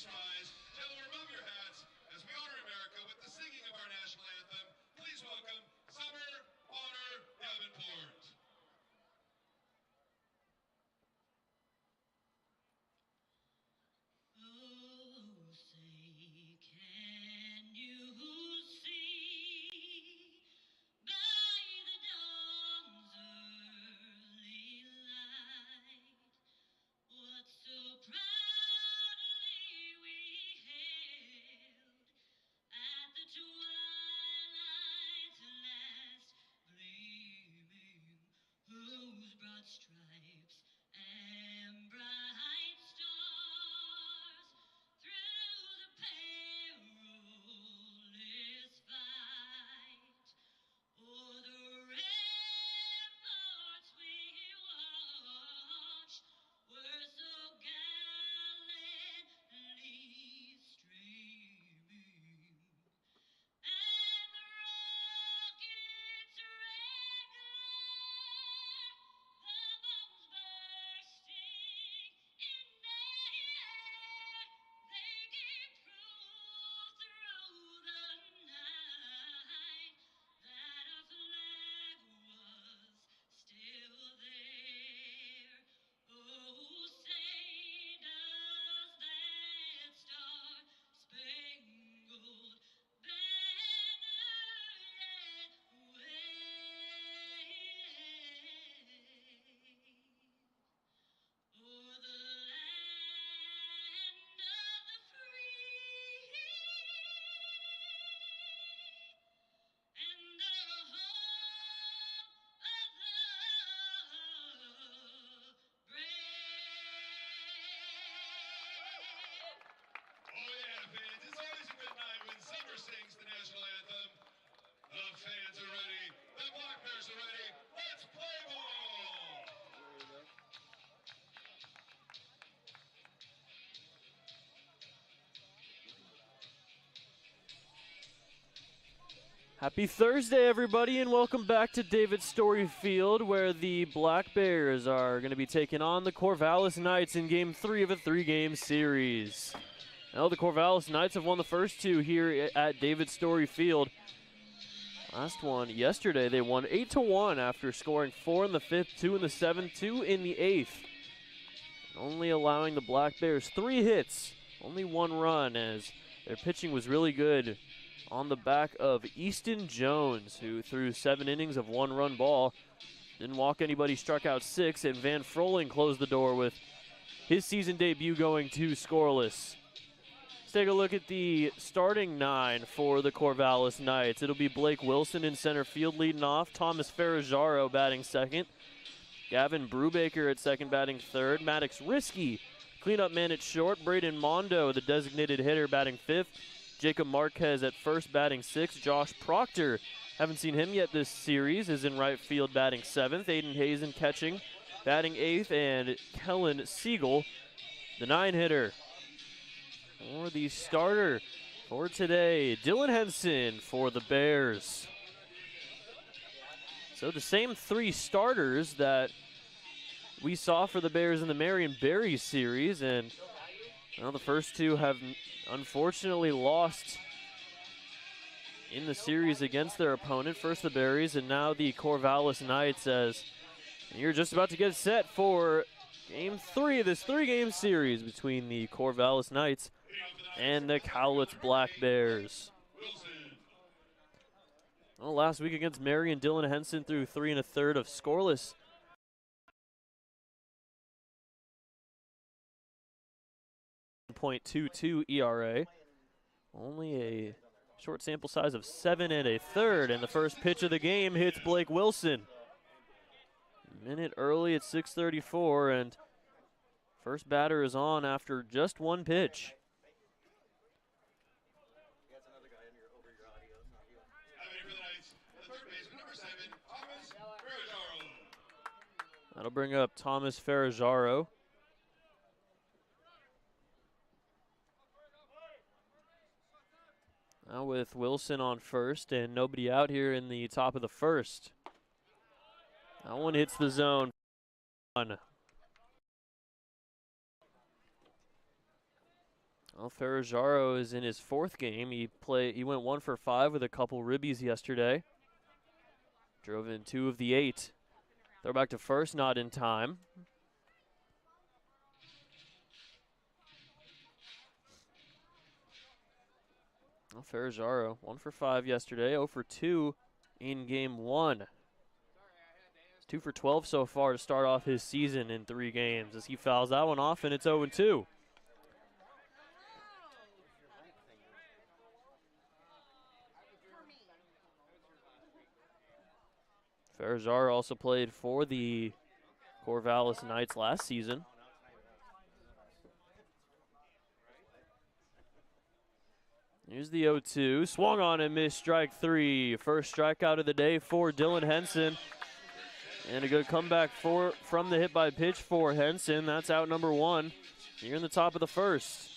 Please rise. Gentlemen, remove your hats as we honor America with the singing of our national anthem. Please welcome Summer Honor Davenport. Oh, say, can you see by the dawn's early light what so proudly we hailed at the twilight's last gleaming, whose broad stripes and bright stars through the perilous fight o'er the ramparts we watched were so gallantly streaming, and the rocket's red glare, the bombs bursting in air, they gave proof through the night that our flag was still there. Oh, say does that star-spangled banner yet wave o'er the land of the free and the home of the brave? Oh yeah, fans, it's always a good night when Summer sings the national anthem. The fans are ready. The Black Bears are ready. Let's play ball! Happy Thursday, everybody, and welcome back to David Story Field, where the Black Bears are going to be taking on the Corvallis Knights in Game 3 of a 3-game series. Now, the Corvallis Knights have won the first two here at David Story Field. Last one yesterday, they won 8-1 after scoring 4 in the 5th, 2 in the 7th, 2 in the 8th. Only allowing the Black Bears 3 hits, only 1 run, as their pitching was really good on the back of Easton Jones, who threw 7 innings of 1-run ball. Didn't walk anybody, struck out 6, and Van Froling closed the door with his season debut going 2 scoreless. Let's take a look at the starting 9 for the Corvallis Knights. It'll be Blake Wilson in center field leading off, Thomas Ferrajaro batting second, Gavin Brubaker at second batting third, Maddox Risky, cleanup man at short, Braden Mondo, the designated hitter, batting fifth, Jacob Marquez at first batting sixth, Josh Proctor, haven't seen him yet this series, is in right field batting seventh, Aiden Hazen catching, batting eighth, and Kellen Siegel, the 9-hitter. Or the starter for today, Dylan Henson for the Bears. So the same 3 starters that we saw for the Bears in the Marion Barry series, and well, the first 2 have unfortunately lost in the series against their opponent. First the Berries and now the Corvallis Knights, as you're just about to get set for Game 3 of this 3-game series between the Corvallis Knights and the Cowlitz Black Bears. Well, last week against Marion, Dylan Henson threw 3 1/3 of scoreless. .22 ERA. Only a short sample size of 7 1/3, and the first pitch of the game hits Blake Wilson. A minute early at 6:34, and first batter is on after just 1 pitch. That'll bring up Thomas Ferrajaro. Now with Wilson on first and nobody out here in the top of the first. That one hits the zone. Well, Ferrajaro is in his 4th game. He went 1 for 5 with a couple ribbies yesterday. Drove in 2 of the 8. Throw back to first, not in time. Well, Ferrajaro, 1 for 5 yesterday, 0 for 2 in game 1. He's 2 for 12 so far to start off his season in 3 games as he fouls that one off, and it's 0-2. Ferrajaro also played for the Corvallis Knights last season. Here's the 0-2. Swung on and missed, strike 3. First strikeout of the day for Dylan Henson. And a good comeback from the hit by pitch for Henson. That's out number 1 here in the top of the 1st.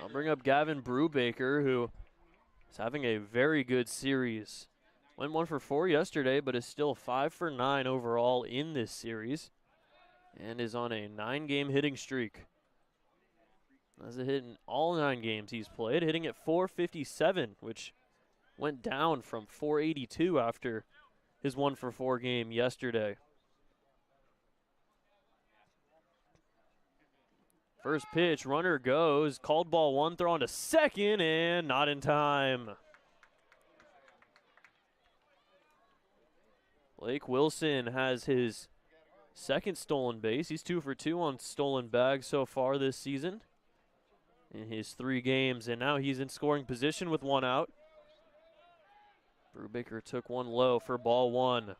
I'll bring up Gavin Brubaker, who is having a very good series. Went 1 for 4 yesterday, but is still 5 for 9 overall in this series. And is on a 9-game hitting streak. Has a hit in all 9 games he's played, hitting at .457, which went down from .482 after his 1 for 4 game yesterday. First pitch, runner goes, called ball 1, throw on to second, and not in time. Blake Wilson has his 2nd stolen base. He's 2 for 2 on stolen bags so far this season in his 3 games, and now he's in scoring position with 1 out. Brubaker took 1 low for ball 1.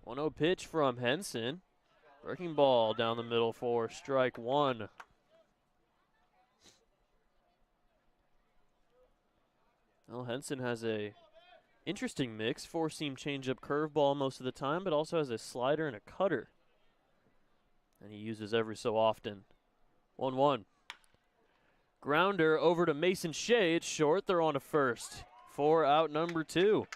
One-0 pitch from Henson. Breaking ball down the middle for strike 1. Well, Henson has a interesting mix. 4-seam changeup curveball most of the time, but also has a slider and a cutter. And he uses every so often. 1-1. Grounder over to Mason Shea. It's short. They're on to first for out number 2.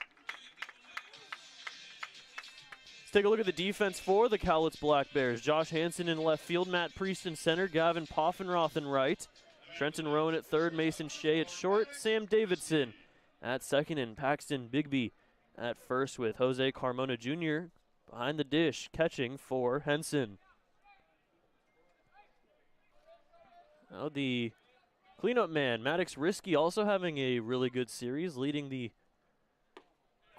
Take a look at the defense for the Cowlitz Black Bears. Josh Hansen in left field, Matt Priest in center, Gavin Poffenroth in right, Trenton Rowan at third, Mason Shea at short, Sam Davidson at second, and Paxton Bigby at first with Jose Carmona Jr. behind the dish, catching for Henson. Now the cleanup man, Maddox Risky, also having a really good series, leading the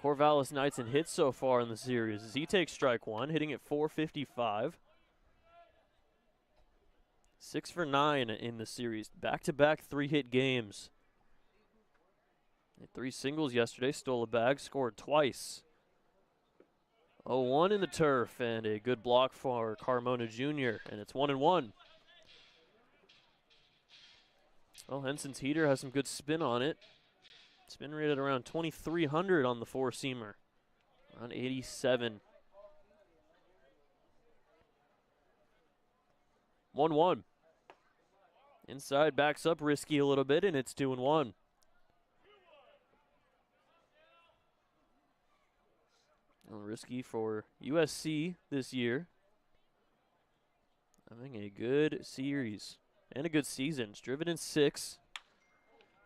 Corvallis Knights in hits so far in the series as he takes strike 1, hitting at .455. 6 for 9 in the series. Back-to-back 3-hit games. Hit 3 singles yesterday, stole a bag, scored twice. 0-1 in the turf, and a good block for Carmona Jr., and it's 1-1. Well, Henson's heater has some good spin on it. Spin rate at around 2,300 on the 4-seamer. Around 87. 1-1. Inside backs up Risky a little bit, and it's 2-1. Well, Risky for USC this year. Having a good series and a good season. It's driven in 6.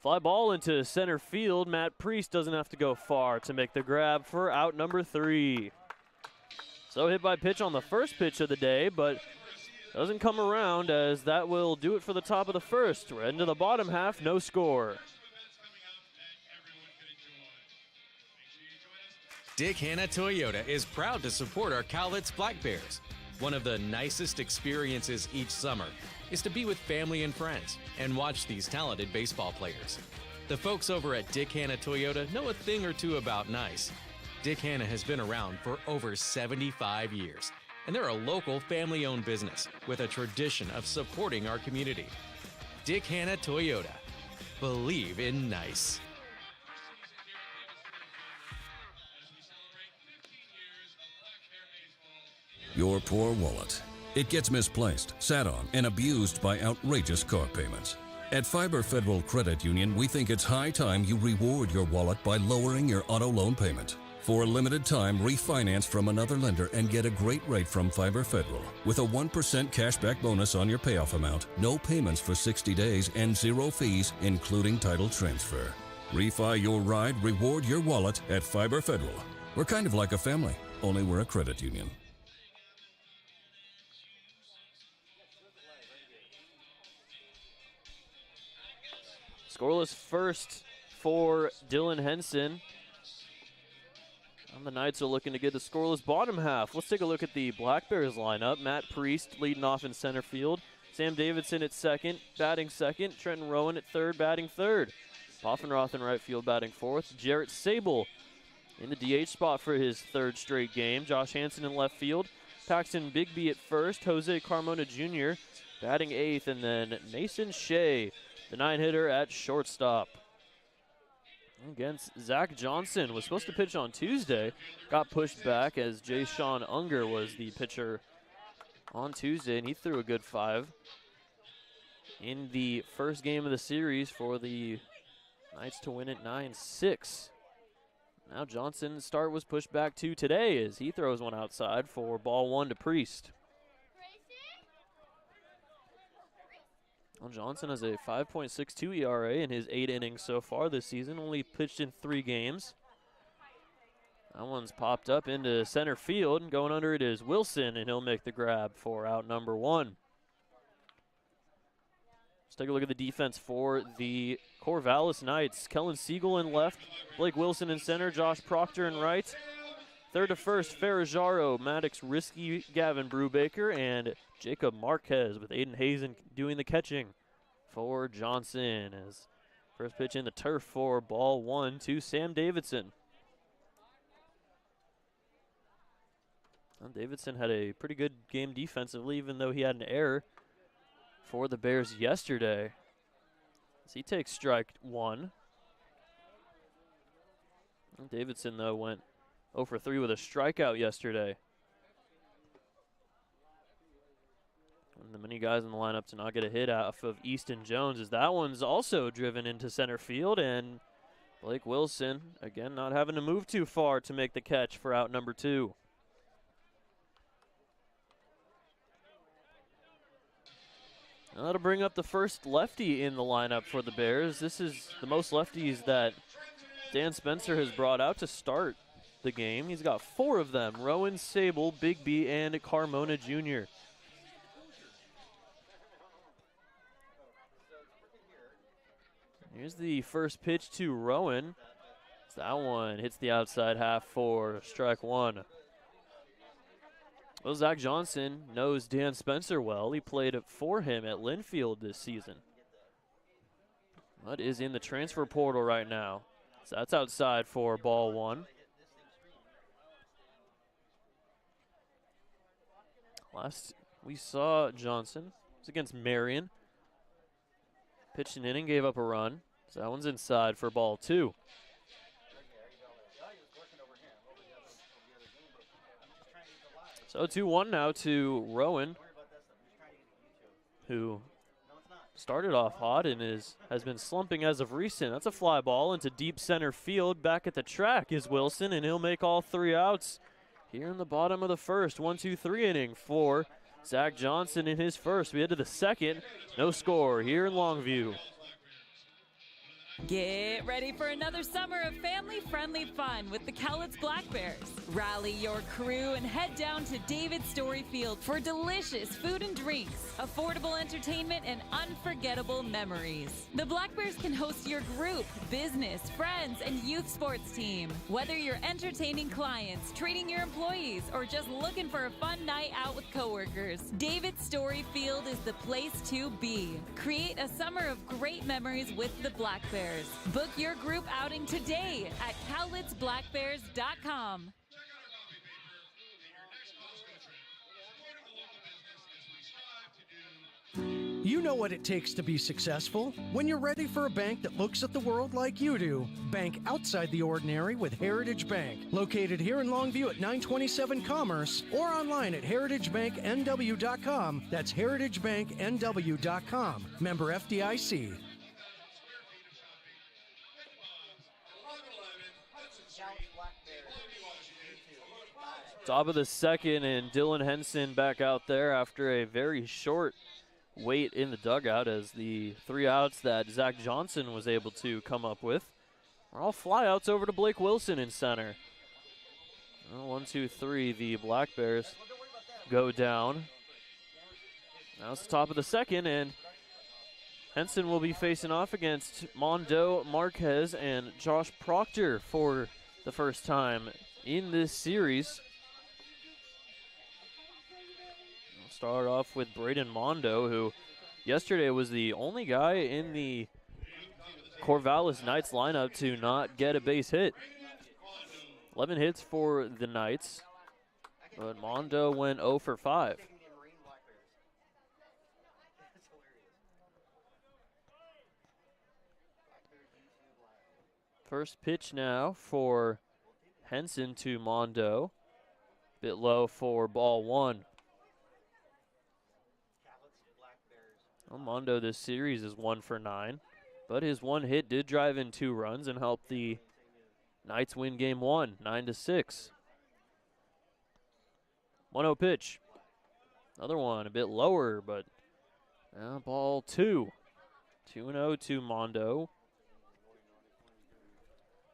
Fly ball into center field. Matt Priest doesn't have to go far to make the grab for out number 3. So hit by pitch on the first pitch of the day, but doesn't come around as that will do it for the top of the 1st. We're into the bottom half, no score. Dick Hanna Toyota is proud to support our Cowlitz Black Bears. One of the nicest experiences each summer is to be with family and friends and watch these talented baseball players. The folks over at Dick Hanna Toyota know a thing or two about nice. Dick Hanna has been around for over 75 years, and they're a local family-owned business with a tradition of supporting our community. Dick Hanna Toyota. Believe in nice. Your poor wallet. It gets misplaced, sat on, and abused by outrageous car payments. At Fiber Federal Credit Union, we think it's high time you reward your wallet by lowering your auto loan payment. For a limited time, refinance from another lender and get a great rate from Fiber Federal with a 1% cashback bonus on your payoff amount, no payments for 60 days, and 0 fees, including title transfer. Refi your ride, reward your wallet at Fiber Federal. We're kind of like a family, only we're a credit union. Scoreless first for Dylan Henson. And the Knights are looking to get the scoreless bottom half. Let's take a look at the Black Bears lineup. Matt Priest leading off in center field. Sam Davidson at second, batting second. Trenton Rowan at third, batting third. Poffenroth in right field, batting fourth. Jarrett Sable in the DH spot for his third straight game. Josh Hansen in left field. Paxton Bigby at first. Jose Carmona Jr. batting eighth. And then Mason Shea, the 9-hitter, at shortstop. Against Zach Johnson, was supposed to pitch on Tuesday. Got pushed back as Jay Sean Unger was the pitcher on Tuesday, and he threw a good 5 in the first game of the series for the Knights to win it 9-6. Now Johnson's start was pushed back to today as he throws one outside for ball 1 to Priest. Well, Johnson has a 5.62 ERA in his 8 innings so far this season, only pitched in 3 games. That one's popped up into center field, and going under it is Wilson, and he'll make the grab for out number 1. Let's take a look at the defense for the Corvallis Knights. Kellen Siegel in left, Blake Wilson in center, Josh Proctor in right. Third to first, Ferrajaro, Maddox Risky, Gavin Brubaker, and Jacob Marquez with Aiden Hazen doing the catching for Johnson. As first pitch in the turf for ball 1 to Sam Davidson. Well, Davidson had a pretty good game defensively, even though he had an error for the Bears yesterday. As he takes strike 1. And Davidson, though, went 0 for 3 with a strikeout yesterday. One of the many guys in the lineup to not get a hit off of Easton Jones, as that one's also driven into center field, and Blake Wilson, again, not having to move too far to make the catch for out number 2. Now that'll bring up the first lefty in the lineup for the Bears. This is the most lefties that Dan Spencer has brought out to start the game. He's got 4 of them: Rowan, Sable, Bigby, and Carmona Jr. Here's the first pitch to Rowan. That one hits the outside half for strike 1. Well, Zach Johnson knows Dan Spencer well. He played for him at Linfield this season, but is in the transfer portal right now. So that's outside for ball 1. Last we saw Johnson was against Marion. Pitched an inning, gave up a run. So that one's inside for ball 2. So 2-1 now to Rowan, who started off hot and has been slumping as of recent. That's a fly ball into deep center field. Back at the track is Wilson, and he'll make all 3 outs here in the bottom of the first. 1-2-3 inning for Zach Johnson in his first. We head to the second. No score here in Longview. Get ready for another summer of family-friendly fun with the Cowlitz Black Bears. Rally your crew and head down to David Story Field for delicious food and drinks, affordable entertainment, and unforgettable memories. The Black Bears can host your group, business, friends, and youth sports team. Whether you're entertaining clients, treating your employees, or just looking for a fun night out with coworkers, David Story Field is the place to be. Create a summer of great memories with the Black Bears. Book your group outing today at cowlitzblackbears.com. You know what it takes to be successful. When you're ready for a bank that looks at the world like you do, bank outside the ordinary with Heritage Bank. Located here in Longview at 927 Commerce or online at heritagebanknw.com. That's heritagebanknw.com. Member FDIC. Top of the second, and Dylan Henson back out there after a very short wait in the dugout, as the 3 outs that Zach Johnson was able to come up with are all flyouts over to Blake Wilson in center. Well, 1, 2, 3, the Black Bears go down. Now it's the top of the second, and Henson will be facing off against Mondo Marquez and Josh Proctor for the first time in this series. Start off with Braden Mondo, who yesterday was the only guy in the Corvallis Knights lineup to not get a base hit. 11 hits for the Knights, but Mondo went 0 for 5. First pitch now for Henson to Mondo. Bit low for ball 1. Well, Mondo this series is 1 for 9, but his one hit did drive in 2 runs and help the Knights win game 1, 9-6. 1-0 pitch. Another one a bit lower, but ball 2. 2-0 to Mondo.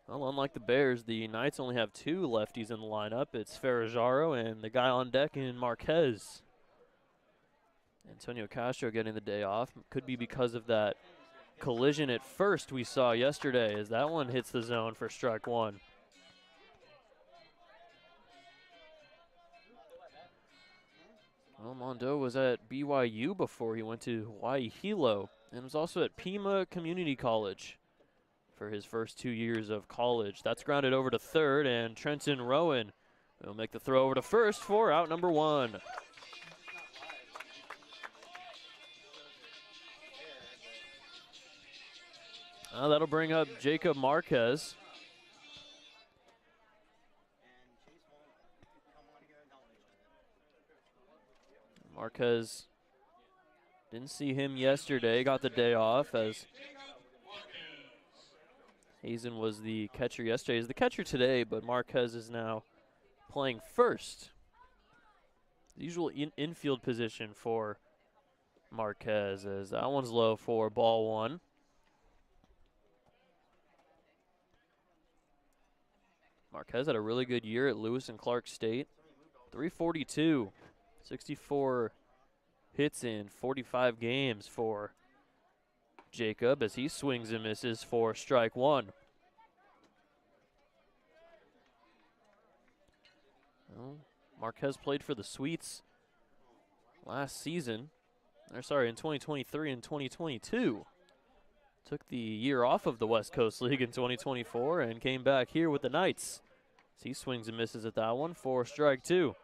Well, unlike the Bears, the Knights only have 2 lefties in the lineup. It's Ferrajaro and the guy on deck in Marquez. Antonio Castro getting the day off. Could be because of that collision at first we saw yesterday, as that one hits the zone for strike 1. Well, Mondo was at BYU before he went to Hawaii Hilo, and was also at Pima Community College for his first 2 years of college. That's grounded over to third, and Trenton Rowan will make the throw over to first for out number 1. That'll bring up Jacob Marquez. Marquez, didn't see him yesterday, got the day off, as Hazen was the catcher yesterday. He's the catcher today, but Marquez is now playing first. The usual infield position for Marquez, as that one's low for ball 1. Marquez had a really good year at Lewis and Clark State. 342, 64 hits in 45 games for Jacob, as he swings and misses for strike 1. Well, Marquez played for the Sweets last season, in 2023 and 2022. Took the year off of the West Coast League in 2024 and came back here with the Knights. He swings and misses at that one for strike 2.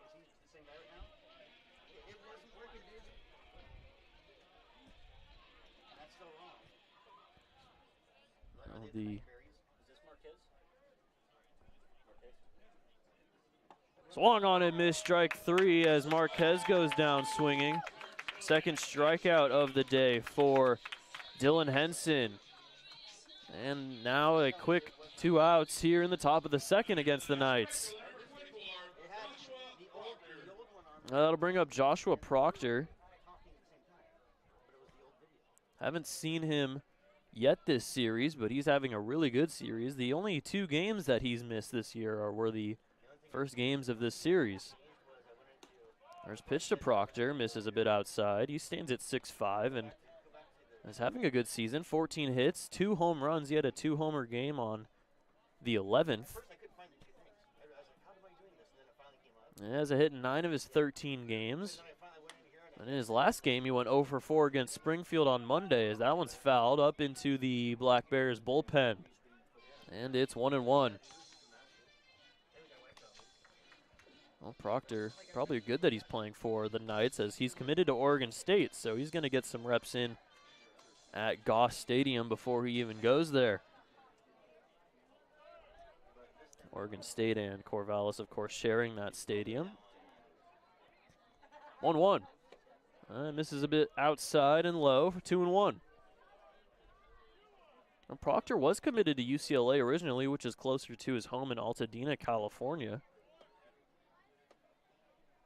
The swung on and missed strike 3 as Marquez goes down swinging. Second strikeout of the day for Dylan Henson. And now a quick 2 outs here in the top of the second against the Knights. That'll bring up Joshua Proctor. Haven't seen him yet this series, but he's having a really good series. The only 2 games that he's missed this year were the first games of this series. There's pitch to Proctor, misses a bit outside. He stands at 6'5" and is having a good season. 14 hits, 2 home runs. He had a 2-homer game on the 11th. He has a hit in 9 of his 13 games. And in his last game, he went 0 for 4 against Springfield on Monday, as that one's fouled up into the Black Bears bullpen. And it's 1-1. Well, Proctor, probably good that he's playing for the Knights as he's committed to Oregon State, so he's going to get some reps in at Goss Stadium before he even goes there. Oregon State and Corvallis, of course, sharing that stadium. 1-1. Misses a bit outside and low for 2-1. And Proctor was committed to UCLA originally, which is closer to his home in Altadena, California.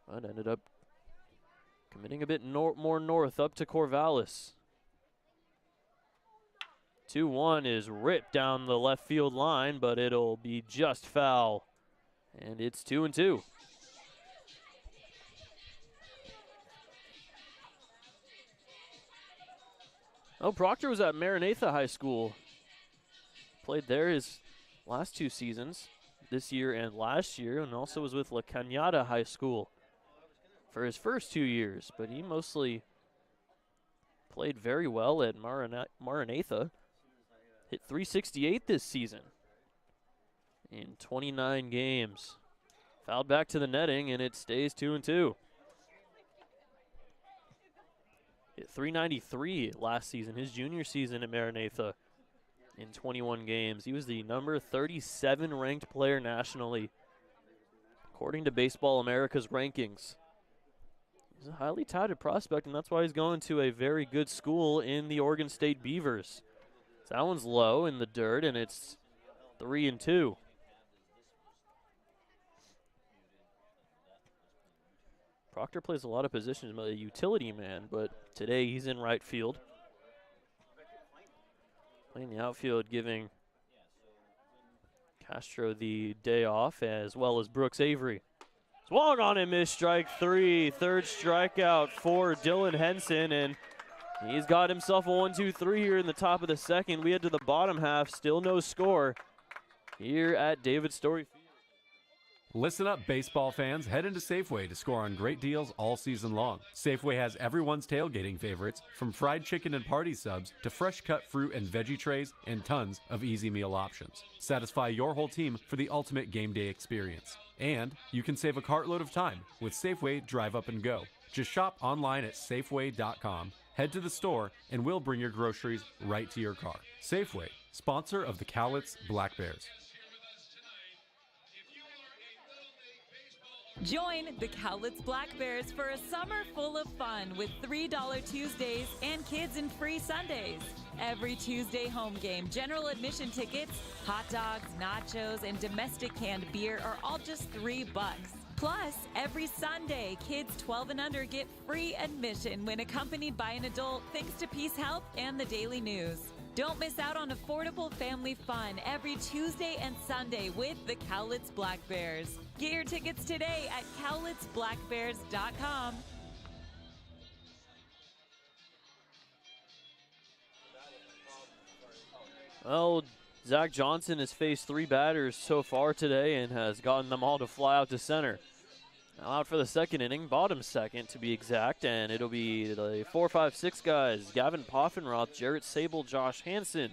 But ended up committing a bit more north up to Corvallis. 2-1 is ripped down the left field line, but it'll be just foul. And it's 2-2. Oh, Proctor was at Maranatha High School. Played there his last 2 seasons, this year and last year, and also was with La Cañada High School for his first 2 years. But he mostly played very well at Maranatha. Hit .368 this season in 29 games. Fouled back to the netting, and it stays 2-2. Hit .393 last season, his junior season at Maranatha in 21 games. He was the number 37 ranked player nationally, according to Baseball America's rankings. He's a highly touted prospect, and that's why he's going to a very good school in the Oregon State Beavers. So that one's low in the dirt, and it's 3-2. Proctor plays a lot of positions, a utility man, but today he's in right field. Playing the outfield, giving Castro the day off, as well as Brooks Avery. Swung on and missed, strike 3. Third strikeout for Dylan Henson, and he's got himself a 1-2-3 here in the top of the second. We head to the bottom half, still no score here at David Story Field. Listen up, baseball fans. Head into Safeway to score on great deals all season long. Safeway has everyone's tailgating favorites, from fried chicken and party subs to fresh cut fruit and veggie trays and tons of easy meal options. Satisfy your whole team for the ultimate game day experience. And you can save a cartload of time with Safeway Drive Up and Go. Just shop online at Safeway.com, head to the store, and we'll bring your groceries right to your car. Safeway, sponsor of the Cowlitz Black Bears. Join the Cowlitz Black Bears for a summer full of fun with $3 Tuesdays and kids and free Sundays. Every Tuesday home game, general admission tickets, hot dogs, nachos, and domestic canned beer are all just $3. Plus, every Sunday, kids 12 and under get free admission when accompanied by an adult thanks to Peace Help and the Daily News. Don't miss out on affordable family fun every Tuesday and Sunday with the Cowlitz Black Bears. Get your tickets today at cowlitzblackbears.com. Well, Zach Johnson has faced 3 batters so far today and has gotten them all to fly out to center. Now out for the second inning, bottom second to be exact, and it'll be the 4, 5, 6 guys. Gavin Poffenroth, Jarrett Sable, Josh Hansen.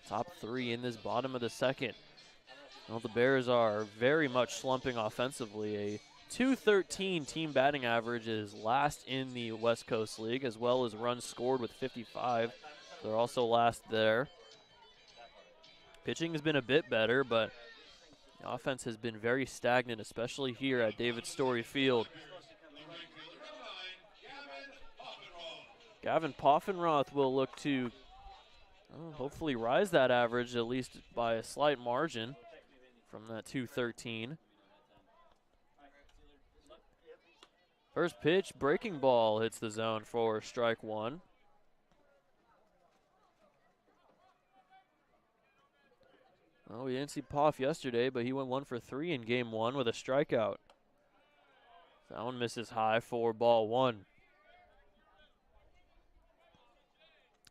Top 3 in this bottom of the second. Well, the Bears are very much slumping offensively. A .213 team batting average is last in the West Coast League, as well as runs scored with 55. They're also last there. Pitching has been a bit better, but the offense has been very stagnant, especially here at David Story Field. Gavin Poffenroth will look to hopefully rise that average at least by a slight margin from that .213. First pitch, breaking ball hits the zone for strike 1. Oh, we didn't see Poff yesterday, but he went 1 for 3 in game 1 with a strikeout. That one misses high for ball 1.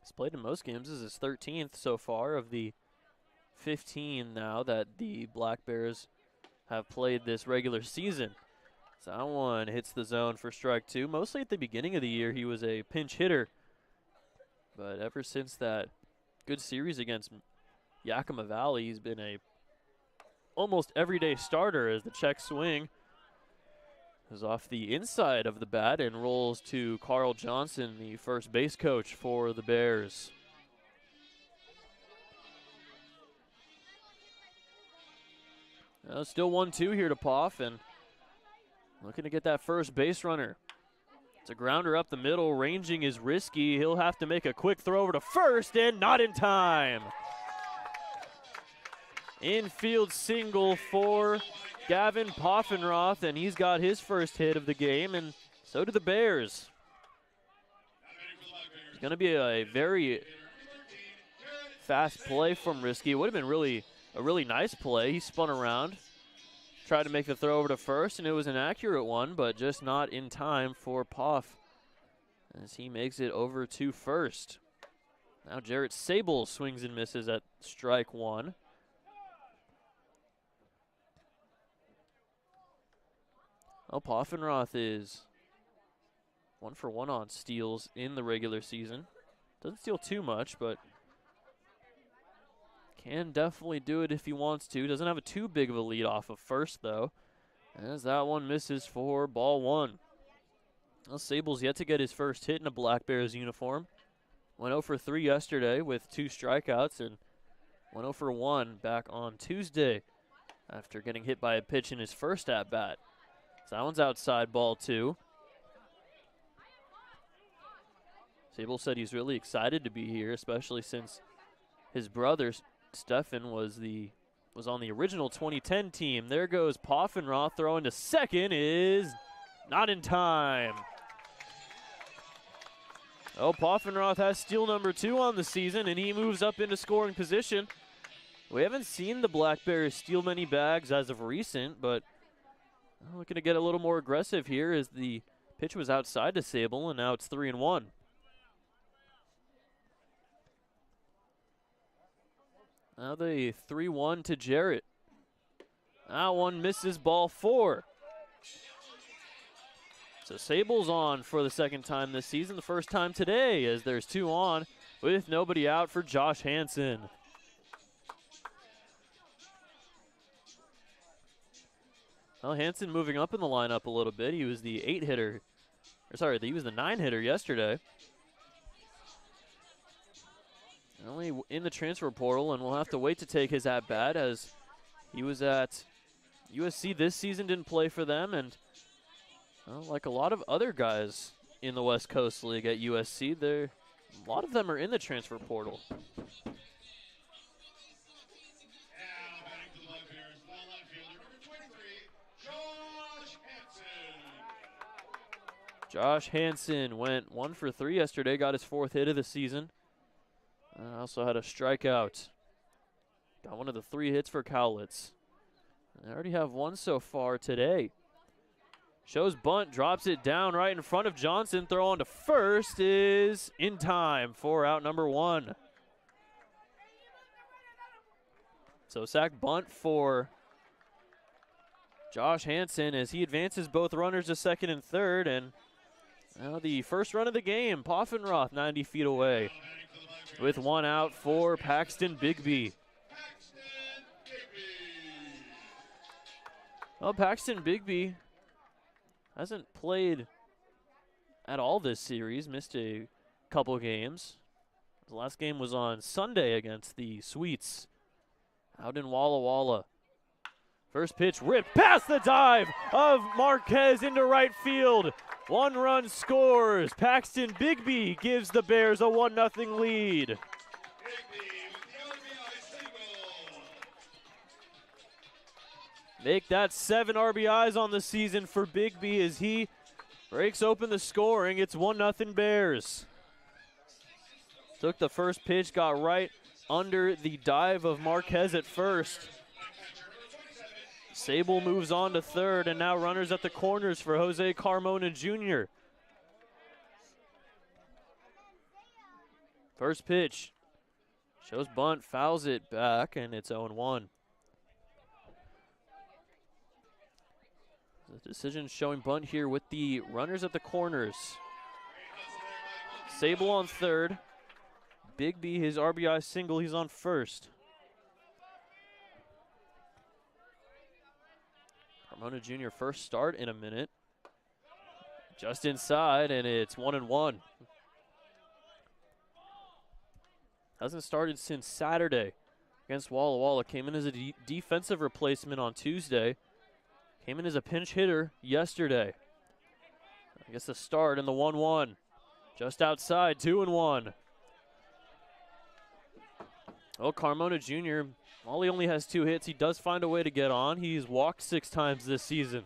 He's played in most games. This is his 13th so far of the 15 now that the Black Bears have played this regular season. So that one hits the zone for strike 2. Mostly at the beginning of the year, he was a pinch hitter. But ever since that good series against Yakima Valley, he's been a almost everyday starter as the check swing is off the inside of the bat and rolls to Carl Johnson, the first base coach for the Bears. Still 1-2 here to Poff, and looking to get that first base runner. It's a grounder up the middle. Ranging is risky. He'll have to make a quick throw over to first, and not in time. Infield single for Gavin Poffenroth, and he's got his first hit of the game, and so do the Bears. It's going to be a very fast play from Risky. It would have been a really nice play. He spun around, tried to make the throw over to first, and it was an accurate one, but just not in time for Poff as he makes it over to first. Now Jarrett Sable swings and misses at strike one. Poffenroth is 1 for 1 on steals in the regular season. Doesn't steal too much, but can definitely do it if he wants to. Doesn't have too big of a lead off of first, though, as that one misses for ball one. Well, Sable's yet to get his first hit in a Black Bears uniform. Went 0 for 3 yesterday with 2 strikeouts, and went 0 for 1 back on Tuesday after getting hit by a pitch in his first at-bat. So that one's outside, ball 2. Sable said he's really excited to be here, especially since his brother Stefan was on the original 2010 team. There goes Poffenroth, throwing to second is not in time. Poffenroth has steal number 2 on the season, and he moves up into scoring position. We haven't seen the Black Bears steal many bags as of recent, but looking to get a little more aggressive here as the pitch was outside to Sable, and now it's 3-1. Now the 3-1 to Jarrett. That one misses, ball 4. So Sable's on for the second time this season, the first time today, as there's 2 on with nobody out for Josh Hansen. Well, Hansen moving up in the lineup a little bit. He was the 8-hitter. He was the 9-hitter yesterday. Only in the transfer portal, and we'll have to wait to take his at-bat as he was at USC this season, didn't play for them, and like a lot of other guys in the West Coast League at USC, a lot of them are in the transfer portal. Josh Hansen went 1 for 3 yesterday, got his 4th hit of the season. Also had a strikeout. Got one of the 3 hits for Cowlitz. They already have 1 so far today. Shows bunt, drops it down right in front of Johnson. Throw on to first is in time for out number 1. So sack bunt for Josh Hansen as he advances both runners to second and third, and now the first run of the game, Poffenroth 90 feet away with 1 out for Paxton Bigby. Well, Paxton Bigby hasn't played at all this series, missed a couple games. The last game was on Sunday against the Sweets out in Walla Walla. First pitch ripped past the dive of Marquez into right field. 1 run scores. Paxton Bigby gives the Bears a 1-0 lead. Make that 7 RBIs on the season for Bigby as he breaks open the scoring. It's 1-0 Bears. Took the first pitch, got right under the dive of Marquez at first. Sable moves on to third, and now runners at the corners for Jose Carmona Jr. First pitch. Shows bunt, fouls it back, and it's 0-1. The decision showing bunt here with the runners at the corners. Sable on third. Bigby, his RBI single, he's on first. Carmona Jr. first start in a minute. Just inside, and it's 1-1. Hasn't started since Saturday against Walla Walla. Came in as a defensive replacement on Tuesday. Came in as a pinch hitter yesterday. I guess the start in the 1-1. Just outside, 2-1. Oh, Carmona Jr., while he only has 2 hits, he does find a way to get on. He's walked 6 times this season.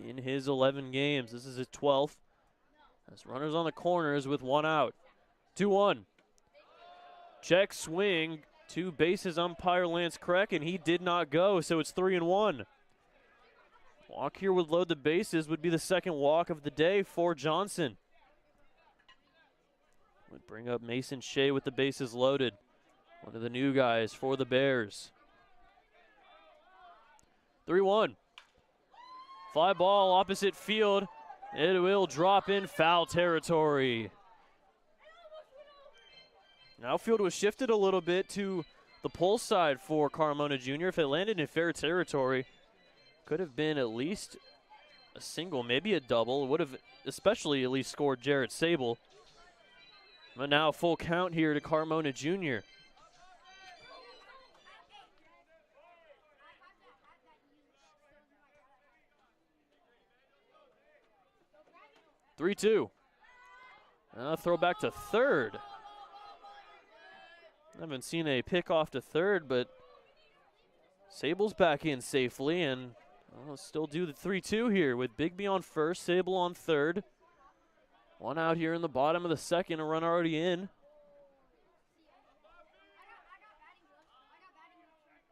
In his 11 games, this is his 12th. As runners on the corners with 1 out. 2-1. Check swing. 2 bases, umpire Lance Kreck, and he did not go, so it's 3-1. Walk here would load the bases, would be the second walk of the day for Johnson. Would bring up Mason Shea with the bases loaded. One of the new guys for the Bears. 3-1. Fly ball opposite field. It will drop in foul territory. Outfield was shifted a little bit to the pull side for Carmona Jr. If it landed in fair territory, could have been at least a single, maybe a double. Would have especially at least scored Jarrett Sable. But now full count here to Carmona Jr. (3-2). Throw back to third. I haven't seen a pick off to third, but Sable's back in safely, and we'll still do the 3-2 here with Bigby on first, Sable on third. 1 out here in the bottom of the second, a run already in.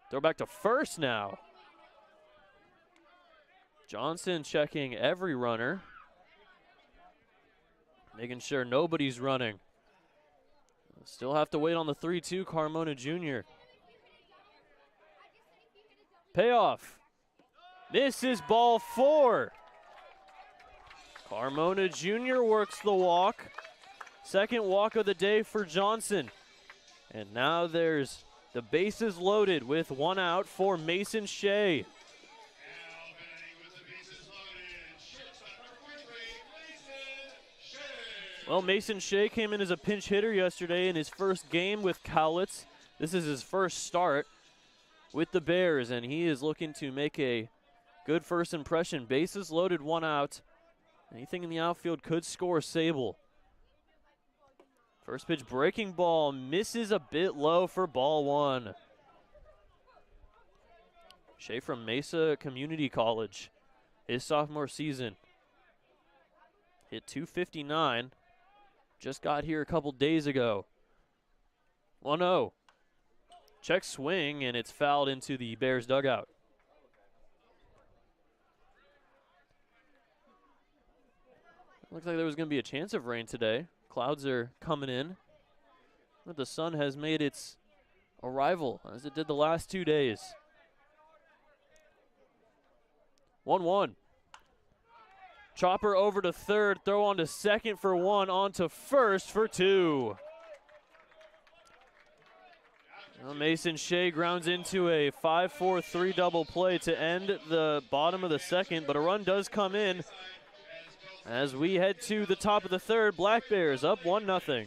Throw back to first now. Johnson checking every runner, making sure nobody's running. Still have to wait on the 3-2, Carmona Jr. Payoff. This is ball 4. Carmona Jr. works the walk. Second walk of the day for Johnson. And now there's the bases loaded with 1 out for Mason Shea. Well, Mason Shea came in as a pinch hitter yesterday in his first game with Cowlitz. This is his first start with the Bears, and he is looking to make a good first impression. Bases loaded, 1 out. Anything in the outfield could score Sable. First pitch breaking ball misses a bit low for ball 1. Shea from Mesa Community College, his sophomore season. Hit .259. Just got here a couple days ago. 1-0. Check swing, and it's fouled into the Bears dugout. Looks like there was going to be a chance of rain today. Clouds are coming in, but the sun has made its arrival, as it did the last 2 days. 1-1. Chopper over to third, throw on to second for 1, on to first for 2. Well, Mason Shea grounds into a 5-4-3 double play to end the bottom of the second, but a run does come in as we head to the top of the third. Black Bears up 1-0.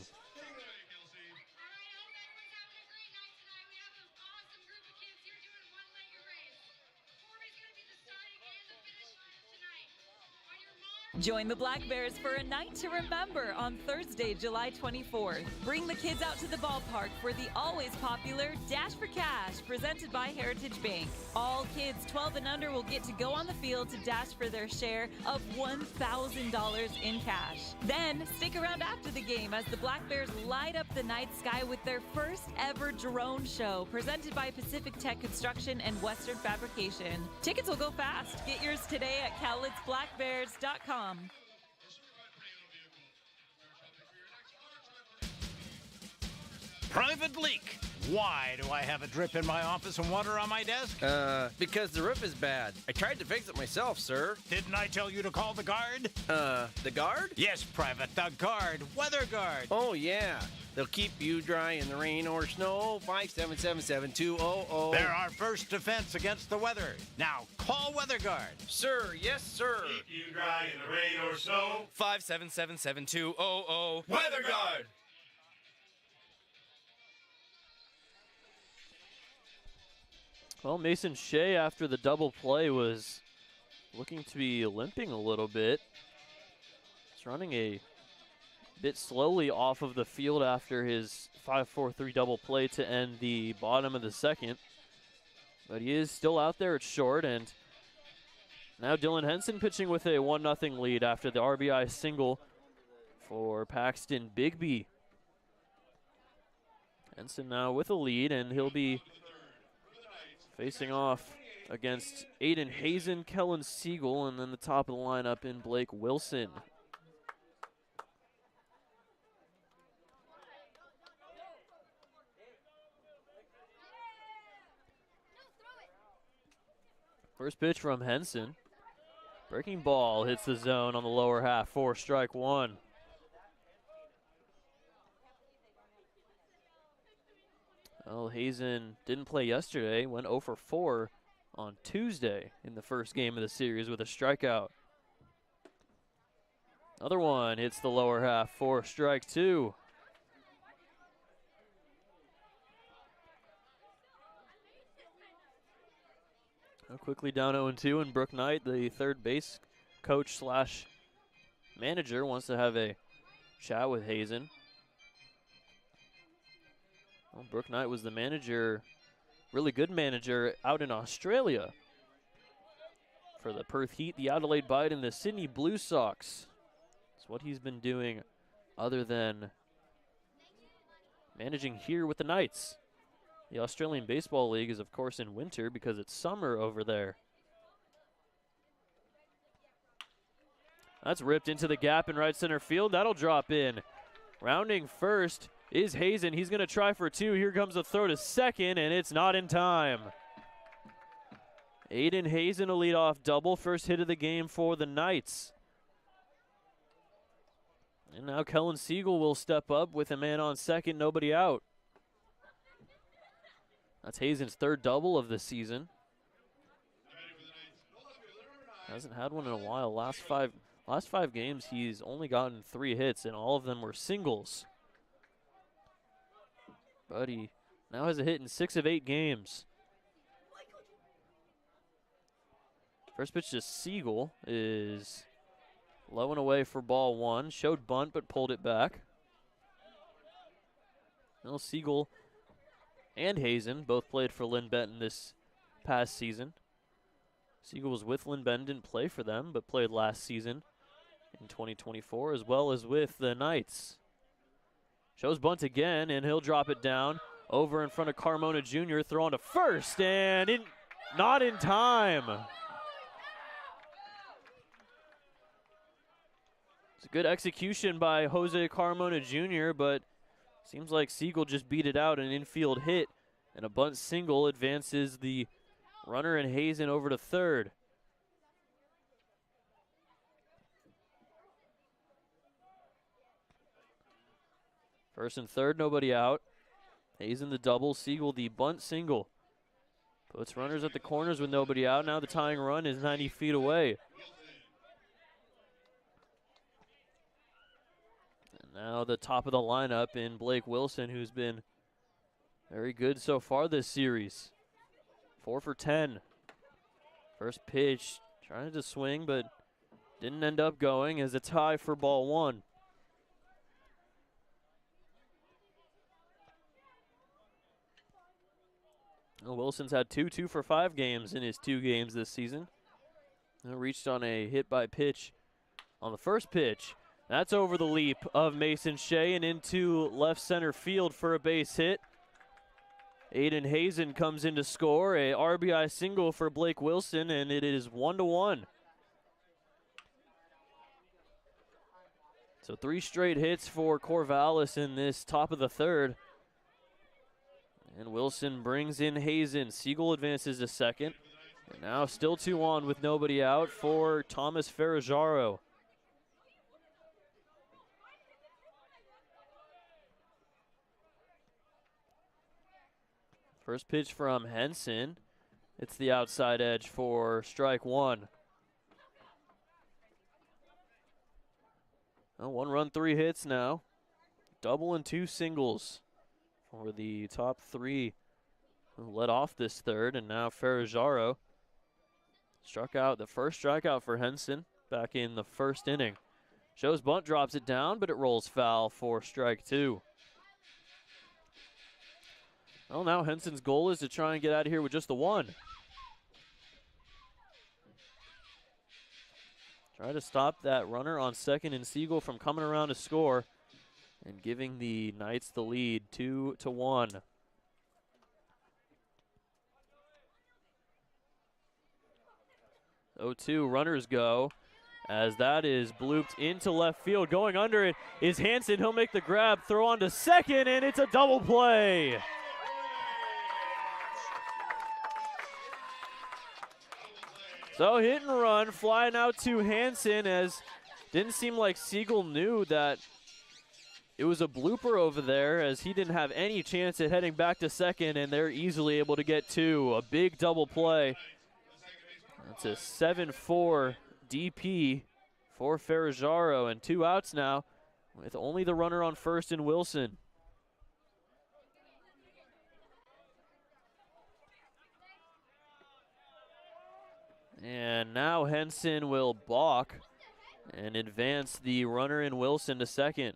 Join the Black Bears for a night to remember on Thursday, July 24th. Bring the kids out to the ballpark for the always popular Dash for Cash, presented by Heritage Bank. All kids 12 and under will get to go on the field to dash for their share of $1,000 in cash. Then, stick around after the game as the Black Bears light up the night sky with their first ever drone show, presented by Pacific Tech Construction and Western Fabrication. Tickets will go fast. Get yours today at CowlitzBlackBears.com. Private leak. Why do I have a drip in my office and water on my desk? Because the roof is bad. I tried to fix it myself, sir. Didn't I tell you to call the guard? The guard? Yes, Private, the guard. Weather guard. Oh, yeah. They'll keep you dry in the rain or snow. 577-7200. They're our first defense against the weather. Now call WeatherGuard. Sir, yes, sir. Keep you dry in the rain or snow. 577-7200. Weather Guard. Well, Mason Shea, after the double play, was looking to be limping a little bit. He's running a bit slowly off of the field after his 5-4-3 double play to end the bottom of the second. But he is still out there at short, and now Dylan Henson pitching with a 1-0 lead after the RBI single for Paxton Bigby. Henson now with a lead, and he'll be facing off against Aiden Hazen, Kellen Siegel, and then the top of the lineup in Blake Wilson. First pitch from Henson. Breaking ball hits the zone on the lower half for strike one. Well, Hazen didn't play yesterday, went 0 for 4 on Tuesday in the first game of the series with a strikeout. Another one hits the lower half for strike two. Now quickly down 0-2, and Brooke Knight, the third base coach slash manager, wants to have a chat with Hazen. Well, Brooke Knight was the manager, really good manager out in Australia for the Perth Heat, the Adelaide Bite, and the Sydney Blue Sox. That's what he's been doing other than managing here with the Knights. The Australian Baseball League is, of course, in winter because it's summer over there. That's ripped into the gap in right center field. That'll drop in. Rounding first is Hazen. He's going to try for two. Here comes a throw to second, and it's not in time. Aiden Hazen, a leadoff double. First hit of the game for the Knights. And now Kellen Siegel will step up with a man on second, nobody out. That's Hazen's third double of the season. Hasn't had one in a while. Last five games, he's only gotten 3 hits, and all of them were singles. But he now has a hit in 6 of 8 games. First pitch to Siegel is low and away for ball one. Showed bunt, but pulled it back. Well, Siegel and Hazen both played for Lynn Benton this past season. Siegel was with Lynn Benton, didn't play for them, but played last season in 2024, as well as with the Knights. Shows bunt again, and he'll drop it down over in front of Carmona Jr., throwing to first, and not in time. It's a good execution by Jose Carmona Jr., but seems like Siegel just beat it out, an infield hit, and a bunt single advances the runner and Hazen over to third. First and third, nobody out. Hazen the double, Siegel the bunt single. Puts runners at the corners with nobody out. Now the tying run is 90 feet away. And now the top of the lineup in Blake Wilson, who's been very good so far this series. 4 for 10. First pitch, trying to swing, but didn't end up going as a tie for ball one. Well, Wilson's had 2 for 5 games in his 2 games this season. Reached on a hit by pitch on the first pitch. That's over the leap of Mason Shea and into left center field for a base hit. Aiden Hazen comes in to score a RBI single for Blake Wilson, and it is 1-1. So 3 straight hits for Corvallis in this top of the third. And Wilson brings in Hazen. Siegel advances to second. And now still 2 on with nobody out for Thomas Ferrajaro. First pitch from Henson. It's the outside edge for strike one. Well, 1 run, 3 hits now. Double and 2 singles for the top 3 who led off this third. And now Ferrajaro struck out, the first strikeout for Henson back in the first inning. Joe's bunt drops it down, but it rolls foul for strike 2. Well, now Henson's goal is to try and get out of here with just the 1. Try to stop that runner on second and Siegel from coming around to score and giving the Knights the lead 2-1. Oh, 2 runners go as that is blooped into left field. Going under it is Hanson. He'll make the grab, throw on to second, and it's a double play. So hit and run, flying out to Hanson, as didn't seem like Siegel knew that it was a blooper over there, as he didn't have any chance at heading back to second, and they're easily able to get 2. A big double play. That's a 7-4 DP for Ferrajaro, and 2 outs now with only the runner on first and Wilson. And now Henson will balk and advance the runner in Wilson to second.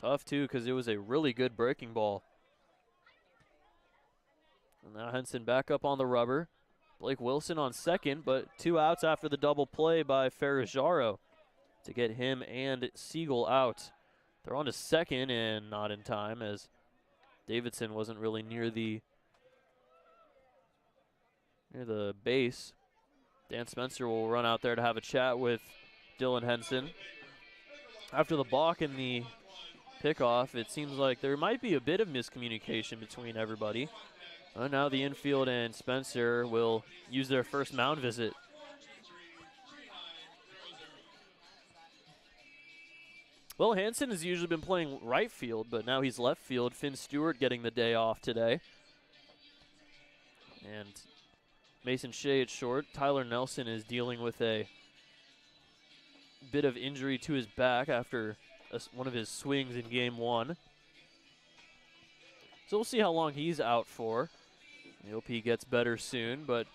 Tough, too, because it was a really good breaking ball. And now Henson back up on the rubber. Blake Wilson on second, but 2 outs after the double play by Ferrajaro to get him and Siegel out. They're on to second and not in time, as Davidson wasn't really near the base. Dan Spencer will run out there to have a chat with Dylan Henson. After the balk and the pickoff, it seems like there might be a bit of miscommunication between everybody. Now the infield and Spencer will use their first mound visit. Well, Hanson has usually been playing right field, but now he's left field. Finn Stewart getting the day off today. And Mason Shea at short. Tyler Nelson is dealing with a bit of injury to his back after one of his swings in game 1. So we'll see how long he's out for. I hope he gets better soon, but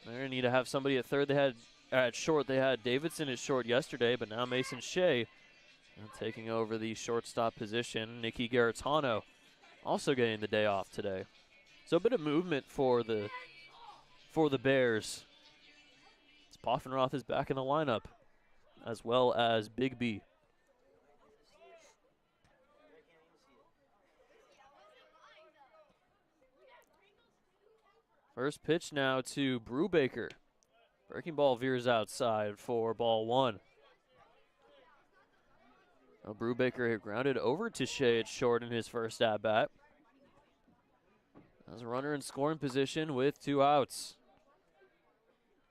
they're going to need to have somebody at third. They had at short. They had Davidson at short yesterday, but now Mason Shea taking over the shortstop position. Nicky Garitano also getting the day off today. So a bit of movement for the Bears. Poffenroth is back in the lineup, as well as Big B. First pitch now to Brubaker. Breaking ball veers outside for ball 1. Now Brubaker grounded over to Shea at short in his first at-bat. As a runner in scoring position with 2 outs.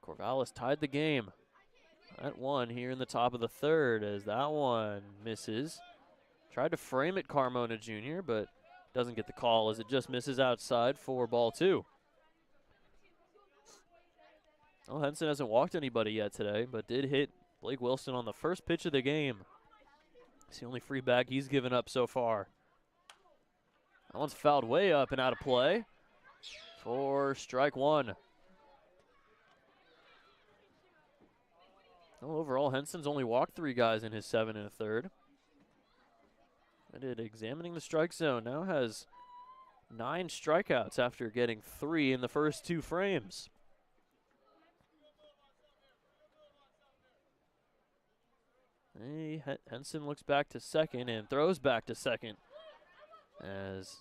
Corvallis tied the game at 1 here in the top of the third, as that one misses. Tried to frame it Carmona Jr., but doesn't get the call as it just misses outside for ball 2. Well, Henson hasn't walked anybody yet today, but did hit Blake Wilson on the first pitch of the game. It's the only free bag he's given up so far. That one's fouled way up and out of play for strike 1. Well, overall, Henson's only walked 3 guys in his 7 1/3. Examining the strike zone, now has 9 strikeouts after getting 3 in the first 2 frames. Henson looks back to second and throws back to second as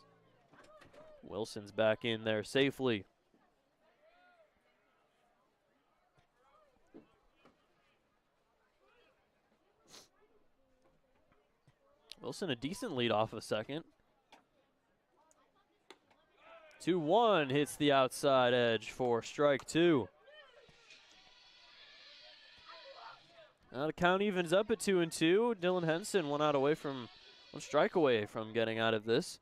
Wilson's back in there safely. Wilson a decent lead off of second. 2-1 hits the outside edge for strike 2. Now the count evens up at 2-2. Dylan Henson 1 out away from one strike away from getting out of this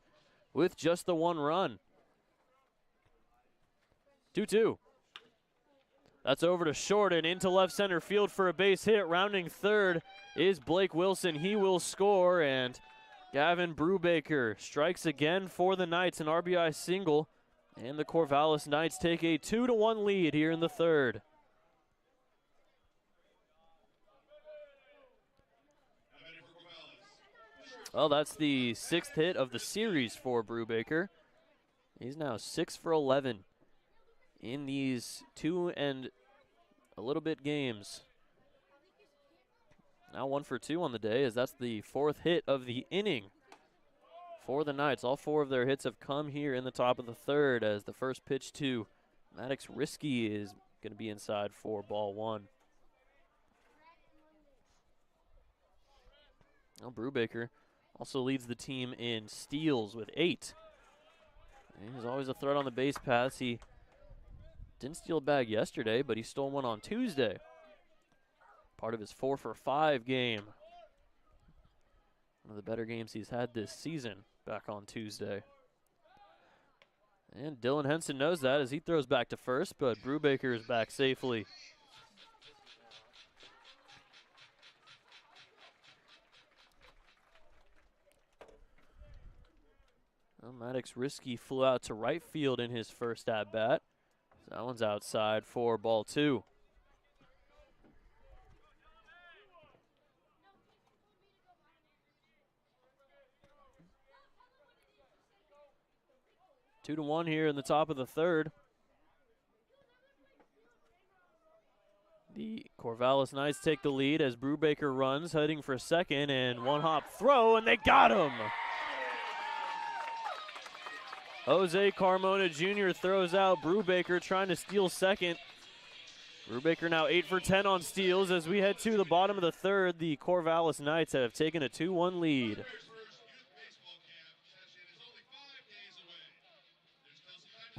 with just the one run. 2-2. That's over to short and into left center field for a base hit. Rounding third is Blake Wilson. He will score, and Gavin Brubaker strikes again for the Knights, an RBI single, and the Corvallis Knights take a 2-1 lead here in the third. Well, that's the 6th hit of the series for Brubaker. He's now 6 for 11 in these 2 and a little bit games. Now 1 for 2 on the day, as that's the 4th hit of the inning for the Knights. All 4 of their hits have come here in the top of the third, as the first pitch to Maddox Risky is going to be inside for ball 1. Now Brubaker also leads the team in steals with 8. He's always a threat on the base paths. He didn't steal a bag yesterday, but he stole one on Tuesday. Part of his 4 for 5 game. One of the better games he's had this season back on Tuesday. And Dylan Henson knows that as he throws back to first, but Brubaker is back safely. Well, Maddox Risky flew out to right field in his first at-bat. So that one's outside for ball 2. Two to one here in the top of the third. The Corvallis Knights take the lead as Brubaker runs, heading for second, and one-hop throw, and they got him! Jose Carmona Jr. throws out Brubaker, trying to steal second. Brubaker now 8 for 10 on steals. As we head to the bottom of the third, the Corvallis Knights have taken a 2-1 lead.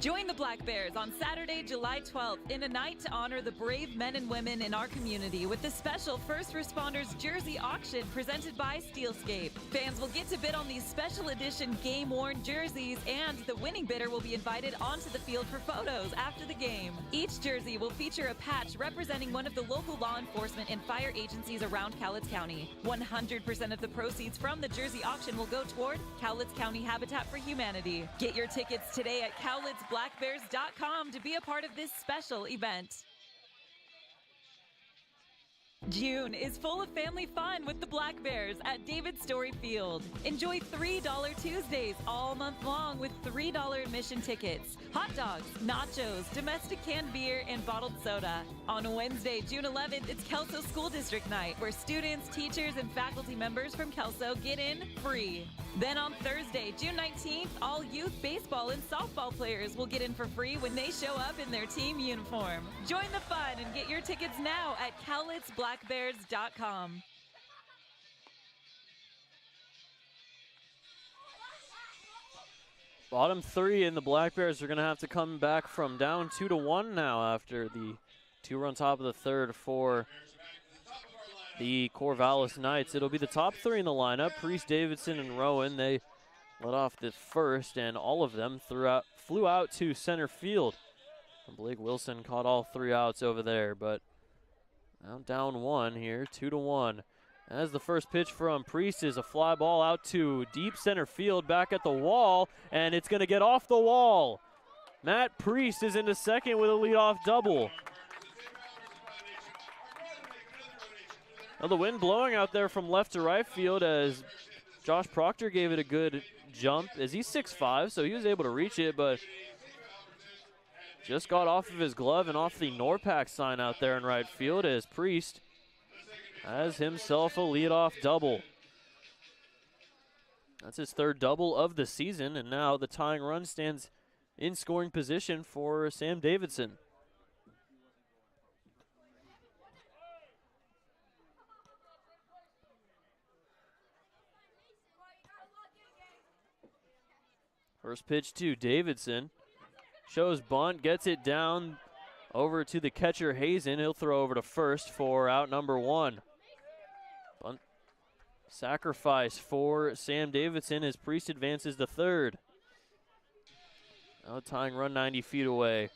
Join the Black Bears on Saturday, July 12th in a night to honor the brave men and women in our community with the special First Responders Jersey Auction presented by Steelscape. Fans will get to bid on these special edition game-worn jerseys, and the winning bidder will be invited onto the field for photos after the game. Each jersey will feature a patch representing one of the local law enforcement and fire agencies around Cowlitz County. 100% of the proceeds from the jersey auction will go toward Cowlitz County Habitat for Humanity. Get your tickets today at CowlitzBlackBears.com to be a part of this special event. June is full of family fun with the Black Bears at David Story Field. Enjoy $3 Tuesdays all month long with $3 admission tickets, hot dogs, nachos, domestic canned beer, and bottled soda. On Wednesday, June 11th, it's Kelso School District Night, where students, teachers, and faculty members from Kelso get in free. Then on Thursday, June 19th, all youth baseball and softball players will get in for free when they show up in their team uniform. Join the fun and get your tickets now at CowlitzBlackBears.com. Bottom three, and the Black Bears are going to have to come back from down 2-1 now after the 2-run top of the third for the Corvallis Knights. It'll be the top three in the lineup, Priest, Davidson, and Rowan. They led off the first, and all of them flew out to center field. And Blake Wilson caught all 3 outs over there, but now down 1 here, 2-1. As the first pitch from Priest is a fly ball out to deep center field, back at the wall, and it's going to get off the wall. Matt Priest is into second with a leadoff double. Well, the wind blowing out there from left to right field as Josh Proctor gave it a good jump, as he's 6'5", so he was able to reach it, but just got off of his glove and off the Norpac sign out there in right field as Priest has himself a leadoff double. That's his 3rd double of the season, and now the tying run stands in scoring position for Sam Davidson. First pitch to Davidson. Shows bunt, gets it down over to the catcher Hazen. He'll throw over to first for out number 1. Bunt sacrifice for Sam Davidson as Priest advances to third. Now tying run 90 feet away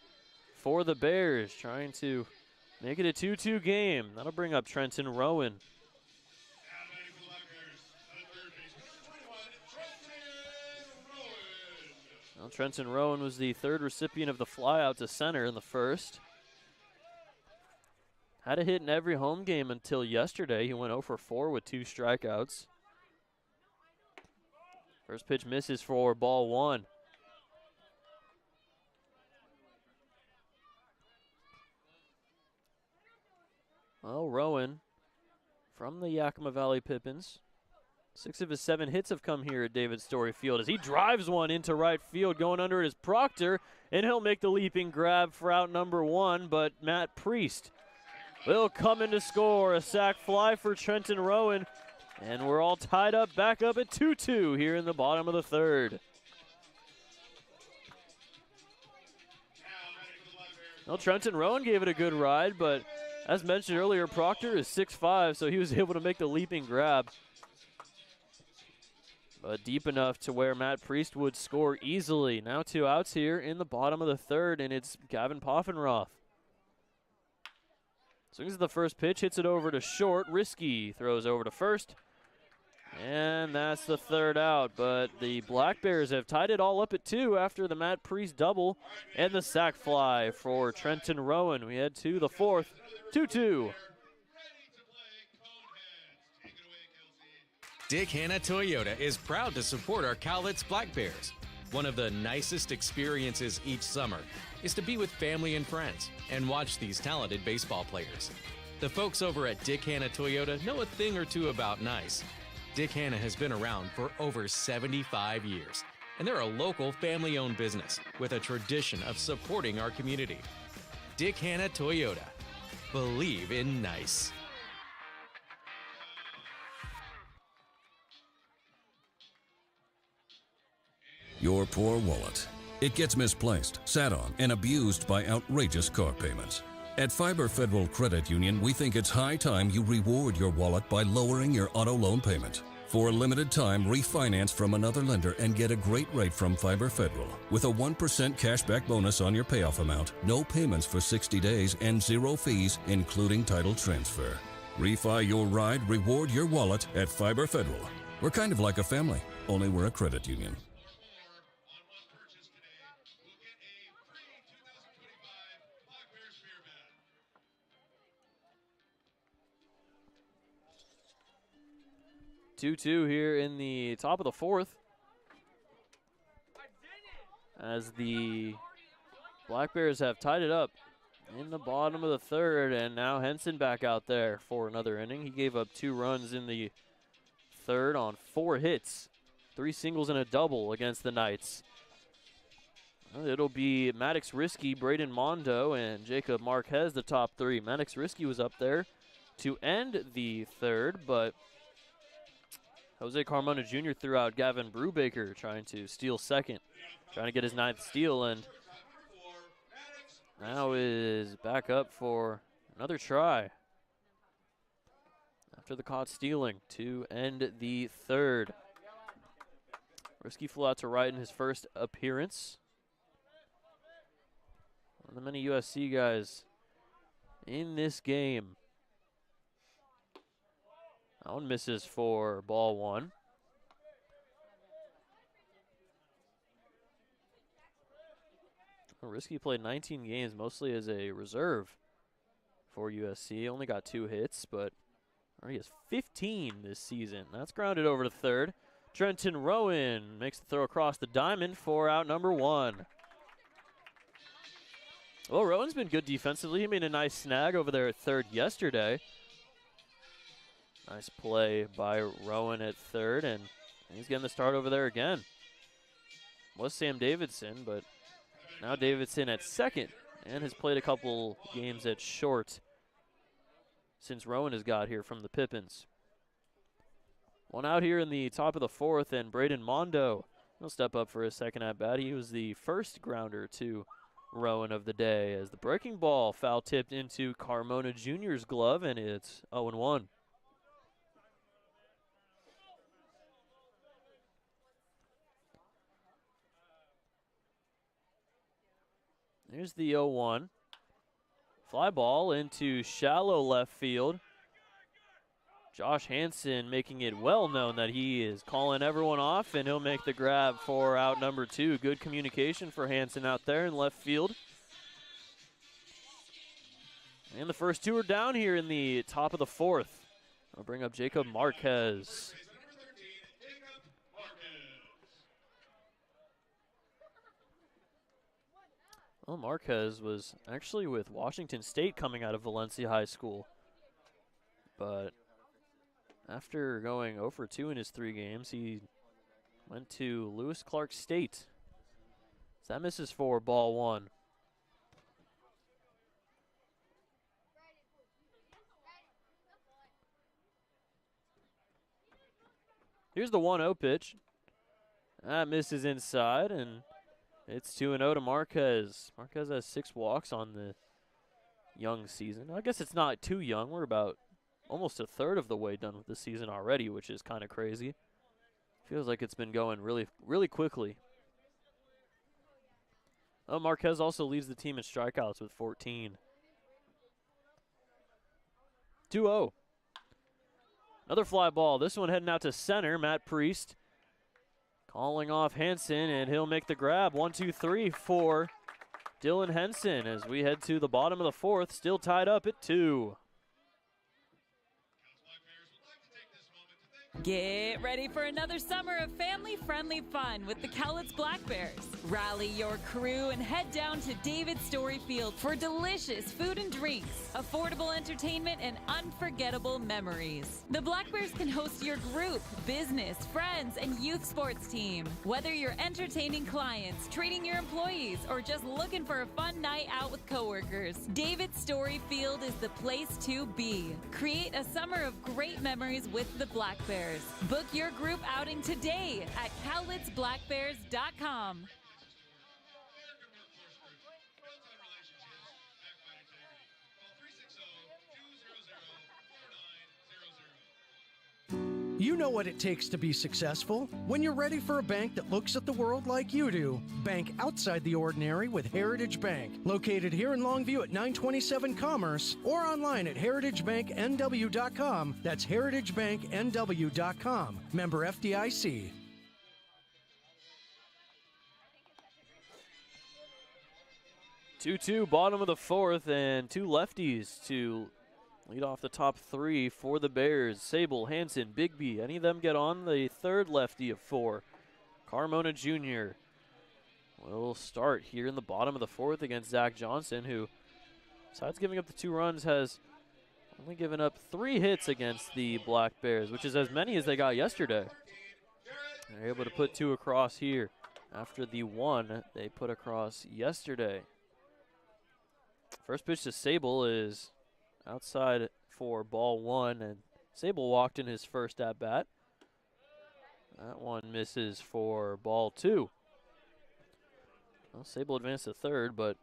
for the Bears, trying to make it a 2-2 game. That'll bring up Trenton Rowan. Well, Trenton Rowan was the third recipient of the flyout to center in the first. Had a hit in every home game until yesterday. He went 0 for 4 with 2 strikeouts. First pitch misses for ball 1. Well, Rowan from the Yakima Valley Pippins. 6 of his 7 hits have come here at David Story Field as he drives one into right field. Going under it is Proctor, and he'll make the leaping grab for out number 1, but Matt Priest will come in to score. A sac fly for Trenton Rowan, and we're all tied up, back up at 2-2 here in the bottom of the third. Well, Trenton Rowan gave it a good ride, but as mentioned earlier, Proctor is 6'5", so he was able to make the leaping grab. But deep enough to where Matt Priest would score easily. Now 2 outs here in the bottom of the third, and it's Gavin Poffenroth. Swings at the first pitch, hits it over to short. Risky throws over to first. And that's the third out. But the Black Bears have tied it all up at 2 after the Matt Priest double and the sac fly for Trenton Rowan. We head to the fourth, 2-2. Dick Hanna Toyota is proud to support our Cowlitz Black Bears. One of the nicest experiences each summer is to be with family and friends and watch these talented baseball players. The folks over at Dick Hanna Toyota know a thing or two about nice. Dick Hanna has been around for over 75 years, and they're a local family-owned business with a tradition of supporting our community. Dick Hanna Toyota. Believe in nice. Your poor wallet. It gets misplaced, sat on, and abused by outrageous car payments. At Fiber Federal Credit Union, we think it's high time you reward your wallet by lowering your auto loan payment. For a limited time, refinance from another lender and get a great rate from Fiber Federal. With a 1% cashback bonus on your payoff amount, no payments for 60 days, and 0 fees, including title transfer. Refi your ride, reward your wallet at Fiber Federal. We're kind of like a family, only we're a credit union. 2-2 here in the top of the fourth, as the Black Bears have tied it up in the bottom of the third, and now Henson back out there for another inning. He gave up 2 runs in the third on 4 hits, 3 singles and a double against the Knights. Well, it'll be Maddox Risky, Braden Mondo, and Jacob Marquez, the top 3. Maddox Risky was up there to end the third, but Jose Carmona Jr. threw out Gavin Brubaker, trying to steal second, trying to get his 9th steal, and now is back up for another try after the caught stealing to end the third. Risky flew out to right in his first appearance. One of the many USC guys in this game. That one misses for ball 1. Risky played 19 games, mostly as a reserve for USC. Only got 2 hits, but already has 15 this season. That's grounded over to third. Trenton Rowan makes the throw across the diamond for out number 1. Well, Rowan's been good defensively. He made a nice snag over there at third yesterday. Nice play by Rowan at third, and he's getting the start over there again. Was Sam Davidson, but now Davidson at second, and has played a couple games at short since Rowan has got here from the Pippins. 1 out here in the top of the fourth, and Braden Mondo will step up for his second at-bat. He was the first grounder to Rowan of the day, as the breaking ball foul tipped into Carmona Jr.'s glove, and it's 0-1. Here's the 0-1. Fly ball into shallow left field. Josh Hansen making it well known that he is calling everyone off, and he'll make the grab for out number 2. Good communication for Hansen out there in left field. And the first 2 are down here in the top of the 4th. I'll bring up Jacob Marquez. Well, Marquez was actually with Washington State coming out of Valencia High School. But after going 0 for 2 in his 3 games, he went to Lewis Clark State. So that misses for ball 1. Here's the 1-0 pitch. That misses inside, and it's 2-0 to Marquez. Marquez has 6 walks on the young season. I guess it's not too young. We're about almost a third of the way done with the season already, which is kind of crazy. Feels like it's been going really, really quickly. Marquez also leads the team in strikeouts with 14. 2-0. Another fly ball. This one heading out to center. Matt Priest calling off Henson, and he'll make the grab. 1-2-3 for Dylan Henson as we head to the bottom of the 4th, still tied up at 2. Get ready for another summer of family-friendly fun with the Cowlitz Black Bears. Rally your crew and head down to David Story Field for delicious food and drinks, affordable entertainment, and unforgettable memories. The Black Bears can host your group, business, friends, and youth sports team. Whether you're entertaining clients, treating your employees, or just looking for a fun night out with coworkers, David Story Field is the place to be. Create a summer of great memories with the Black Bears. Book your group outing today at cowlitzblackbears.com. You know what it takes to be successful. When you're ready for a bank that looks at the world like you do, bank outside the ordinary with Heritage Bank. Located here in Longview at 927 Commerce or online at heritagebanknw.com. That's heritagebanknw.com. Member FDIC. Two, bottom of the 4th, and 2 lefties to lead off the top 3 for the Bears. Sable, Hansen, Bigby, any of them get on? The 3rd lefty of 4, Carmona Jr. will start here in the bottom of the 4th against Zach Johnson, who, besides giving up the 2 runs, has only given up 3 hits against the Black Bears, which is as many as they got yesterday. They're able to put 2 across here after the 1 they put across yesterday. First pitch to Sable is outside for ball 1, and Sable walked in his first at-bat. That one misses for ball 2. Well, Sable advanced to 3rd, but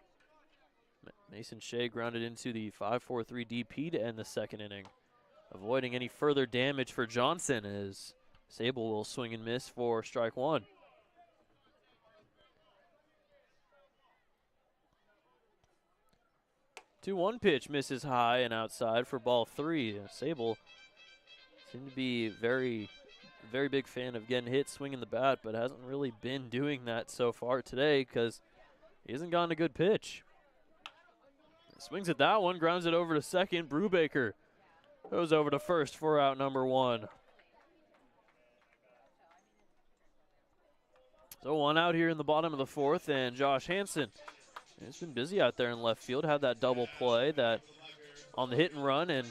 Mason Shea grounded into the 5-4-3 DP to end the 2nd inning, avoiding any further damage for Johnson as Sable will swing and miss for strike 1. Two 1 pitch misses high and outside for ball 3. Sable seemed to be very big fan of getting hit swinging the bat, but hasn't really been doing that so far today because he hasn't gotten a good pitch. Swings at that one, grounds it over to 2nd. Brubaker goes over to 1st for out number 1. So 1 out here in the bottom of the 4th, and Josh Hansen, he's been busy out there in left field, had that double play that on the hit and run, and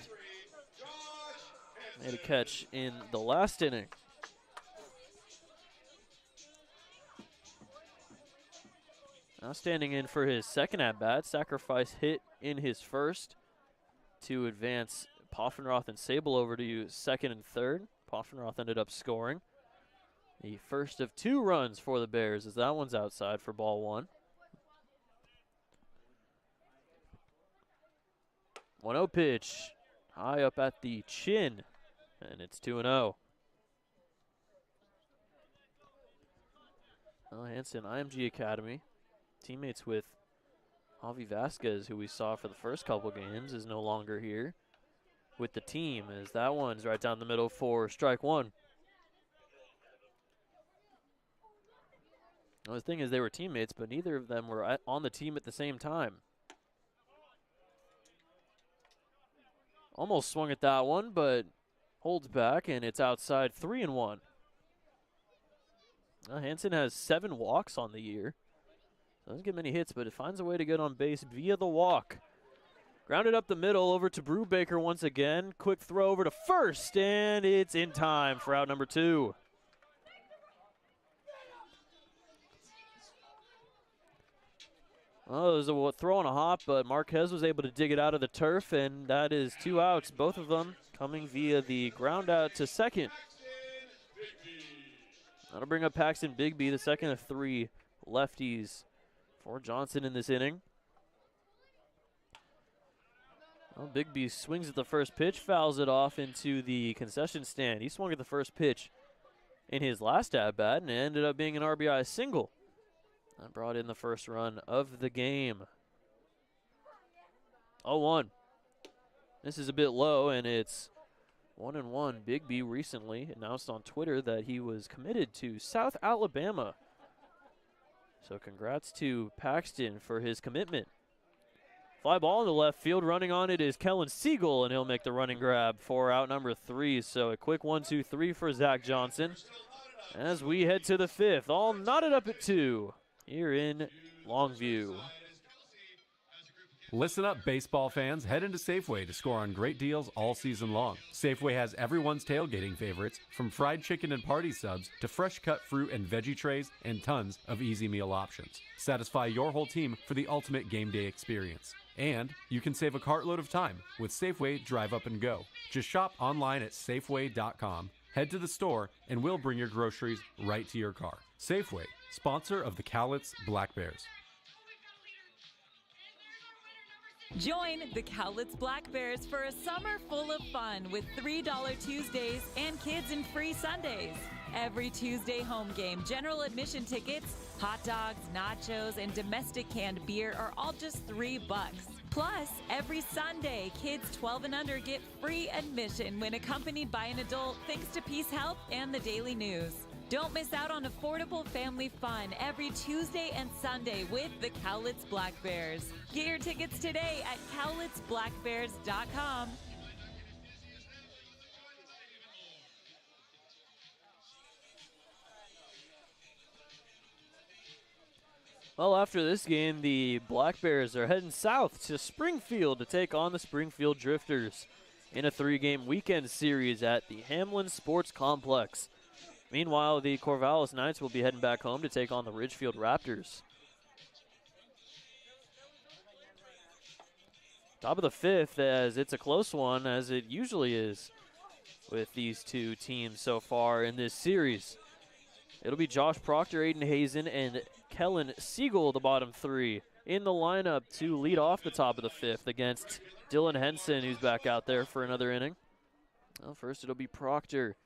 made a catch in the last inning. Now standing in for his 2nd at-bat, sacrifice hit in his 1st to advance Poffenroth and Sable over to 2nd and 3rd. Poffenroth ended up scoring the first of 2 runs for the Bears as that one's outside for ball 1. 1-0 pitch, high up at the chin, and it's 2-0. Well, Hansen, IMG Academy, teammates with Javi Vasquez, who we saw for the first couple games, is no longer here with the team, as that one's right down the middle for strike one. Well, the thing is, they were teammates, but neither of them were on the team at the same time. Almost swung at that one, but holds back, and it's outside 3-1. Hansen has 7 walks on the year. Doesn't get many hits, but it finds a way to get on base via the walk. Grounded up the middle over to Brubaker once again. Quick throw over to first, and it's in time for out number 2. Oh, there's a throw on a hop, but Marquez was able to dig it out of the turf, and that is 2 outs, both of them coming via the ground out to second. That'll bring up Paxton Bigby, the second of 3 lefties for Johnson in this inning. Well, Bigby swings at the first pitch, fouls it off into the concession stand. He swung at the first pitch in his last at-bat, and it ended up being an RBI single. That brought in the first run of the game. 0-1. This is a bit low, and it's 1-1. Bigby recently announced on Twitter that he was committed to South Alabama. So congrats to Paxton for his commitment. Fly ball in the left field. Running on it is Kellen Siegel, and he'll make the running grab for out number 3. So a quick 1-2-3 for Zach Johnson as we head to the 5th. All knotted up at 2 here in Longview. Listen up, baseball fans. Head into Safeway to score on great deals all season long. Safeway has everyone's tailgating favorites, from fried chicken and party subs to fresh cut fruit and veggie trays and tons of easy meal options. Satisfy your whole team for the ultimate game day experience. And you can save a cartload of time with Safeway Drive Up and Go. Just shop online at Safeway.com, head to the store, and we'll bring your groceries right to your car. Safeway, sponsor of the Cowlitz Black Bears. Join the Cowlitz Black Bears for a summer full of fun with $3 Tuesdays and kids and free Sundays. Every Tuesday home game, general admission tickets, hot dogs, nachos, and domestic canned beer are all just $3. Plus, every Sunday, kids 12 and under get free admission when accompanied by an adult thanks to Peace Health and the Daily News. Don't miss out on affordable family fun every Tuesday and Sunday with the Cowlitz Black Bears. Get your tickets today at cowlitzblackbears.com. Well, after this game, the Black Bears are heading south to Springfield to take on the Springfield Drifters in a 3-game weekend series at the Hamlin Sports Complex. Meanwhile, the Corvallis Knights will be heading back home to take on the Ridgefield Raptors. Top of the 5th, as it's a close one, as it usually is with these two teams so far in this series. It'll be Josh Proctor, Aiden Hazen, and Kellen Siegel, the bottom 3, in the lineup to lead off the top of the 5th against Dylan Henson, who's back out there for another inning. Well, first it'll be Proctor.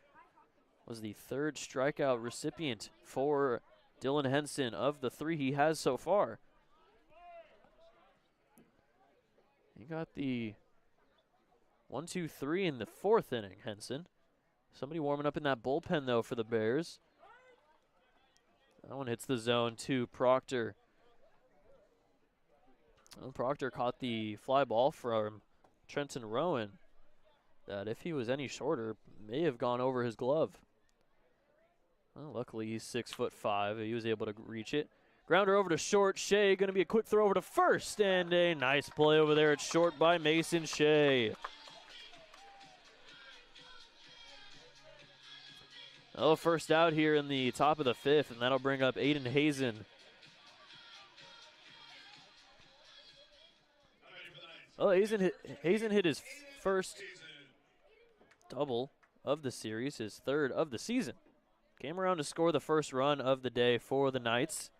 Was the 3rd strikeout recipient for Dylan Henson of the 3 he has so far. He got the 1-2-3 in the 4th inning, Henson. Somebody warming up in that bullpen, though, for the Bears. That one hits the zone to Proctor. Well, Proctor caught the fly ball from Trenton Rowan that, if he was any shorter, may have gone over his glove. Well, luckily he's 6'5". He was able to reach it. Grounder over to short. Shea going to be a quick throw over to first, and a nice play over there at short by Mason Shea. Oh, first out here in the top of the 5th, and that'll bring up Aiden Hazen. Oh, Hazen hit his first double of the series, his 3rd of the season. Came around to score the first run of the day for the Knights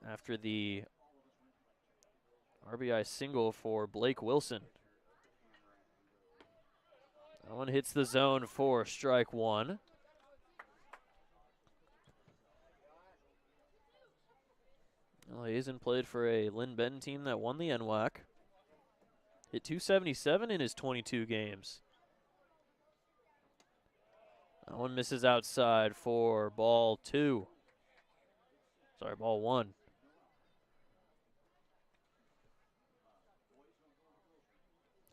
after the RBI single for Blake Wilson. That one hits the zone for strike 1. Well, Hazen played for a Lynn Benton team that won the NWAC. Hit 277 in his 22 games. That one misses outside for ball 2. Sorry, ball 1.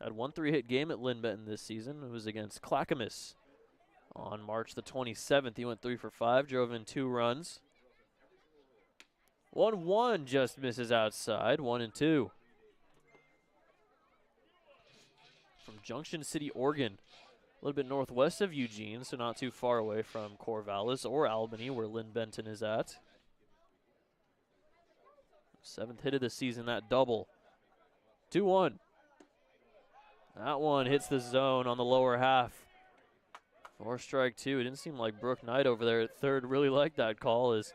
Had 1 3-hit game at Lynn Benton this season. It was against Clackamas on March the 27th. He went 3 for 5, drove in 2 runs. 1-1 just misses outside, 1-2. From Junction City, Oregon, a little bit northwest of Eugene, so not too far away from Corvallis or Albany, where Lynn Benton is at. 7th hit of the season, that double. 2-1. That one hits the zone on the lower half. 4 strike 2. It didn't seem like Brooke Knight over there at third really liked that call, as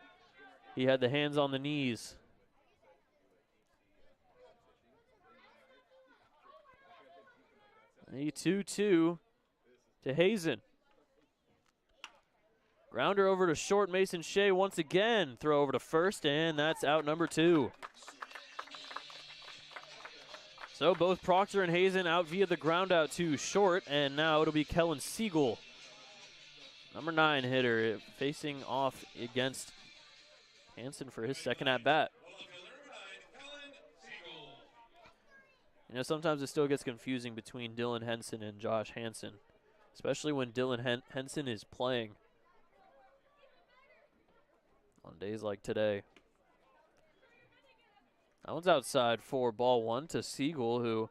he had the hands on the knees. A 2-2 to Hazen. Grounder over to short. Mason Shea once again. Throw over to first, and that's out number 2. So both Proctor and Hazen out via the ground out to short, and now it'll be Kellen Siegel, number 9 hitter, facing off against Hansen for his second at bat. You know, sometimes it still gets confusing between Dylan Henson and Josh Hansen, especially when Dylan Henson is playing on days like today. That one's outside for ball 1 to Siegel, who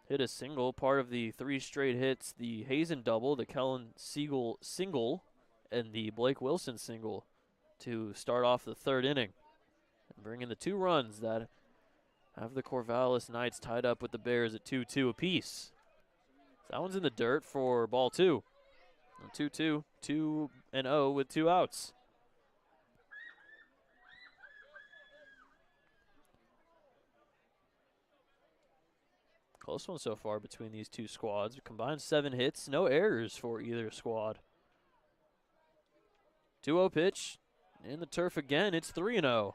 hit a single, part of the 3 straight hits, the Hazen double, the Kellen Siegel single, and the Blake Wilson single to start off the 3rd inning and bring in the 2 runs that have the Corvallis Knights tied up with the Bears at 2-2 apiece. So that one's in the dirt for ball 2. 2-2, 2-0 with 2 outs. Close one so far between these 2 squads. Combined 7 hits, no errors for either squad. 2-0 pitch. In the turf again, it's 3-0.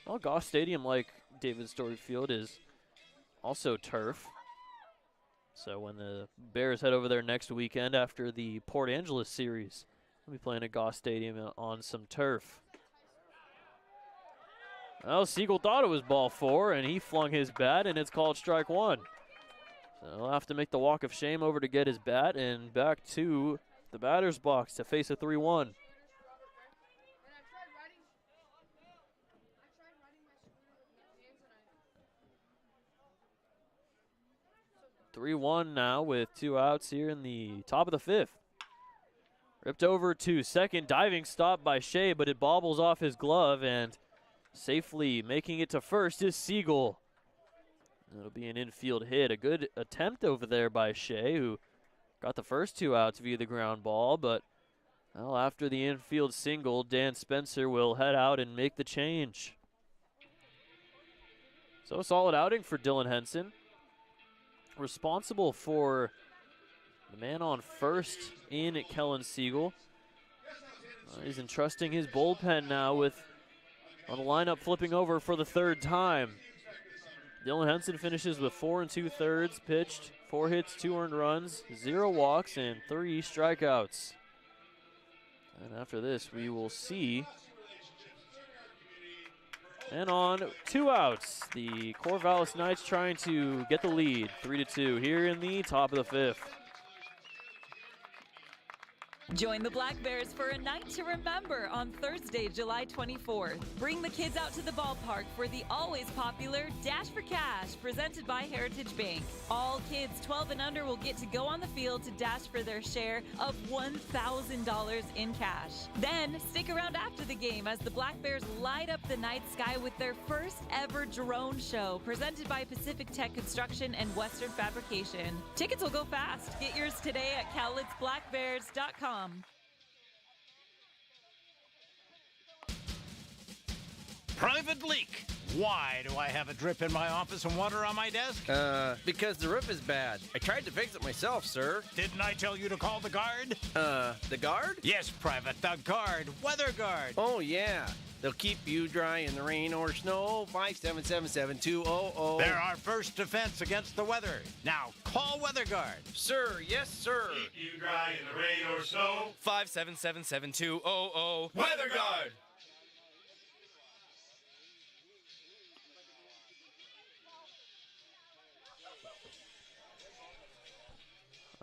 Well, Goss Stadium, like David Story Field, is also turf. So when the Bears head over there next weekend after the Port Angeles series, they'll be playing at Goss Stadium on some turf. Well, Siegel thought it was ball 4, and he flung his bat, and it's called strike 1. So he'll have to make the walk of shame over to get his bat, and back to the batter's box to face a 3-1. 3-1 now with 2 outs here in the top of the 5th. Ripped over to second, diving stop by Shea, but it bobbles off his glove, and safely making it to first is Siegel. It'll be an infield hit. A good attempt over there by Shea, who got the first 2 outs via the ground ball, but well, after the infield single, Dan Spencer will head out and make the change. So a solid outing for Dylan Henson. Responsible for the man on first in Kellen Siegel. He's entrusting his bullpen now with on the lineup flipping over for the 3rd time. Dylan Henson finishes with 4 2/3 pitched, 4 hits, 2 earned runs, 0 walks, and 3 strikeouts. And after this, we will see. And on 2 outs, the Corvallis Knights trying to get the lead, 3-2 here in the top of the 5th. Join the Black Bears for a night to remember on Thursday, July 24th. Bring the kids out to the ballpark for the always popular Dash for Cash, presented by Heritage Bank. All kids 12 and under will get to go on the field to dash for their share of $1,000 in cash. Then, stick around after the game as the Black Bears light up the night sky with their first ever drone show, presented by Pacific Tech Construction and Western Fabrication. Tickets will go fast. Get yours today at cowlitsblackbears.com. Private leak. Why do I have a drip in my office and water on my desk? Because the roof is bad. I tried to fix it myself, sir. Didn't I tell you to call the guard? The guard? Yes, Private, the guard. Weather guard. Oh, yeah. They'll keep you dry in the rain or snow. 577-7200. They're our first defense against the weather. Now, call Weather Guard. Sir, yes, sir. Keep you dry in the rain or snow. 577-7200. Weather Guard.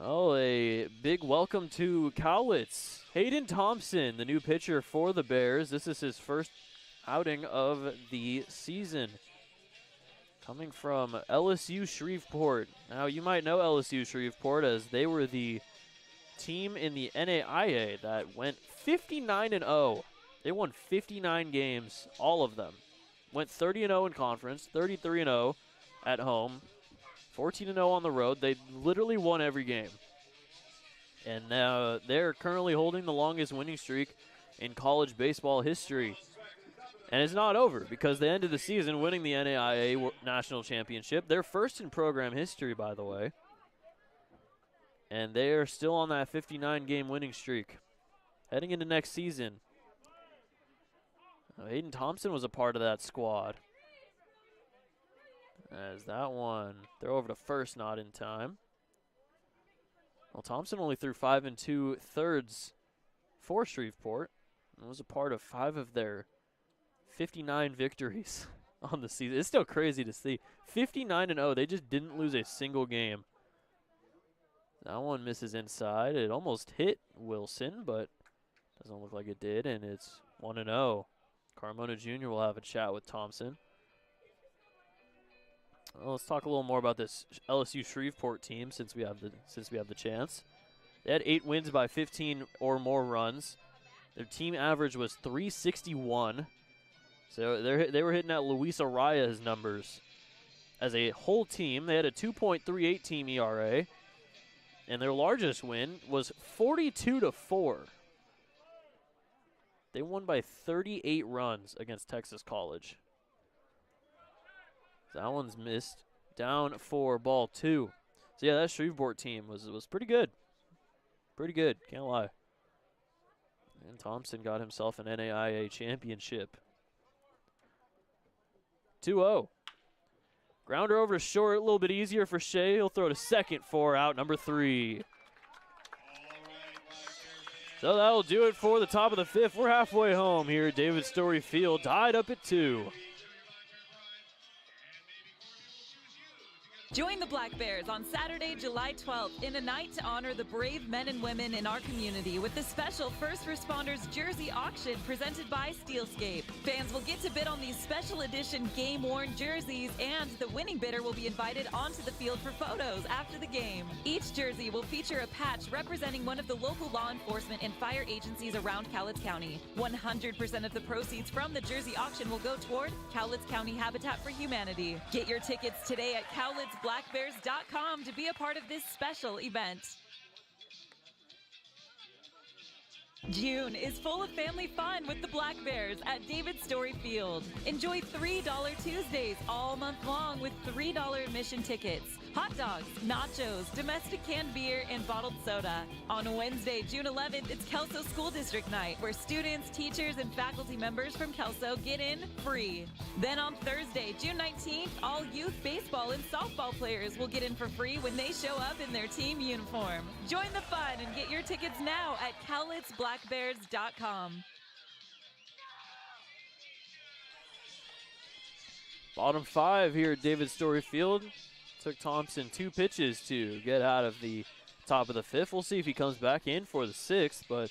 Oh, a big welcome to Cowlitz. Hayden Thompson, the new pitcher for the Bears. This is his first outing of the season. Coming from LSU Shreveport. Now, you might know LSU Shreveport as they were the team in the NAIA that went 59-0. They won 59 games, all of them. Went 30-0 in conference, 33-0 at home. 14-0 on the road. They literally won every game. And they're currently holding the longest winning streak in college baseball history. And it's not over because they ended the season winning the NAIA National Championship. They're first in program history, by the way. And they are still on that 59-game winning streak. Heading into next season. Hayden Thompson was a part of that squad. As that one, they're over to first, not in time. Well, Thompson only threw 5 2/3 for Shreveport and was a part of 5 of their 59 victories on the season. It's still crazy to see. 59-0, they just didn't lose a single game. That one misses inside. It almost hit Wilson, but doesn't look like it did, and it's 1-0. Carmona Jr. will have a chat with Thompson. Well, let's talk a little more about this LSU Shreveport team since we have the chance. They had 8 wins by 15 or more runs. Their team average was .361. So they were hitting at Luis Araya's numbers. As a whole team, they had a 2.38 team ERA, and their largest win was 42-4. They won by 38 runs against Texas College. That one's missed. Down for ball 2. So yeah, that Shreveport team was pretty good. Pretty good, can't lie. And Thompson got himself an NAIA championship. 2-0. Grounder over to short, a little bit easier for Shea. He'll throw to second for out number 3. So that'll do it for the top of the 5th. We're halfway home here at David Story Field, tied up at 2. Join the Black Bears on Saturday, July 12th in a night to honor the brave men and women in our community with the special First Responders Jersey Auction presented by Steelscape. Fans will get to bid on these special edition game-worn jerseys, and the winning bidder will be invited onto the field for photos after the game. Each jersey will feature a patch representing one of the local law enforcement and fire agencies around Cowlitz County. 100% of the proceeds from the jersey auction will go toward Cowlitz County Habitat for Humanity. Get your tickets today at CowlitzBlackBears.com to be a part of this special event. June is full of family fun with the Black Bears at David Story Field. Enjoy $3 Tuesdays all month long with $3 admission tickets. Hot dogs, nachos, domestic canned beer, and bottled soda. On Wednesday, June 11th, it's Kelso School District Night, where students, teachers, and faculty members from Kelso get in free. Then on Thursday, June 19th, all youth baseball and softball players will get in for free when they show up in their team uniform. Join the fun and get your tickets now at CowlitzBlackBears.com. Bottom 5 here at David Story Field. Took Thompson 2 pitches to get out of the top of the 5th. We'll see if he comes back in for the 6th, but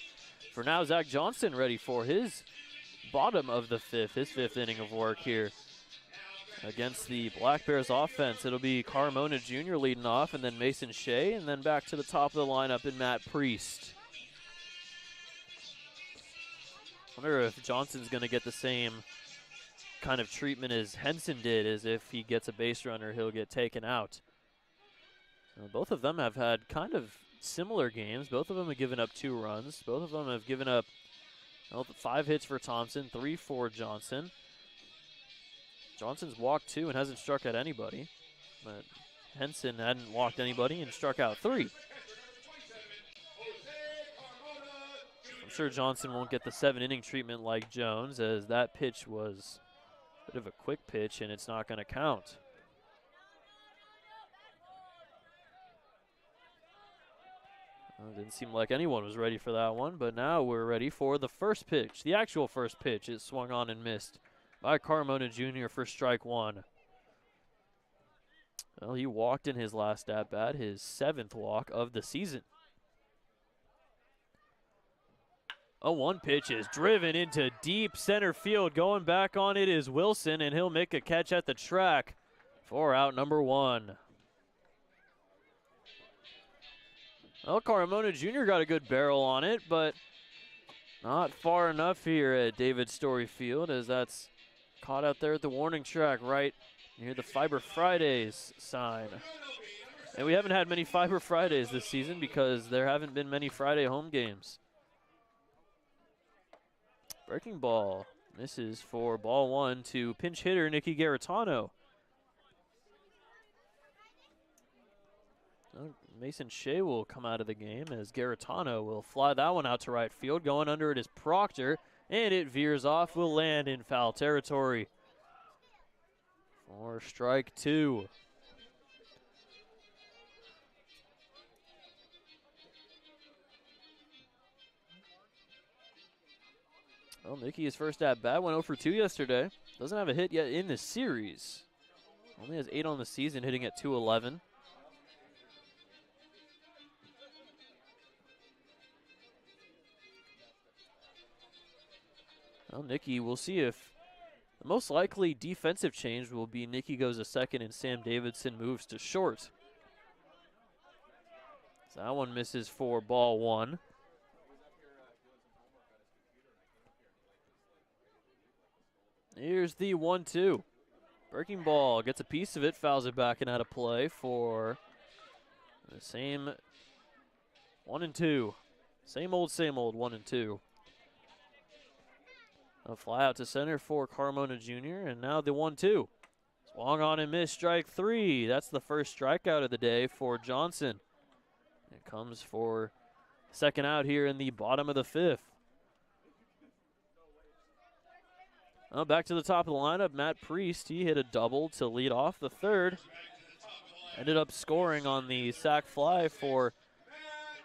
for now, Zach Johnson ready for his bottom of the 5th, his 5th inning of work here against the Black Bears offense. It'll be Carmona Jr. leading off, and then Mason Shea, and then back to the top of the lineup in Matt Priest. I wonder if Johnson's going to get the same kind of treatment as Henson did, as if he gets a base runner, he'll get taken out. Both of them have had kind of similar games. Both of them have given up 2 runs. Both of them have given up 5 hits for Thompson, 3 for Johnson. Johnson's walked 2 and hasn't struck out anybody. But Henson hadn't walked anybody and struck out 3. I'm sure Johnson won't get the 7-inning treatment like Jones, as that pitch was a bit of a quick pitch and it's not going to count. Well, didn't seem like anyone was ready for that one, but now we're ready for the first pitch. The actual first pitch is swung on and missed by Carmona Jr. for strike 1. Well, he walked in his last at-bat, his 7th walk of the season. A 1 pitch is driven into deep center field. Going back on it is Wilson, and he'll make a catch at the track for out number 1. Well, Carmona Jr. got a good barrel on it, but not far enough here at David Story Field, as that's caught out there at the warning track right near the Fiber Fridays sign. And we haven't had many Fiber Fridays this season because there haven't been many Friday home games. Breaking ball misses for ball 1 to pinch hitter Nicky Garitano. Mason Shea will come out of the game as Garitano will fly that one out to right field. Going under it is Proctor, and it veers off, will land in foul territory for strike 2. Well, Nicky, his first at bat, went 0 for 2 yesterday. Doesn't have a hit yet in the series. Only has 8 on the season, hitting at .211. Well, Nicky, we'll see if the most likely defensive change will be Nicky goes to second and Sam Davidson moves to short. So that one misses for ball 1. Here's the 1-2. Breaking ball gets a piece of it, fouls it back and out of play for the same 1-2. Same old 1-2. A fly out to center for Carmona Jr. And now the 1-2. Swung on and missed, strike 3. That's the first strikeout of the day for Johnson. It comes for second out here in the bottom of the 5th. Well, back to the top of the lineup, Matt Priest. He hit a double to lead off the 3rd. Ended up scoring on the sac fly for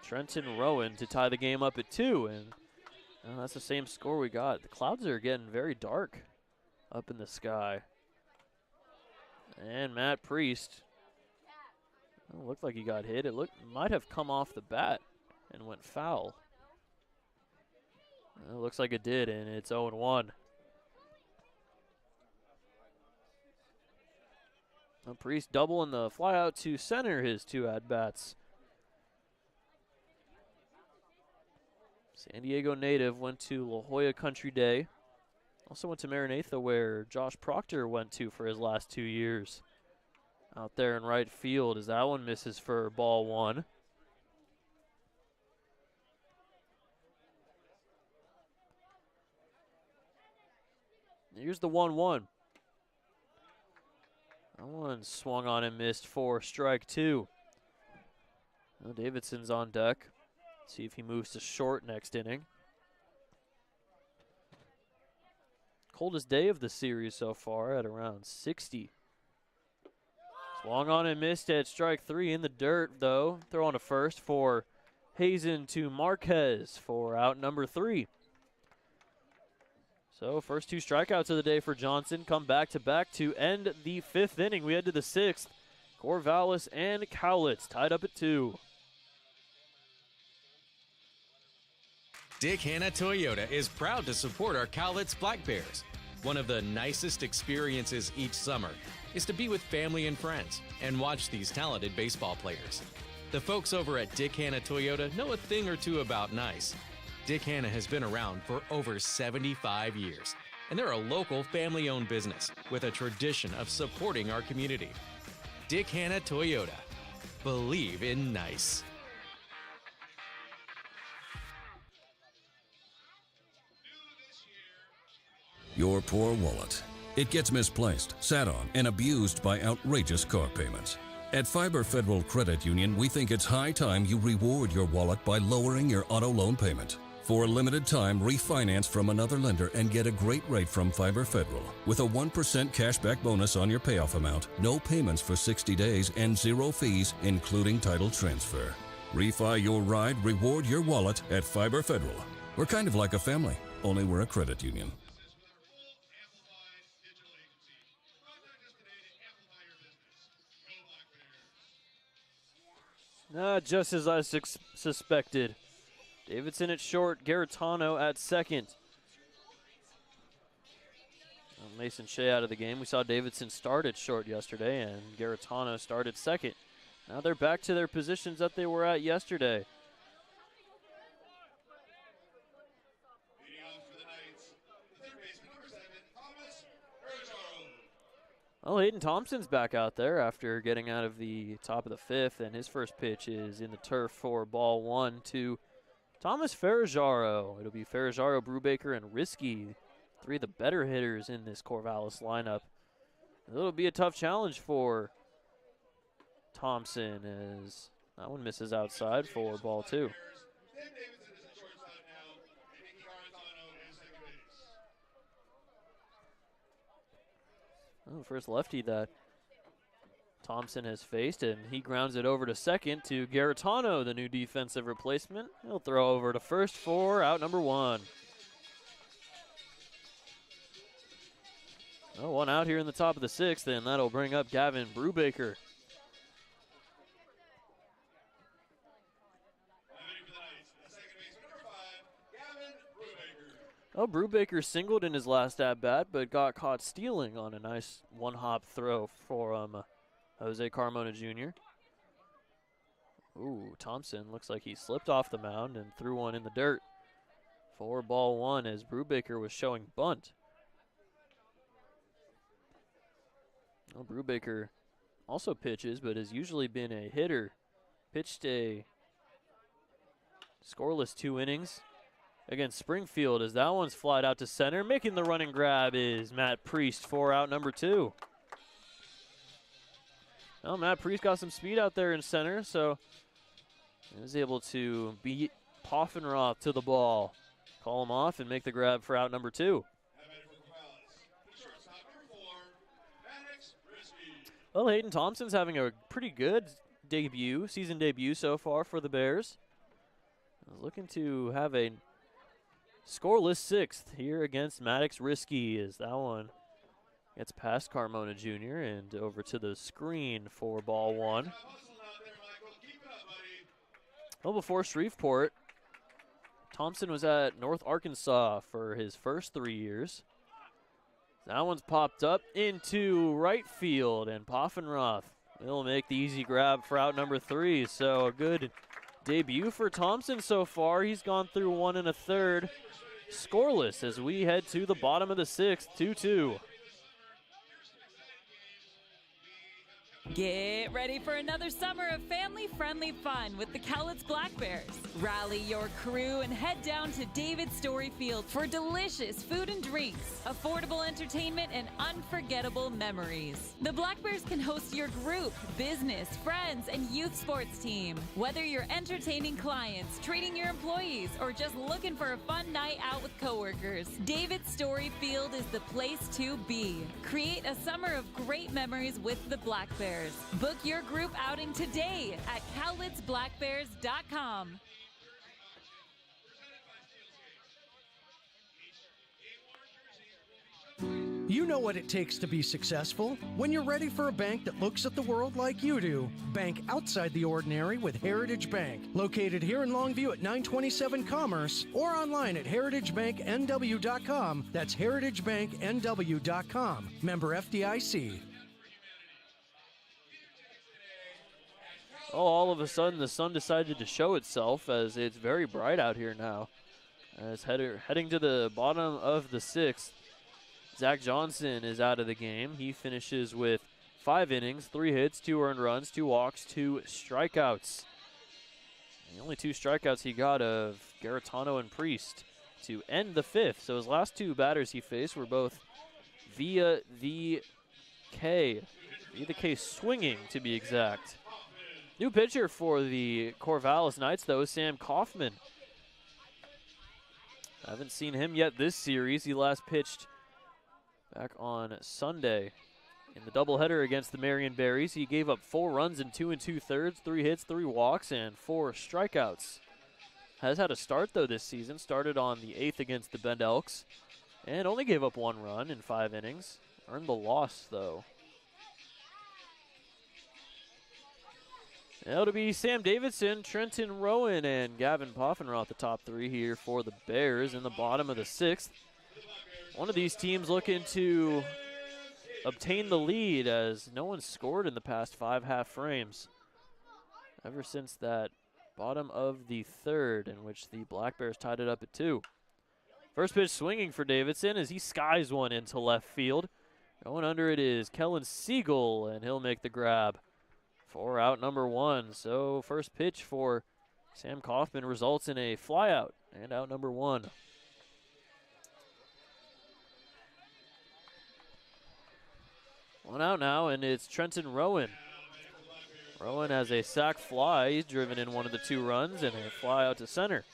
Trenton Rowan to tie the game up at 2. And that's the same score we got. The clouds are getting very dark up in the sky. And Matt Priest, looked like he got hit. It might have come off the bat and went foul. It looks like it did, and it's 0-1. Priest doubling the fly out to center his 2 at-bats. San Diego native went to La Jolla Country Day. Also went to Maranatha, where Josh Proctor went to for his last 2 years. Out there in right field as that one misses for ball 1. Here's the 1-1. That one swung on and missed for strike 2. Well, Davidson's on deck. See if he moves to short next inning. Coldest day of the series so far at around 60. Swung on and missed at strike 3 in the dirt, though. Throw on to first for Hazen to Marquez for out number 3. So first 2 strikeouts of the day for Johnson come back-to-back to end the 5th inning. We head to the 6th. Corvallis and Cowlitz tied up at 2. Dick Hanna Toyota is proud to support our Cowlitz Black Bears. One of the nicest experiences each summer is to be with family and friends and watch these talented baseball players. The folks over at Dick Hanna Toyota know a thing or two about nice. Dick Hanna has been around for over 75 years, and they're a local family-owned business with a tradition of supporting our community. Dick Hanna Toyota. Believe in nice. Your poor wallet. It gets misplaced, sat on, and abused by outrageous car payments. At Fiber Federal Credit Union, we think it's high time you reward your wallet by lowering your auto loan payment. For a limited time, refinance from another lender and get a great rate from Fiber Federal with a 1% cashback bonus on your payoff amount, no payments for 60 days, and 0 fees, including title transfer. Refi your ride, reward your wallet at Fiber Federal. We're kind of like a family, only we're a credit union. Just as I suspected. Davidson at short, Garitano at second. Mason Shea out of the game. We saw Davidson start at short yesterday, and Garitano started second. Now they're back to their positions that they were at yesterday. Well, Hayden Thompson's back out there after getting out of the top of the fifth, and his first pitch is in the turf for ball one to Thomas Ferrajaro. It'll be Ferrajaro, Brubaker, and Risky, three of the better hitters in this Corvallis lineup. It'll be a tough challenge for Thompson as that one misses outside for ball two. Oh, first lefty that Thompson has faced, and he grounds it over to second to Garitano, the new defensive replacement. He'll throw over to first for out number one. Oh, one out here in the top of the sixth, and that'll bring up Gavin Brubaker. Oh, Brubaker singled in his last at-bat, but got caught stealing on a nice one-hop throw for Jose Carmona Jr. Ooh, Thompson looks like he slipped off the mound and threw one in the dirt for ball one as Brubaker was showing bunt. Well, Brubaker also pitches, but has usually been a hitter. Pitched a scoreless 2 innings against Springfield as that one's flied out to center. Making the running grab is Matt Priest for out number two. Well, Matt Priest got some speed out there in center, so he was able to beat Poffenroth to the ball, call him off, and make the grab for out number two. Well, Hayden Thompson's having a pretty good season debut so far for the Bears. Looking to have a scoreless sixth here against Maddox Risky as that one gets past Carmona Jr. and over to the screen for ball one. Well, before Shreveport, Thompson was at North Arkansas for his first 3 years. That one's popped up into right field, and Poffenroth will make the easy grab for out number three. So a good debut for Thompson so far. He's gone through 1 1/3. Scoreless as we head to the bottom of the sixth, 2-2. Get ready for another summer of family-friendly fun with the Cowlitz Black Bears. Rally your crew and head down to David Story Field for delicious food and drinks, affordable entertainment, and unforgettable memories. The Black Bears can host your group, business, friends, and youth sports team. Whether you're entertaining clients, treating your employees, or just looking for a fun night out with coworkers, David Story Field is the place to be. Create a summer of great memories with the Black Bears. Book your group outing today at cowlitzblackbears.com. You know what it takes to be successful. When you're ready for a bank that looks at the world like you do, bank outside the ordinary with Heritage Bank. Located here in Longview at 927 Commerce or online at heritagebanknw.com. That's heritagebanknw.com. Member FDIC. Oh, all of a sudden the sun decided to show itself as it's very bright out here now. As heading to the bottom of the sixth, Zach Johnson is out of the game. He finishes with 5 innings, 3 hits, 2 earned runs, 2 walks, 2 strikeouts. The only 2 strikeouts he got of Garitano and Priest to end the fifth. So his last 2 batters he faced were both via the K. Via the K swinging, to be exact. New pitcher for the Corvallis Knights, though, Sam Kaufman. I haven't seen him yet this series. He last pitched back on Sunday in the doubleheader against the Marion Berries. He gave up 4 runs in 2 2/3, 3 hits, 3 walks, and 4 strikeouts. Has had a start, though, this season. Started on the 8th against the Bend Elks and only gave up 1 run in 5 innings. Earned the loss, though. Now to be Sam Davidson, Trenton Rowan, and Gavin Poffenroth, the top 3 here for the Bears in the bottom of the 6th. One of these teams looking to obtain the lead as no one scored in the past 5 half frames ever since that bottom of the 3rd, in which the Black Bears tied it up at 2. First pitch swinging for Davidson as he skies one into left field. Going under it is Kellen Siegel, and he'll make the grab for out number 1. So first pitch for Sam Kaufman results in a flyout and out number 1. One out now, and it's Trenton Rowan. Rowan has a sac fly. He's driven in one of the 2 runs and a fly out to center.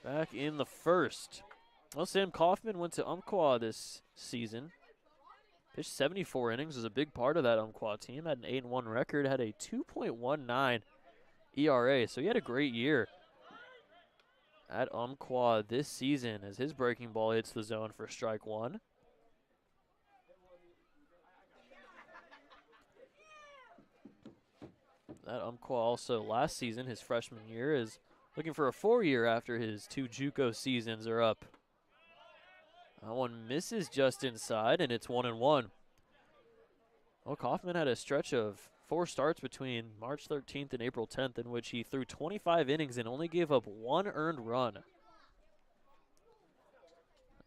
Back in the 1st. Well, Sam Kaufman went to Umpqua this season. Pitched 74 innings, was a big part of that Umpqua team. Had an 8-1 record, had a 2.19 ERA, so he had a great year at Umpqua this season as his breaking ball hits the zone for strike 1. That Umpqua also last season, his freshman year, is looking for a 4-year after his 2 JUCO seasons are up. That one misses just inside, and it's 1-1. Well, Kaufman had a stretch of 4 starts between March 13th and April 10th in which he threw 25 innings and only gave up 1 earned run.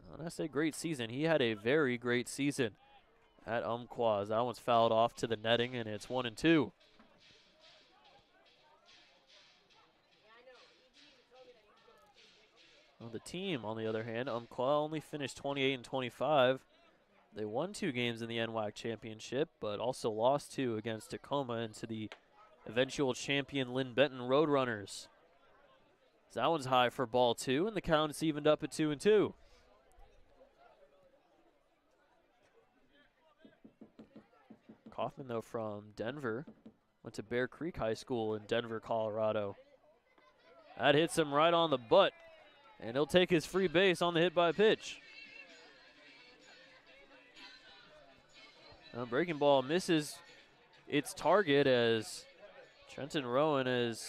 When I say great season, he had a very great season at Umpqua. That one's fouled off to the netting, and it's 1-2. Well, the team, on the other hand, Umpqua only finished 28-25. They won 2 games in the NWAC championship, but also lost 2 against Tacoma and to the eventual champion Lynn Benton Roadrunners. So that one's high for ball 2, and the count's evened up at 2-2. Kaufman, though, from Denver, went to Bear Creek High School in Denver, Colorado. That hits him right on the butt. And he'll take his free base on the hit by pitch. Breaking ball misses its target as Trenton Rowan has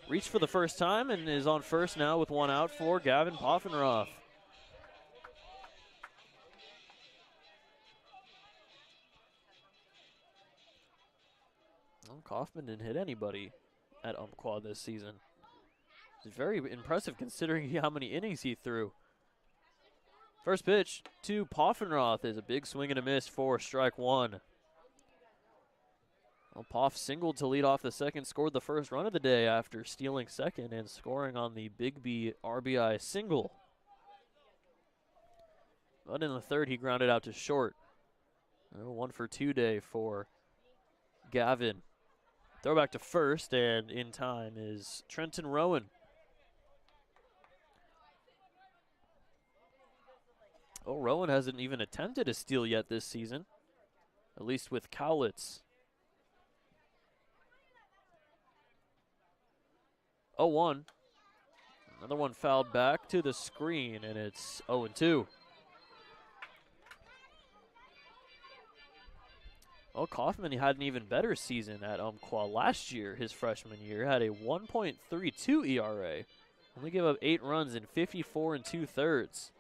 reached for the first time and is on first now with 1 out for Gavin Poffenroth. Well, Kaufman didn't hit anybody at Umpqua this season. It's very impressive considering how many innings he threw. First pitch to Poffenroth is a big swing and a miss for strike 1. Well, Poff singled to lead off the 2nd, scored the first run of the day after stealing 2nd and scoring on the Bigby RBI single. But in the 3rd, he grounded out to short. 1 for 2 day for Gavin. Throwback to first, and in time is Trenton Rowan. Oh, Rowan hasn't even attempted a steal yet this season, at least with Cowlitz. 0-1. Another one fouled back to the screen, and it's 0-2. Well, Kaufman had an even better season at Umpqua last year, his freshman year. Had a 1.32 ERA. Only gave up 8 runs in 54 2/3.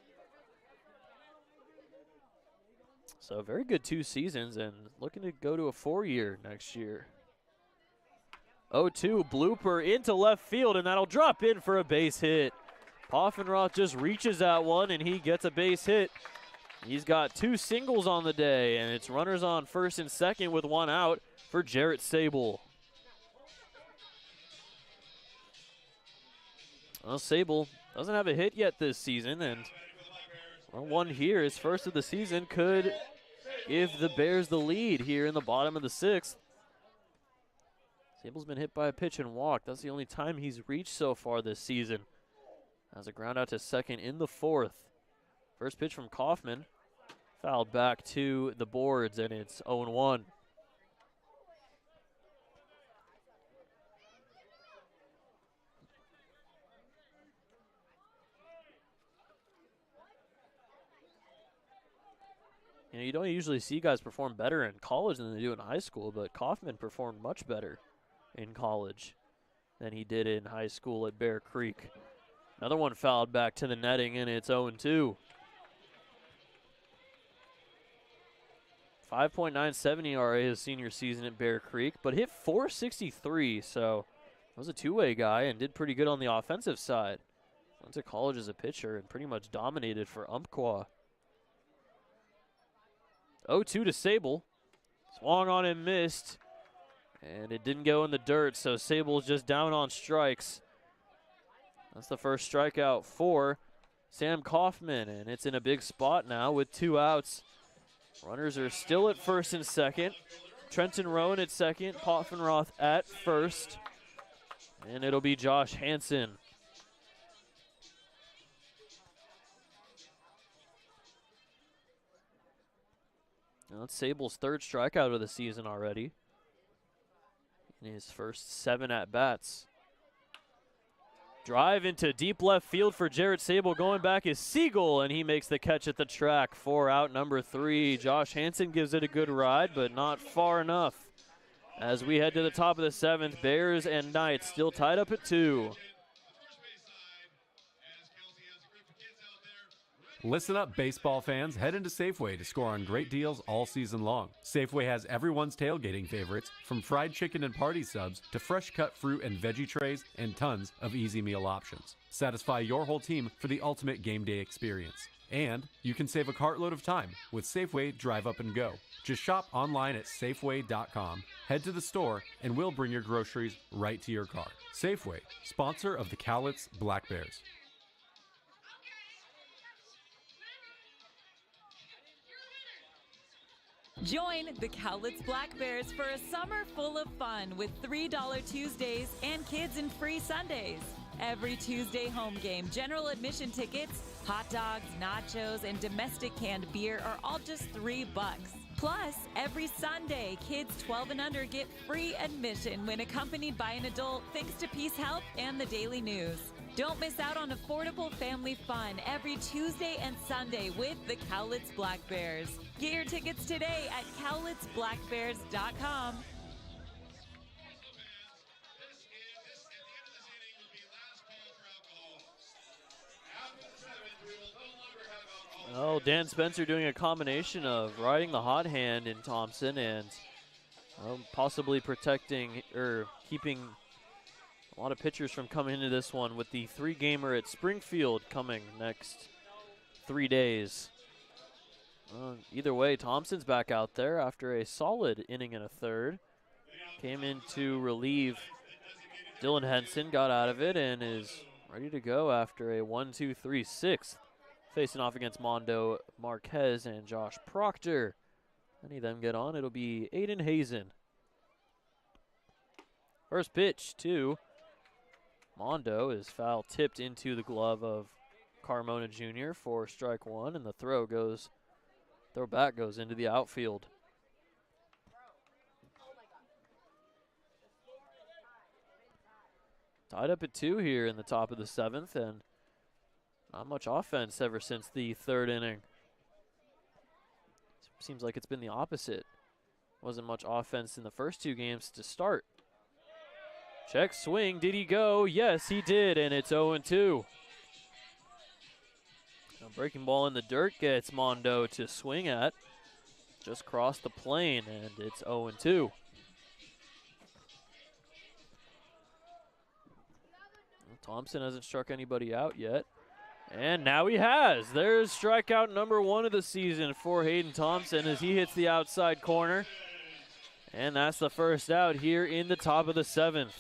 So very good 2 seasons and looking to go to a 4-year next year. 0-2 blooper into left field, and that'll drop in for a base hit. Poffenroth just reaches that one, and he gets a base hit. He's got 2 singles on the day, and it's runners on first and second with 1 out for Jarrett Sable. Well, Sable doesn't have a hit yet this season, and one here, his first of the season, could give the Bears the lead here in the bottom of the 6th. Sable's been hit by a pitch and walk. That's the only time he's reached so far this season. Has a ground out to second in the 4th. First pitch from Kaufman. Fouled back to the boards, and it's 0-1. You know, you don't usually see guys perform better in college than they do in high school, but Kaufman performed much better in college than he did in high school at Bear Creek. Another one fouled back to the netting, and it's 0-2. 5.97 ERA his senior season at Bear Creek, but hit .463, so was a two-way guy and did pretty good on the offensive side. Went to college as a pitcher and pretty much dominated for Umpqua. 0-2 to Sable. Swung on and missed, and it didn't go in the dirt, so Sable's just down on strikes. That's the first strikeout for Sam Kaufman, and it's in a big spot now with 2 outs. Runners are still at first and second. Trenton Rowan at second, Poffenroth at first, and it'll be Josh Hansen. Now that's Sable's 3rd strikeout of the season already in his first 7 at-bats. Drive into deep left field for Jarrett Sable. Going back is Siegel, and he makes the catch at the track for out number 3. Josh Hansen gives it a good ride, but not far enough. As we head to the top of the 7th, Bears and Knights still tied up at 2. Listen up, baseball fans. Head into Safeway to score on great deals all season long. Safeway has everyone's tailgating favorites, from fried chicken and party subs to fresh cut fruit and veggie trays and tons of easy meal options. Satisfy your whole team for the ultimate game day experience. And you can save a cartload of time with Safeway Drive Up and Go. Just shop online at Safeway.com, head to the store, and we'll bring your groceries right to your car. Safeway, sponsor of the Cowlitz Black Bears. Join the Cowlitz Black Bears for a summer full of fun with $3 Tuesdays and kids and free Sundays. Every Tuesday home game, general admission tickets, hot dogs, nachos, and domestic canned beer are all just $3. Plus, every Sunday, kids 12 and under get free admission when accompanied by an adult thanks to Peace Help and the Daily News. Don't miss out on affordable family fun every Tuesday and Sunday with the Cowlitz Black Bears. Get your tickets today at cowlitzblackbears.com. Oh, Dan Spencer doing a combination of riding the hot hand in Thompson and possibly protecting or keeping a lot of pitchers from coming into this one with the 3-gamer at Springfield coming next 3 days. Either way, Thompson's back out there after a solid inning and a third. Came in to relieve Dylan Henson, got out of it, and is ready to go after a 1-2-3-6. Facing off against Mondo Marquez and Josh Proctor. Any of them get on, it'll be Aiden Hazen. First pitch to Mondo is foul tipped into the glove of Carmona Jr. for strike 1, and the throw back goes into the outfield. Tied up at 2 here in the top of the 7th, and not much offense ever since the 3rd inning. Seems like it's been the opposite. Wasn't much offense in the first 2 games to start. Check swing, did he go? Yes, he did, and it's 0-2. A breaking ball in the dirt gets Mondo to swing at. Just crossed the plane, and it's 0-2. Thompson hasn't struck anybody out yet. And now he has. There's strikeout number 1 of the season for Hayden Thompson as he hits the outside corner. And that's the first out here in the top of the 7th.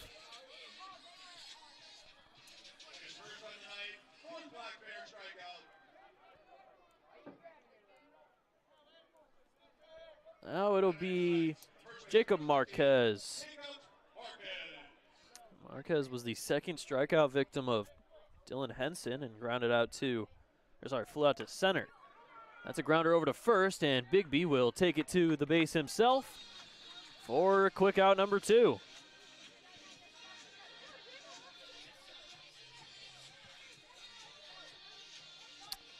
now it'll be Jacob Marquez. Marquez was the second strikeout victim of Dylan Henson and grounded out flew out to center. That's a grounder over to first, and Big B will take it to the base himself for quick out number 2.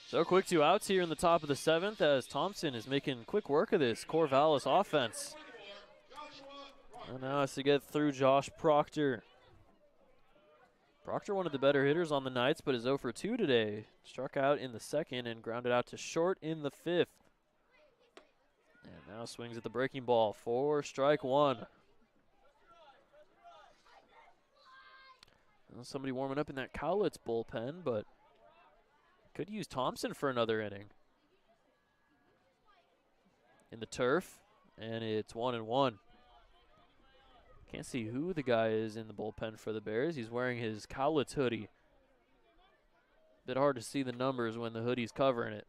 So quick 2 outs here in the top of the 7th as Thompson is making quick work of this Corvallis offense. And now has to get through Josh Proctor. Proctor, one of the better hitters on the Knights, but is 0 for 2 today. Struck out in the 2nd and grounded out to short in the 5th. And now swings at the breaking ball for strike 1. Well, somebody warming up in that Cowlitz bullpen, but could use Thompson for another inning. In the turf, and it's 1-1. Can't see who the guy is in the bullpen for the Bears. He's wearing his Cowlitz hoodie. Bit hard to see the numbers when the hoodie's covering it.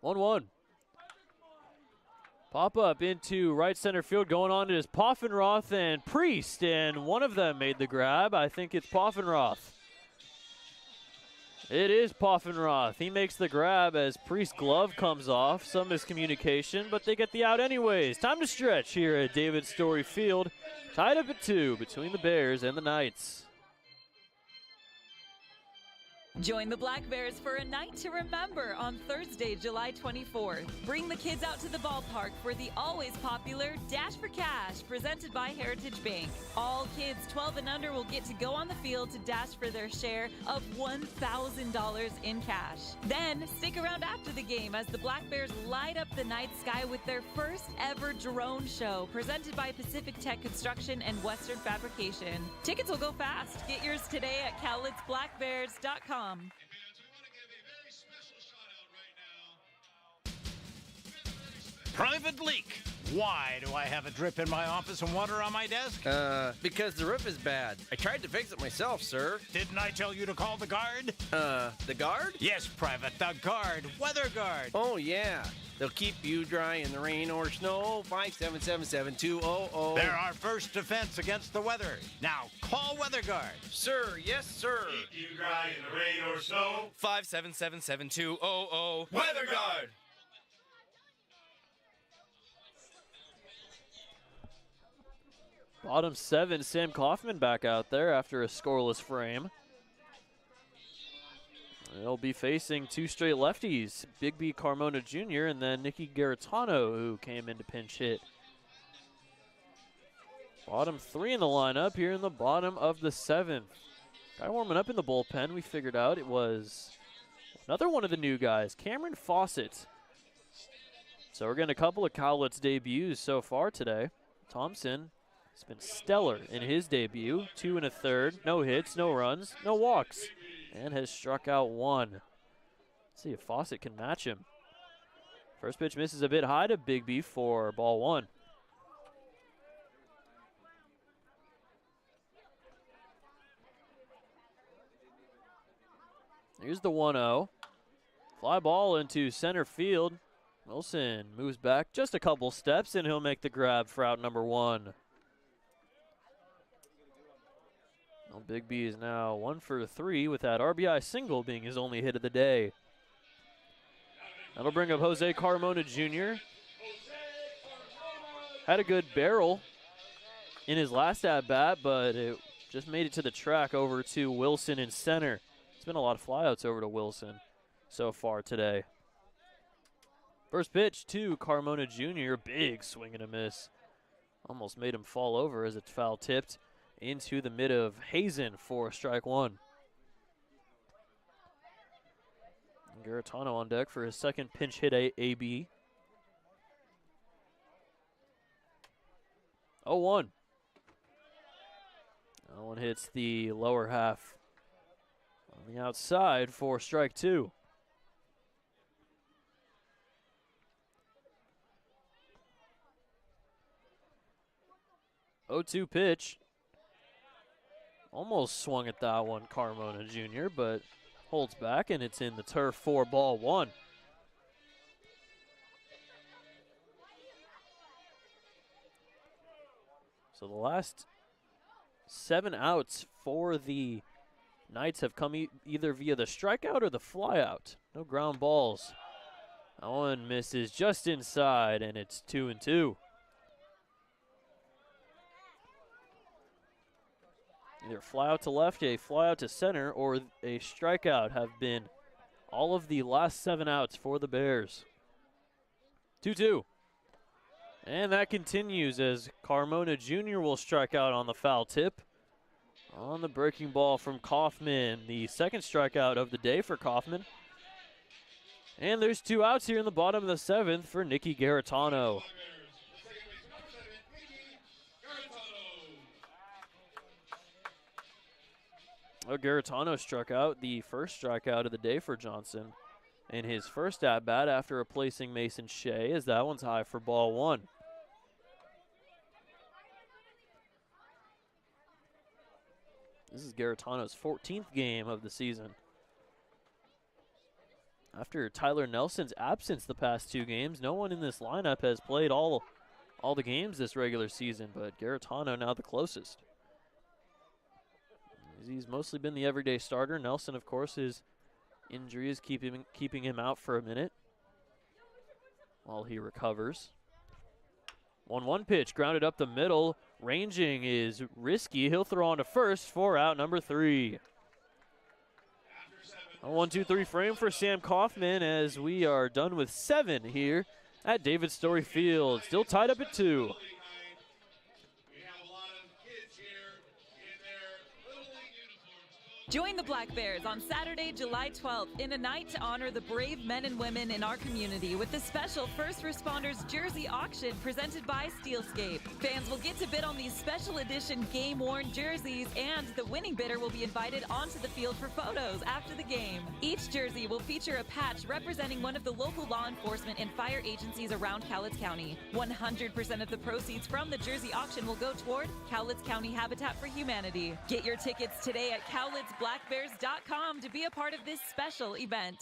1-1. Pop up into right center field. Going on is Poffenroth and Priest, and one of them made the grab. I think it's Poffenroth. It is Poffenroth. He makes the grab as Priest's glove comes off. Some miscommunication, but they get the out anyways. Time to stretch here at David Story Field. Tied up at 2 between the Bears and the Knights. Join the Black Bears for a night to remember on Thursday, July 24th. Bring the kids out to the ballpark for the always popular Dash for Cash presented by Heritage Bank. All kids 12 and under will get to go on the field to dash for their share of $1,000 in cash. Then stick around after the game as the Black Bears light up the night sky with their first ever drone show presented by Pacific Tech Construction and Western Fabrication. Tickets will go fast. Get yours today at CowlitzBlackBears.com. Hey, fans, we want to give a very special shout out right now. Private leak. Why do I have a drip in my office and water on my desk? Because the roof is bad. I tried to fix it myself, sir. Didn't I tell you to call the guard? The guard? Yes, Private, the guard. Weather guard. Oh, yeah. They'll keep you dry in the rain or snow. 577-7200. They're our first defense against the weather. Now, call Weather Guard. Sir, yes, sir. Keep you dry in the rain or snow. 577-7200. Weather Guard. Bottom 7, Sam Kaufman back out there after a scoreless frame. They'll be facing 2 straight lefties, Big B Carmona Jr. and then Nicky Garitano, who came in to pinch hit. Bottom 3 in the lineup here in the bottom of the 7th. Guy warming up in the bullpen, we figured out it was another one of the new guys, Cameron Fawcett. So we're getting a couple of Cowlitz debuts so far today. Thompson has been stellar in his debut, 2 1/3, no hits, no runs, no walks, and has struck out 1. Let's see if Fawcett can match him. First pitch misses a bit high to Big B for ball 1. Here's the 1-0. Fly ball into center field. Wilson moves back just a couple steps, and he'll make the grab for out number 1. Well, Big B is now 1 for 3 with that RBI single being his only hit of the day. That'll bring up Jose Carmona Jr. Had a good barrel in his last at-bat, but it just made it to the track over to Wilson in center. It's been a lot of flyouts over to Wilson so far today. First pitch to Carmona Jr., big swing and a miss. Almost made him fall over as it's foul tipped into the mid of Hazen for strike 1. Garitano on deck for his second pinch hit AB. 0-1. That one hits the lower half on the outside for strike 2. Oh-2 pitch. Almost swung at that one, Carmona Jr., but holds back, and it's in the turf for ball 1. So the last 7 outs for the Knights have come either via the strikeout or the flyout. No ground balls. That one misses just inside, and it's 2-2. Either fly out to left, a fly out to center, or a strikeout have been all of the last 7 outs for the Bears. 2-2. And that continues as Carmona Jr. will strike out on the foul tip. On the breaking ball from Kaufman, the second strikeout of the day for Kaufman. And there's 2 outs here in the bottom of the 7th for Nicky Garitano. Garitano struck out, the first strikeout of the day for Johnson. And his first at-bat after replacing Mason Shea, as that one's high for ball 1. This is Garitano's 14th game of the season. After Tyler Nelson's absence the past 2 games, no one in this lineup has played all the games this regular season, but Garitano now the closest. He's mostly been the everyday starter. Nelson, of course, his injury is keeping him out for a minute while he recovers. 1-1 pitch, grounded up the middle. Ranging is risky. He'll throw on to first for out number 3. A 1-2-3 frame for Sam Kaufman as we are done with 7 here at David Story Field. Still tied up at 2. Join the Black Bears on Saturday, July 12th in a night to honor the brave men and women in our community with the special First Responders Jersey Auction presented by Steelscape. Fans will get to bid on these special edition game-worn jerseys, and the winning bidder will be invited onto the field for photos after the game. Each jersey will feature a patch representing one of the local law enforcement and fire agencies around Cowlitz County. 100% of the proceeds from the jersey auction will go toward Cowlitz County Habitat for Humanity. Get your tickets today at CowlitzBlackBears.com to be a part of this special event.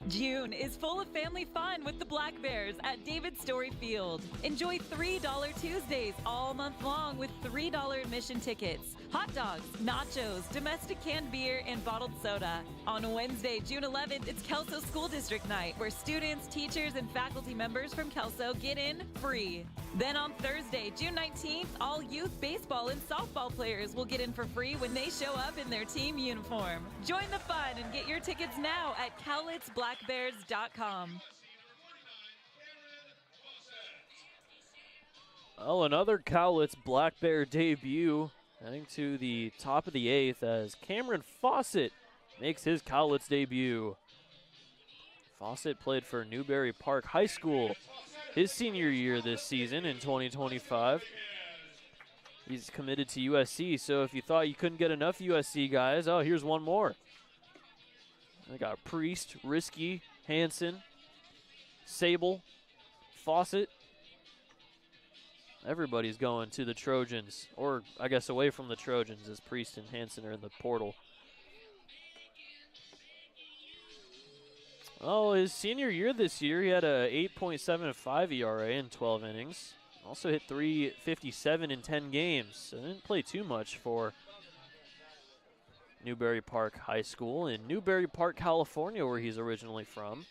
June is full of family fun with the Black Bears at David Story Field. Enjoy $3 Tuesdays all month long with $3 admission tickets, hot dogs, nachos, domestic canned beer, and bottled soda. On Wednesday, June 11th, it's Kelso School District Night, where students, teachers, and faculty members from Kelso get in free. Then on Thursday, June 19th, all youth baseball and softball players will get in for free when they show up in their team uniform. Join the fun and get your tickets now at CowlitzBlackBears.com. Oh, another Cowlitz Black Bear debut, heading to the top of the 8th as Cameron Fawcett makes his Cowlitz debut. Fawcett played for Newberry Park High School his senior year this season in 2025. He's committed to USC, so if you thought you couldn't get enough USC guys, oh, here's one more. I got Priest, Risky, Hansen, Sable, Fawcett. Everybody's going to the Trojans, or I guess away from the Trojans as Priest and Hansen are in the portal. Oh, his senior year this year, he had a 8.75 ERA in 12 innings. Also hit .357 in 10 games, so didn't play too much for Newberry Park High School in Newberry Park, California, where he's originally from.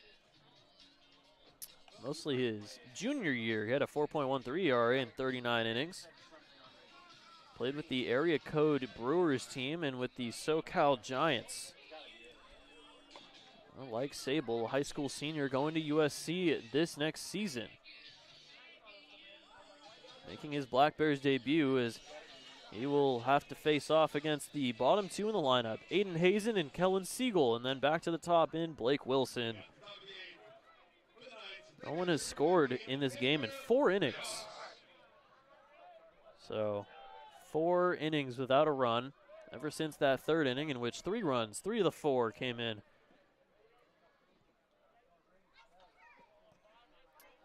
Mostly his junior year, he had a 4.13 ERA in 39 innings. Played with the area code Brewers team and with the SoCal Giants. Well, like Sable, a high school senior going to USC this next season. Making his Black Bears debut as he will have to face off against the bottom 2 in the lineup, Aiden Hazen and Kellen Siegel, and then back to the top in Blake Wilson. No one has scored in this game in 4 innings. So 4 innings without a run ever since that 3rd inning, in which 3 runs, 3 of the 4 came in.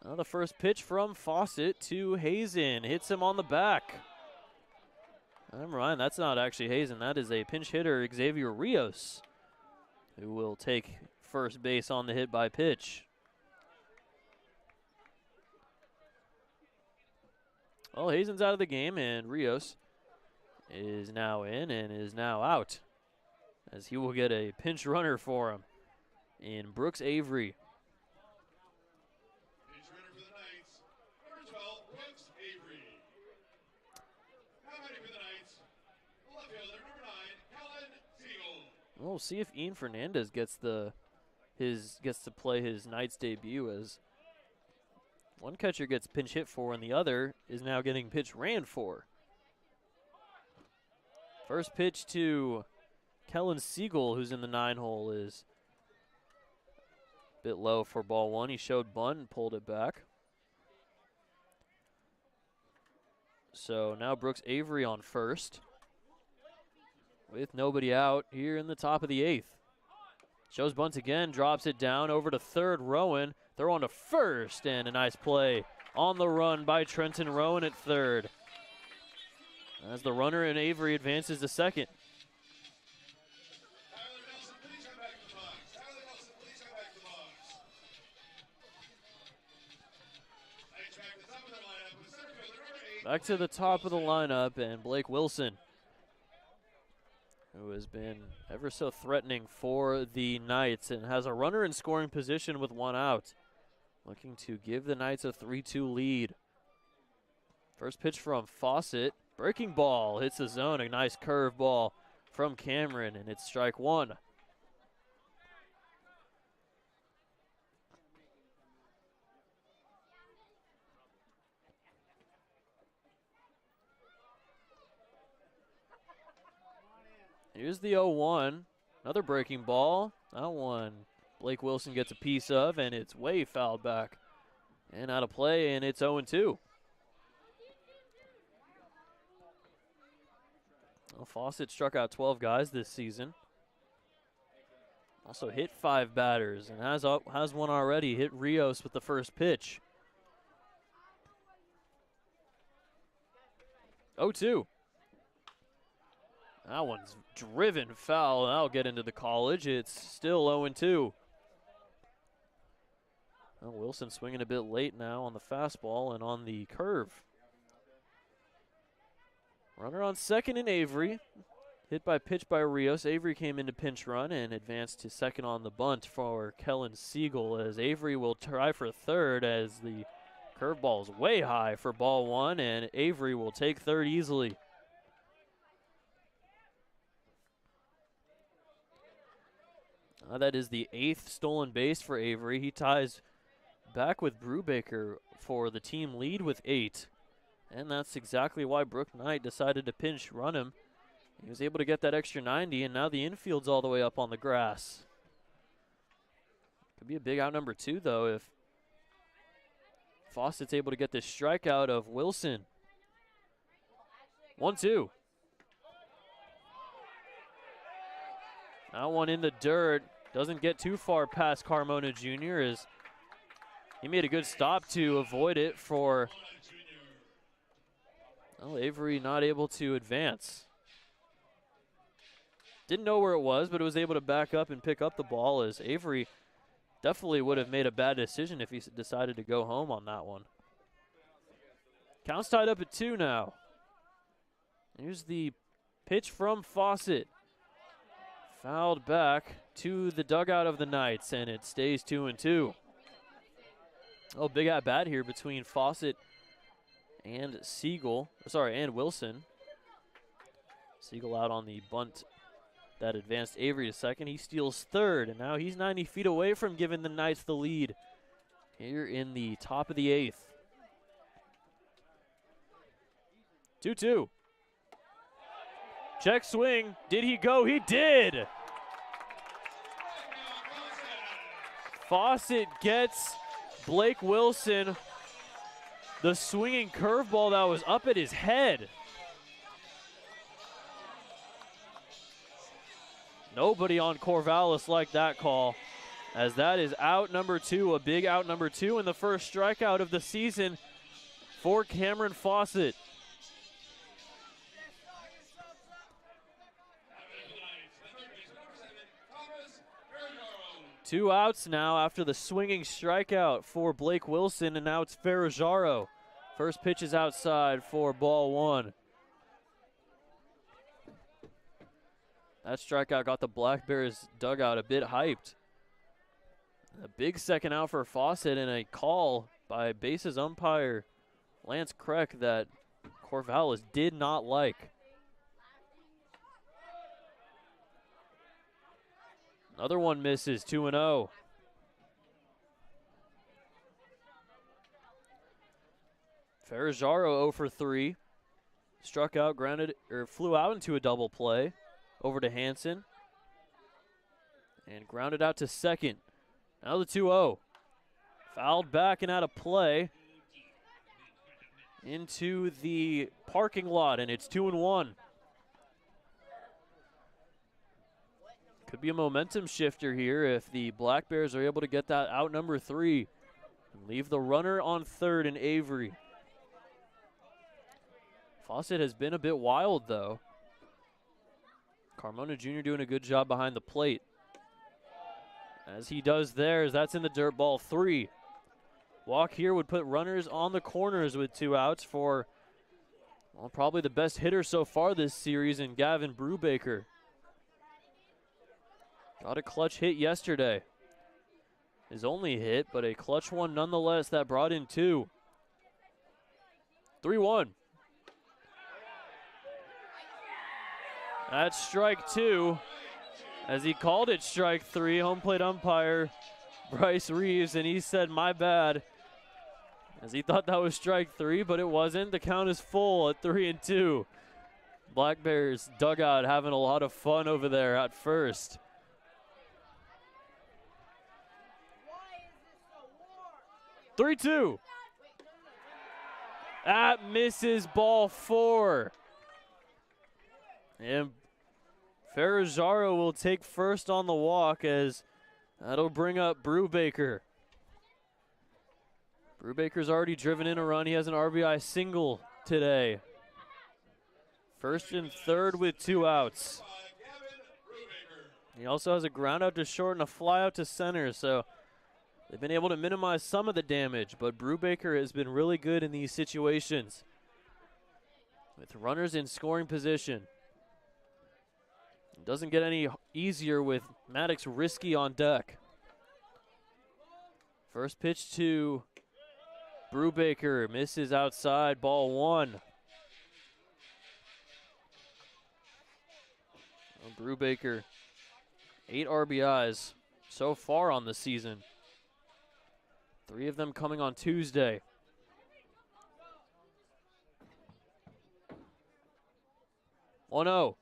Now the first pitch from Fawcett to Hazen. Hits him on the back. Never mind, that's not actually Hazen. That is a pinch hitter, Xavier Rios, who will take first base on the hit by pitch. Well, Hazen's out of the game, and Rios is now in and is now out, as he will get a pinch runner for him in Brooks Avery. Pinch runner for the Knights, number 12, Brooks Avery. Now batting for the Knights, left fielder, number 9, Kellen Siegel. We'll see if Ian Fernandez gets to play his Knights debut, as one catcher gets pinch hit for and the other is now getting pitch ran for. First pitch to Kellen Siegel, who's in the 9-hole, is a bit low for ball one. He showed bunt and pulled it back. So now Brooks Avery on first, with nobody out here in the top of the 8th. Shows bunt again, drops it down over to third. Rowan, throw on to first, and a nice play on the run by Trenton Rowan at third, as the runner in Avery advances to second. Tyler Nelson, please come back to the box. Tyler Nelson, please come back to the box. Knights back to the top of their lineup with center fielder, number 8. Back to the top of the lineup, and Blake Wilson, who has been ever so threatening for the Knights and has a runner in scoring position with one out, looking to give the Knights a 3-2 lead. First pitch from Fawcett. Breaking ball hits the zone. A nice curve ball from Cameron, and it's strike one. Here's the 0-1. Another breaking ball. That one Blake Wilson gets a piece of, and it's way fouled back and out of play, and it's 0-2. Well, Fawcett struck out 12 guys this season. Also hit 5 batters and has one already. Hit Rios with the first pitch. 0-2. That one's driven foul. That'll get into the college. It's still 0-2. Well, Wilson swinging a bit late now on the fastball and on the curve. Runner on second in Avery. Hit by pitch by Rios. Avery came into pinch run and advanced to second on the bunt for Kellen Siegel, as Avery will try for third, as the curveball is way high for ball one, and Avery will take third easily. That is the 8th stolen base for Avery. He ties back with Brubaker for the team lead with 8. And that's exactly why Brooke Knight decided to pinch run him. He was able to get that extra 90, and now the infield's all the way up on the grass. Could be a big out number 2, though, if Fawcett's able to get this strikeout of Wilson. 1-2. That one in the dirt. Doesn't get too far past Carmona Jr. as he made a good stop to avoid it for, well, Avery not able to advance. Didn't know where it was, but it was able to back up and pick up the ball, as Avery definitely would have made a bad decision if he decided to go home on that one. Count's tied up at 2 now. Here's the pitch from Fawcett. Fouled back to the dugout of the Knights, and it stays 2-2. Oh, big at bat here between Fawcett and and Wilson. Siegel out on the bunt that advanced Avery to second. He steals third, and now he's 90 feet away from giving the Knights the lead here in the top of the 8th. 2-2. Check swing. Did he go? He did. Fawcett gets Blake Wilson the swinging curveball that was up at his head. Nobody on Corvallis liked that call, as that is out number 2, a big out number 2, and the first strikeout of the season for Cameron Fawcett. Two outs now after the swinging strikeout for Blake Wilson, and now it's Ferrajaro First pitch is outside for ball one. That strikeout got the Black Bears dugout a bit hyped. A big second out for Fawcett and a call by bases umpire Lance Kreck that Corvallis did not like. Another one misses, 2-0. Ferrajaro 0 for 3. Struck out, flew out into a double play. Over to Hansen. And grounded out to second. Now the 2-0. Fouled back and out of play. Into the parking lot, and it's 2-1. Could be a momentum shifter here if the Black Bears are able to get that out number 3 and leave the runner on third in Avery. Fawcett has been a bit wild, though. Carmona Jr. doing a good job behind the plate. As he does theirs, that's in the dirt, ball 3. Walk here would put runners on the corners with 2 outs for, well, probably the best hitter so far this series in Gavin Brubaker. Got a clutch hit yesterday. His only hit, but a clutch one nonetheless that brought in 2. 3-1. That's strike 2. As he called it strike 3, home plate umpire Bryce Reeves, and he said, "My bad," as he thought that was strike 3, but it wasn't. The count is full at 3-2. Black Bears dugout having a lot of fun over there at first. Why is this so warm? 3-2. That misses, ball 4. And Ferrajaro will take first on the walk, as that'll bring up Brubaker. Brubaker's already driven in a run. He has an RBI single today. First and third with 2 outs. He also has a ground out to short and a fly out to center, so they've been able to minimize some of the damage, but Brubaker has been really good in these situations with runners in scoring position. It doesn't get any easier with Maddox Risky on deck. First pitch to Brubaker, misses outside, ball 1. Well, Brubaker, 8 RBIs so far on the season. 3 of them coming on Tuesday. Oh,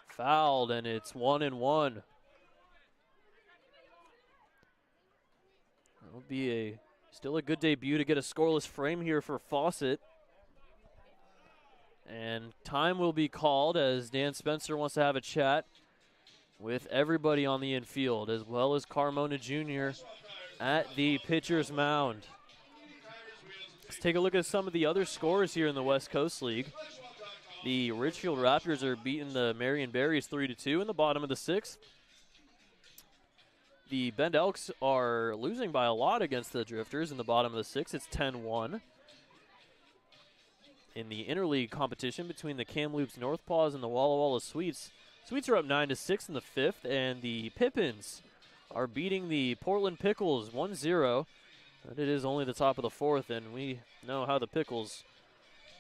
fouled, and it's 1-1. That'll be still a good debut to get a scoreless frame here for Fawcett. And time will be called as Dan Spencer wants to have a chat with everybody on the infield, as well as Carmona Jr. at the pitcher's mound. Let's take a look at some of the other scores here in the West Coast League. The Richfield Raptors are beating the Marion Berries 3-2 in the bottom of the 6th. The Bend Elks are losing by a lot against the Drifters in the bottom of the 6th. It's 10-1. In the interleague competition between the Kamloops Northpaws and the Walla Walla Sweets, Sweets are up 9-6 in the 5th, and the Pippins are beating the Portland Pickles 1-0. But it is only the top of the 4th, and we know how the Pickles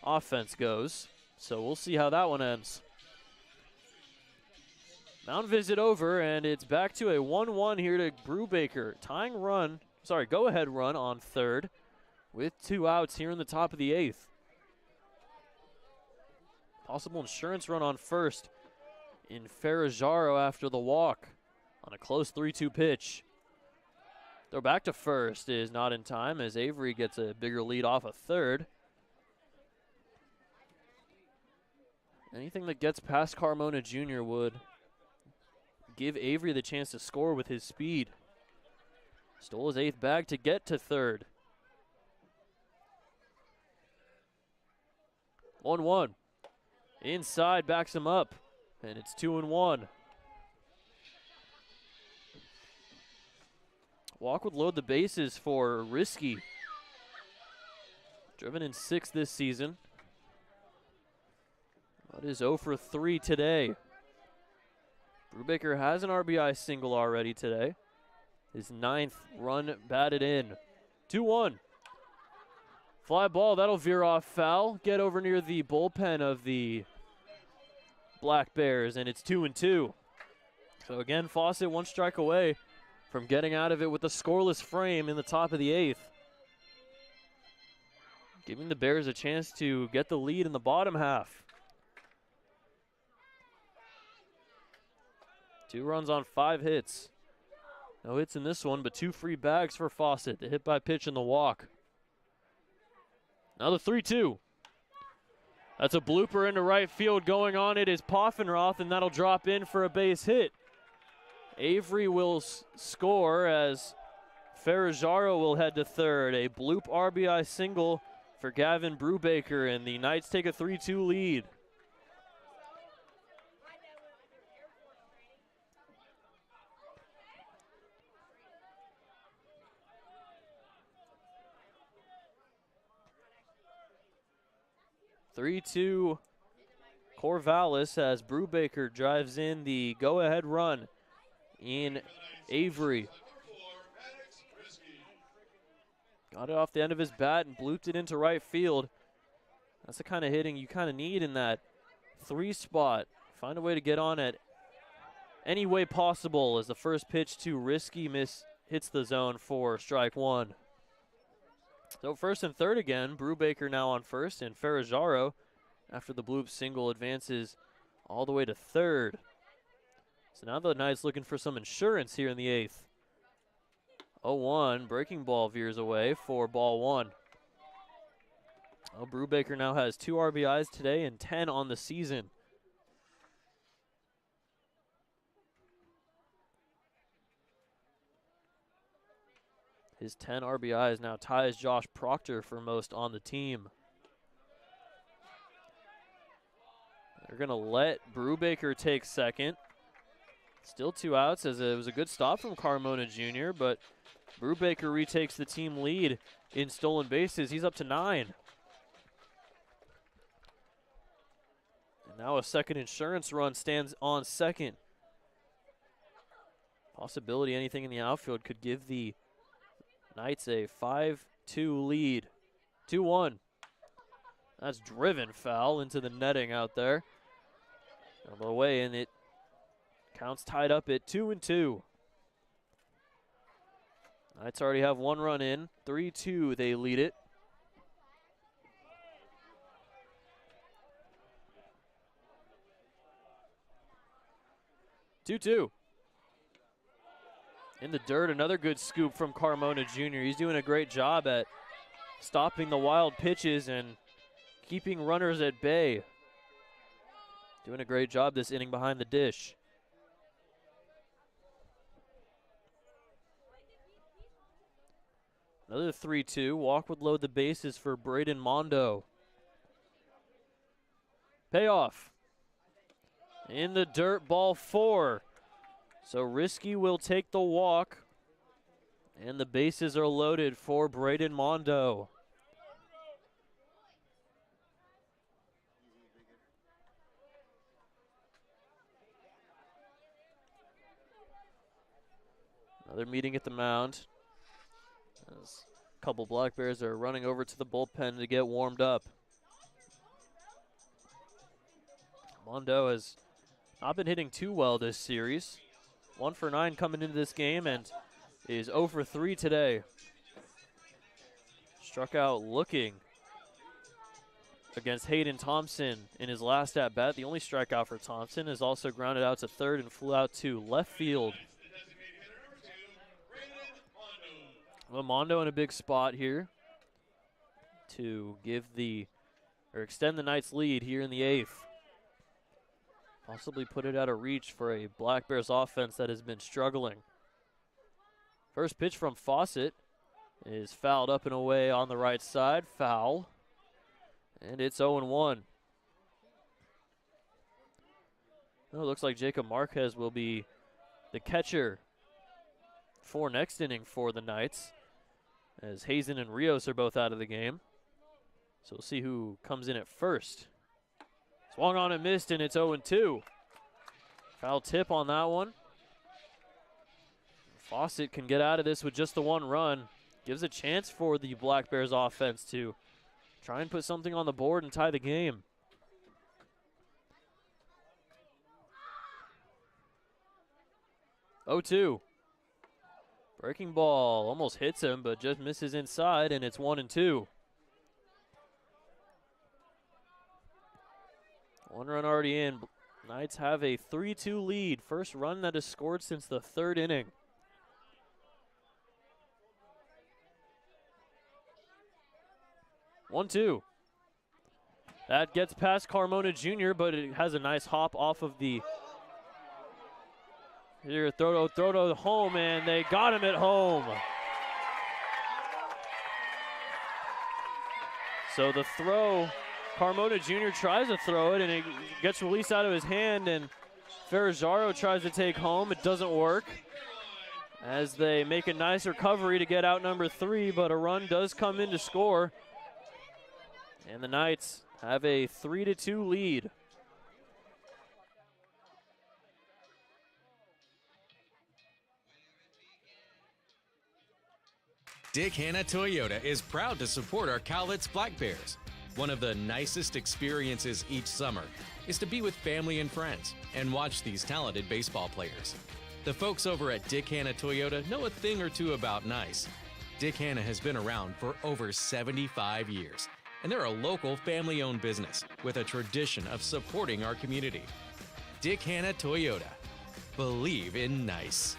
offense goes. So we'll see how that one ends. Mound visit over, and it's back to a 1-1 here to Brubaker. Go-ahead run on third with 2 outs here in the top of the 8th. Possible insurance run on first in Ferrajaro after the walk on a close 3-2 pitch. Throw back to first is not in time as Avery gets a bigger lead off of third. Anything that gets past Carmona Jr. would give Avery the chance to score with his speed. Stole his 8th bag to get to third. 1-1. Inside, backs him up, and it's 2-1. Walk would load the bases for Risky. driven in 6 this season. But is 0 for 3 today. Brubaker has an RBI single already today. His 9th run batted in. 2-1. Fly ball, that'll veer off foul. Get over near the bullpen of the Black Bears, and it's 2-2. So again, Fawcett 1 strike away from getting out of it with a scoreless frame in the top of the 8th. Giving the Bears a chance to get the lead in the bottom half. 2 runs on 5 hits. No hits in this one, but 2 free bags for Fawcett. The hit by pitch and the walk. Now the 3-2. That's a blooper into right field. Going on it is Poffenroth, and that'll drop in for a base hit. Avery will score as Ferrajaro will head to third. A bloop RBI single for Gavin Brubaker, and the Knights take a 3-2 lead. (3-2) Corvallis as Brubaker drives in the go-ahead run in Avery. Got it off the end of his bat and blooped it into right field. That's the kind of hitting you kind of need in that 3 spot. Find a way to get on it any way possible as the first pitch to Risky hits the zone for strike 1. So first and third again, Brubaker now on first, and Ferrajaro, after the bloop single, advances all the way to third. So now the Knights looking for some insurance here in the 8th. 0-1, breaking ball veers away for ball 1. Well, Brubaker now has 2 RBIs today and 10 on the season. His 10 RBIs now ties Josh Proctor for most on the team. They're going to let Brubaker take second. Still 2 outs as it was a good stop from Carmona Jr., but Brubaker retakes the team lead in stolen bases. He's up to 9. And now a second insurance run stands on second. Possibility anything in the outfield could give the Knights a 5-2 lead. 2-1. That's driven foul into the netting out there. Out of the way, and it counts tied up at 2-2. Knights already have 1 run in. 3-2, they lead it. Two. In the dirt, another good scoop from Carmona Jr. He's doing a great job at stopping the wild pitches and keeping runners at bay. Doing a great job this inning behind the dish. Another 3-2. Walk would load the bases for Braden Mondo. Payoff. In the dirt, ball 4. So Risky will take the walk, and the bases are loaded for Braden Mondo. Another meeting at the mound. As a couple Black Bears are running over to the bullpen to get warmed up. Mondo has not been hitting too well this series. 1 for 9 coming into this game and is 0 for 3 today. Struck out looking against Hayden Thompson in his last at-bat. The only strikeout for Thompson is also grounded out to third and flew out to left field. Well, Mondo in a big spot here to extend the Knights' lead here in the 8th. Possibly put it out of reach for a Black Bears offense that has been struggling. First pitch from Fawcett is fouled up and away on the right side. Foul. And it's 0-1. Well, it looks like Jacob Marquez will be the catcher for next inning for the Knights, as Hazen and Rios are both out of the game. So we'll see who comes in at first. Swung on and missed, and it's 0-2. Foul tip on that one. Fawcett can get out of this with just the one run. Gives a chance for the Black Bears offense to try and put something on the board and tie the game. Oh, 2. Breaking ball almost hits him, but just misses inside, and it's 1-2. One run already in. Knights have a 3-2 lead. First run that is scored since the third inning. One, two. That gets past Carmona Jr., but it has a nice hop off of the. Here, throw to home, and they got him at home. So the throw, Carmona Jr. tries to throw it, and it gets released out of his hand, and Ferrazzaro tries to take home. It doesn't work as they make a nice recovery to get out number 3, but a run does come in to score. And the Knights have a 3-2 lead. Dick Hanna Toyota is proud to support our Cowlitz Black Bears. One of the nicest experiences each summer is to be with family and friends and watch these talented baseball players. The folks over at Dick Hanna Toyota know a thing or two about nice. Dick Hanna has been around for over 75 years, and they're a local family-owned business with a tradition of supporting our community. Dick Hanna Toyota. Believe in nice.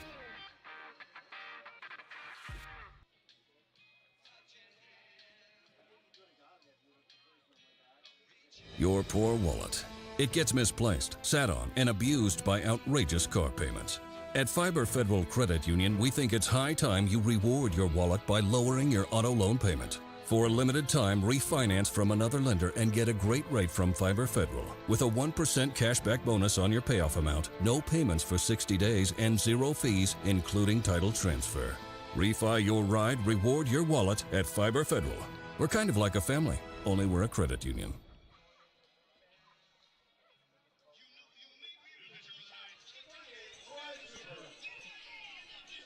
Your poor wallet. It gets misplaced, sat on, and abused by outrageous car payments. At Fiber Federal Credit Union, we think it's high time you reward your wallet by lowering your auto loan payment. For a limited time, refinance from another lender and get a great rate from Fiber Federal with a 1% cashback bonus on your payoff amount, no payments for 60 days, and 0 fees, including title transfer. Refi your ride, reward your wallet at Fiber Federal. We're kind of like a family, only we're a credit union.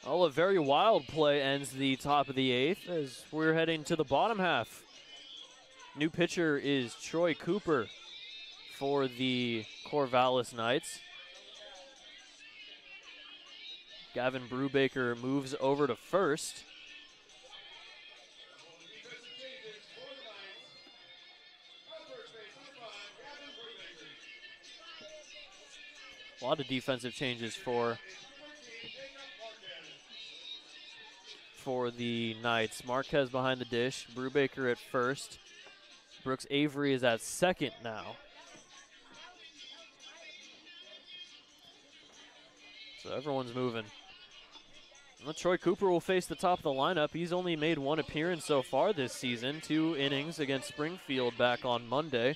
Oh, a very wild play ends the top of the 8th as we're heading to the bottom half. New pitcher is Troy Cooper for the Corvallis Knights. Gavin Brubaker moves over to first. A lot of defensive changes for the Knights. Marquez behind the dish, Brubaker at first. Brooks Avery is at second now. So everyone's moving. Well, Troy Cooper will face the top of the lineup. He's only made one appearance so far this season, 2 innings against Springfield back on Monday.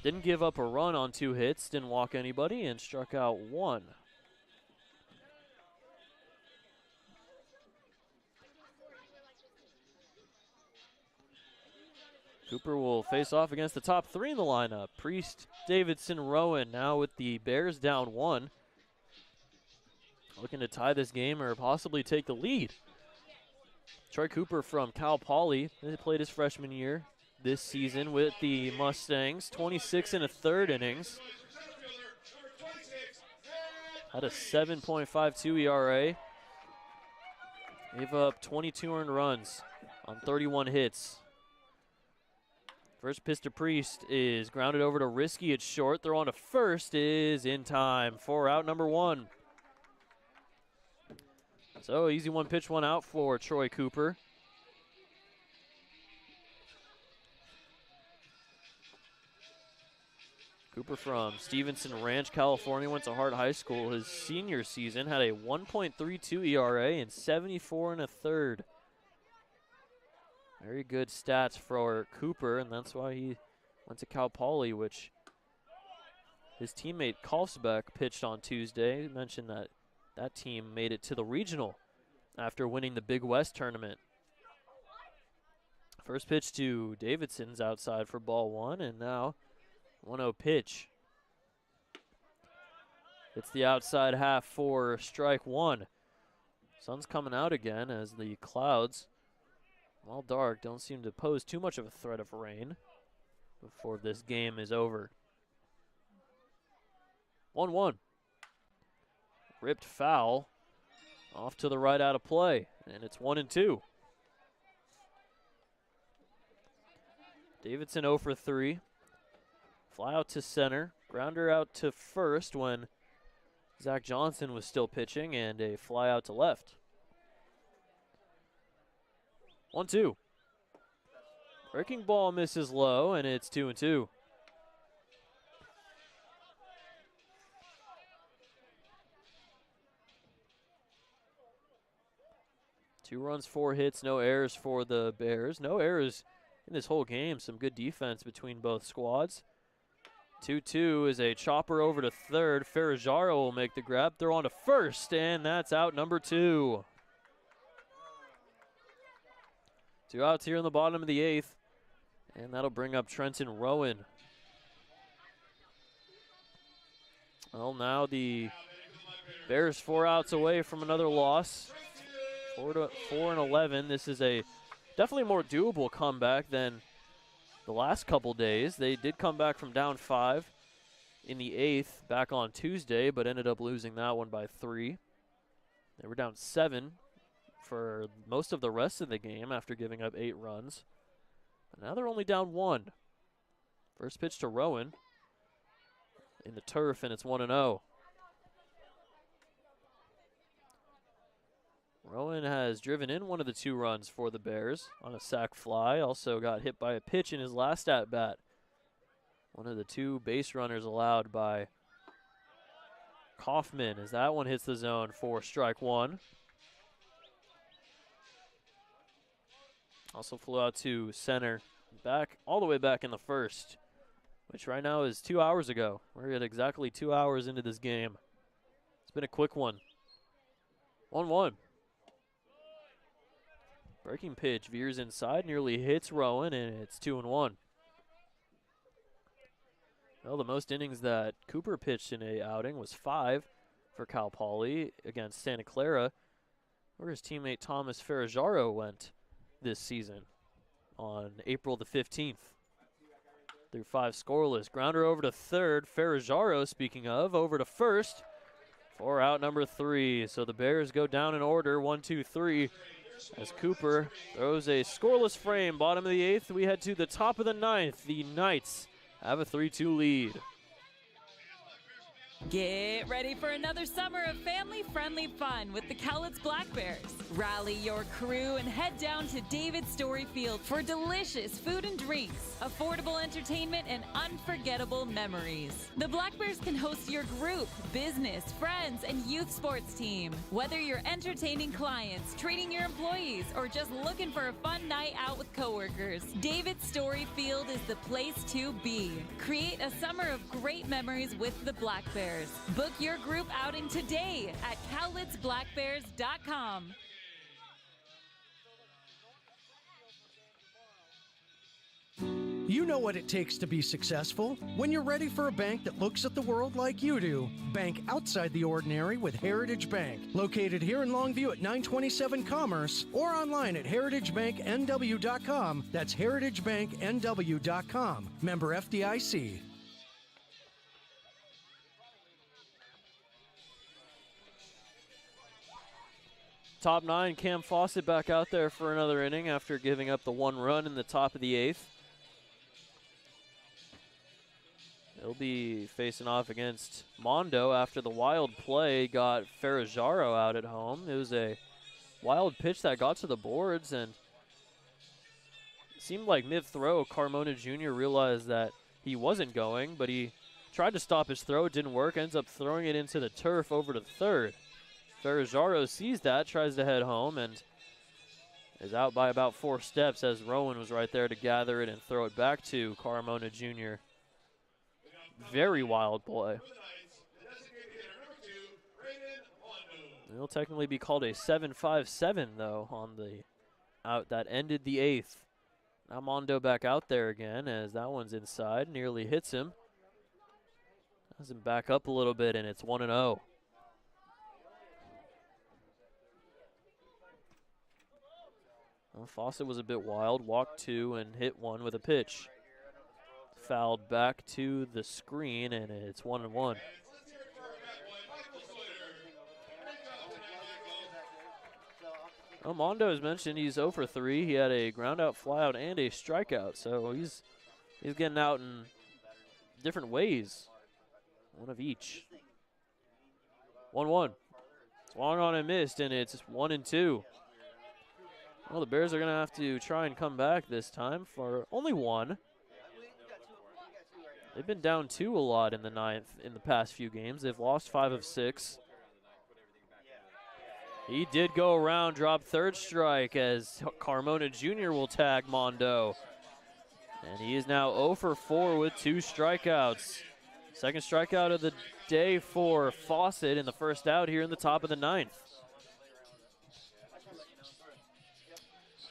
Didn't give up a run on 2 hits, didn't walk anybody, and struck out 1. Cooper will face off against the top 3 in the lineup. Priest, Davidson, Rowan, now with the Bears down 1. Looking to tie this game or possibly take the lead. Troy Cooper from Cal Poly. He played his freshman year this season with the Mustangs. 26 1/3 innings. Had a 7.52 ERA. Gave up 22 earned runs on 31 hits. First pitch to Priest is grounded over to Risky at short. Throw on to first is in time for out number 1. So easy 1 pitch, 1 out for Troy Cooper. Cooper from Stevenson Ranch, California, went to Hart High School. His senior season had a 1.32 ERA and 74 1/3. Very good stats for Cooper, and that's why he went to Cal Poly, which his teammate Kalsbeck pitched on Tuesday. He mentioned that that team made it to the regional after winning the Big West tournament. First pitch to Davidson's outside for ball one, and now 1-0 pitch. It's the outside half for strike one. Sun's coming out again as the clouds, while dark, don't seem to pose too much of a threat of rain before this game is over. 1-1. Ripped foul off to the right out of play, and it's 1-2. Davidson 0 for 3. Fly out to center, grounder out to first when Zach Johnson was still pitching, and a fly out to left. 1-2. Breaking ball misses low, and it's 2-2. Two runs, 4 hits, no errors for the Bears. No errors in this whole game. Some good defense between both squads. 2-2 is a chopper over to third. Ferragaro will make the grab. Throw on to first, and that's out number 2. 2 outs here in the bottom of the 8th, and that'll bring up Trenton Rowan. Well, now the Bears 4 outs away from another loss. 4-11. This is a definitely more doable comeback than the last couple days. They did come back from down 5 in the 8th back on Tuesday, but ended up losing that one by 3. They were down 7 for most of the rest of the game after giving up 8 runs. But now they're only down 1. First pitch to Rowan in the turf, and it's 1-0. Rowan has driven in one of the 2 runs for the Bears on a sac fly. Also got hit by a pitch in his last at-bat. One of the 2 base runners allowed by Kaufman as that one hits the zone for strike 1. Also flew out to center, back all the way back in the first, which right now is 2 hours ago. We're at exactly 2 hours into this game. It's been a quick one. 1-1. Breaking pitch veers inside, nearly hits Rowan, and it's 2-1. Well, the most innings that Cooper pitched in a outing was 5 for Cal Poly against Santa Clara, where his teammate Thomas Ferragaro went this season on April the 15th. Through 5 scoreless. Grounder over to third. Ferragaro, speaking of, over to first for out number 3. So the Bears go down in order, 1, 2, 3. As Cooper throws a scoreless frame. Bottom of the 8th, we head to the top of the 9th. The Knights have a 3-2 lead. Get ready for another summer of family-friendly fun with the Cowlitz Black Bears. Rally your crew and head down to David Story Field for delicious food and drinks, affordable entertainment, and unforgettable memories. The Black Bears can host your group, business, friends, and youth sports team. Whether you're entertaining clients, treating your employees, or just looking for a fun night out with coworkers, David Story Field is the place to be. Create a summer of great memories with the Black Bears. Book your group outing today at cowlitzblackbears.com. You know what it takes to be successful. When you're ready for a bank that looks at the world like you do, bank outside the ordinary with Heritage Bank. Located here in Longview at 927 Commerce or online at heritagebanknw.com. That's heritagebanknw.com. Member FDIC. Top 9, Cam Fawcett back out there for another inning after giving up the 1 run in the top of the 8th. He'll be facing off against Mondo after the wild play got Ferragaro out at home. It was a wild pitch that got to the boards, and it seemed like mid-throw Carmona Jr. realized that he wasn't going, but he tried to stop his throw. It didn't work. Ends up throwing it into the turf over to third. Ferragaro sees that, tries to head home, and is out by about 4 steps as Rowan was right there to gather it and throw it back to Carmona Jr. Very wild play. It'll technically be called a 7-5-7, though, on the out that ended the 8th. Now Mondo back out there again as that one's inside, nearly hits him. Has him back up a little bit, and it's 1-0. Well, Fawcett was a bit wild, walked two and hit one with a pitch. Fouled back to the screen, and it's 1-1. Well, Mondo has mentioned he's 0 for 3. He had a ground out, fly out, and a strikeout, so he's getting out in different ways. One of each. 1-1. Swung on and missed, and it's 1-2. Well, the Bears are going to have to try and come back this time for only one. They've been down 2 a lot in the ninth in the past few games. They've lost 5 of 6. He did go around, drop third strike as Carmona Jr. will tag Mondo. And he is now 0 for 4 with 2 strikeouts. Second strikeout of the day for Fawcett in the first out here in the top of the ninth.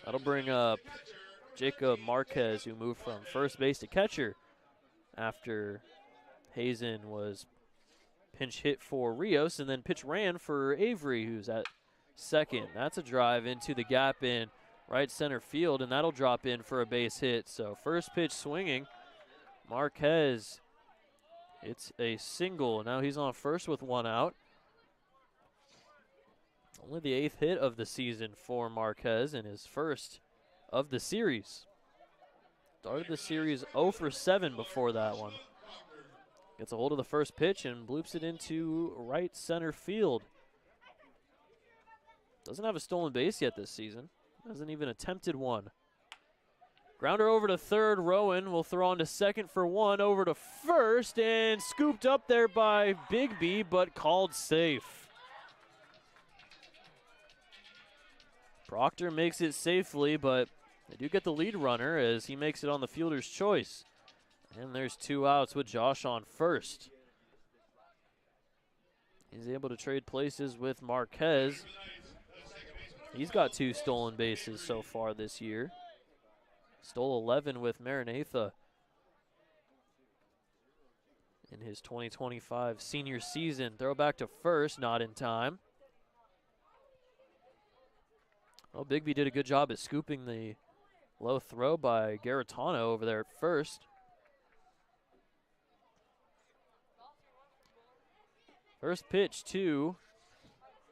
That'll bring up Jacob Marquez, who moved from first base to catcher after Hazen was pinch hit for Rios, and then pitch ran for Avery, who's at second. That's a drive into the gap in right center field, and that'll drop in for a base hit. So first pitch swinging, Marquez, it's a single. Now he's on first with 1 out. Only the 8th hit of the season for Marquez and his first of the series. Started the series 0 for 7 before that one. Gets a hold of the first pitch and bloops it into right center field. Doesn't have a stolen base yet this season. Hasn't even attempted one. Grounder over to third. Rowan will throw on to second for 1. Over to first and scooped up there by Bigby, but called safe. Proctor makes it safely, but they do get the lead runner as he makes it on the fielder's choice. And there's 2 outs with Josh on first. He's able to trade places with Marquez. He's got 2 stolen bases so far this year. Stole 11 with Maranatha in his 2025 senior season. Throw back to first, not in time. Well, Bigby did a good job at scooping the low throw by Garitano over there at first. First pitch to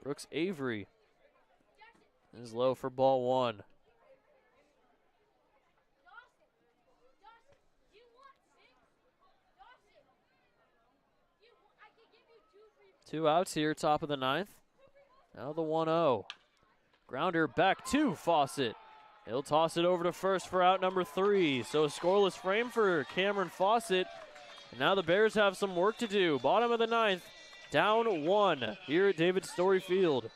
Brooks Avery is low for ball 1. Two outs here, top of the ninth. Now the 1-0. Grounder back to Fawcett. He'll toss it over to first for out number 3. So a scoreless frame for Cameron Fawcett. And now the Bears have some work to do. Bottom of the ninth, down 1 here at David Story Field.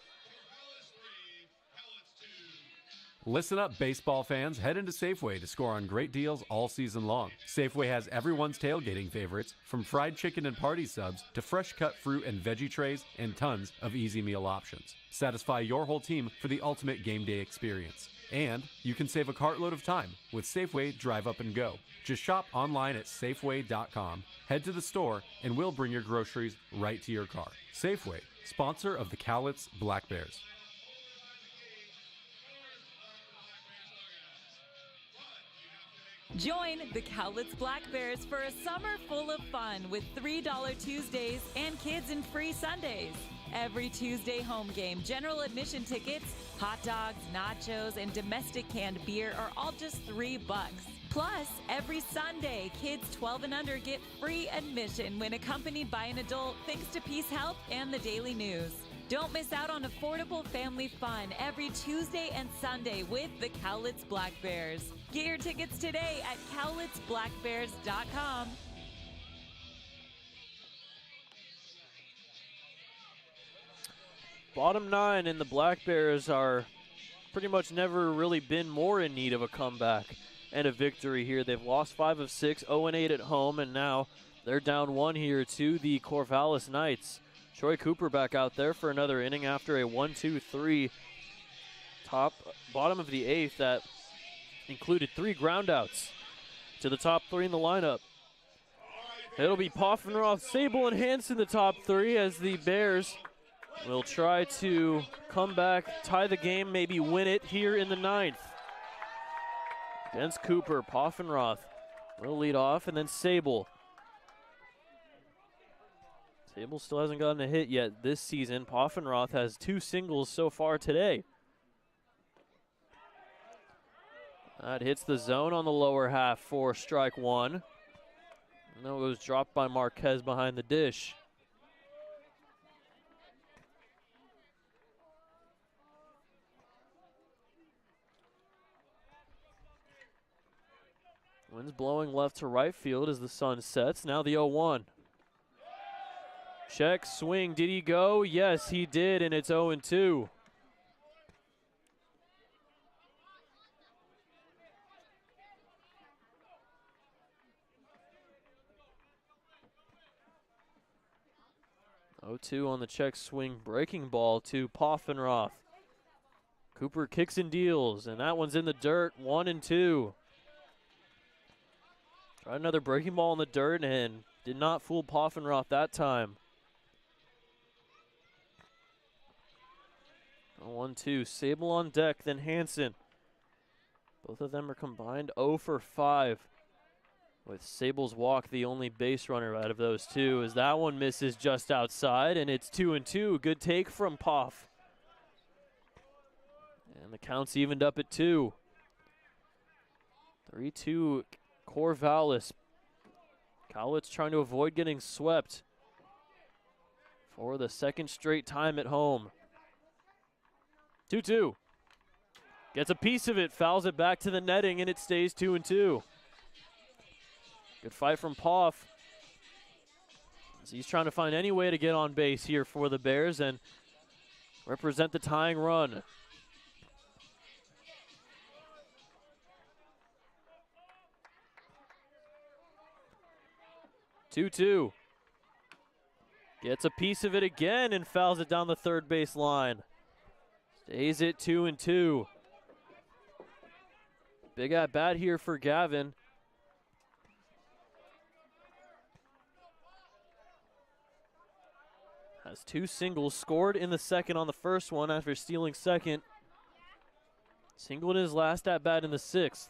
Listen up, baseball fans. Head into Safeway to score on great deals all season long. Safeway has everyone's tailgating favorites, from fried chicken and party subs to fresh cut fruit and veggie trays and tons of easy meal options. Satisfy your whole team for the ultimate game day experience. And you can save a cartload of time with Safeway Drive Up and Go. Just shop online at Safeway.com, head to the store, and we'll bring your groceries right to your car. Safeway, sponsor of the Cowlitz Black Bears. Join the Cowlitz Black Bears for a summer full of fun with $3 Tuesdays and kids and free Sundays. Every Tuesday home game, general admission tickets, hot dogs, nachos, and domestic canned beer are all just $3. Plus, every Sunday, kids 12 and under get free admission when accompanied by an adult thanks to Peace Help and the Daily News. Don't miss out on affordable family fun every Tuesday and Sunday with the Cowlitz Black Bears. Get your tickets today at cowlitzblackbears.com. Bottom 9, and the Black Bears are pretty much never really been more in need of a comeback and a victory here. They've lost 5 of 6, 0-8 at home, and now they're down 1 here to the Corvallis Knights. Troy Cooper back out there for another inning after a 1-2-3 bottom of the 8th that included 3 groundouts to the top 3 in the lineup. It'll be Poffenroth, Sable, and Hansen the top 3 as the Bears will try to come back, tie the game, maybe win it here in the 9th. Against Cooper, Poffenroth will lead off, and then Sable. Sable still hasn't gotten a hit yet this season. Poffenroth has 2 singles so far today. That hits the zone on the lower half for strike 1. And then it was dropped by Marquez behind the dish. Wind's blowing left to right field as the sun sets. Now the 0-1. Check, swing, did he go? Yes, he did, and it's 0-2. On the check swing, breaking ball to Poffenroth. Cooper kicks and deals, and that one's in the dirt, 1-2. Tried another breaking ball in the dirt and did not fool Poffenroth that time. 1-2, Sable on deck, then Hansen. Both of them are combined 0 for 5. With Sable's walk the only base runner out of those 2, as that one misses just outside, and it's 2-2. Good take from Poff. And the count's evened up at 2. 3-2 Corvallis. Cowlitz trying to avoid getting swept for the 2nd straight time at home. 2-2. Gets a piece of it, fouls it back to the netting, and it stays 2-2. Good fight from Poff. He's trying to find any way to get on base here for the Bears and represent the tying run. Two. Gets a piece of it again and fouls it down the third base line. Stays at 2-2. Big at bat here for Gavin. Has 2 singles, scored in the 2nd on the first one after stealing 2nd. Singled in his last at bat in the 6th.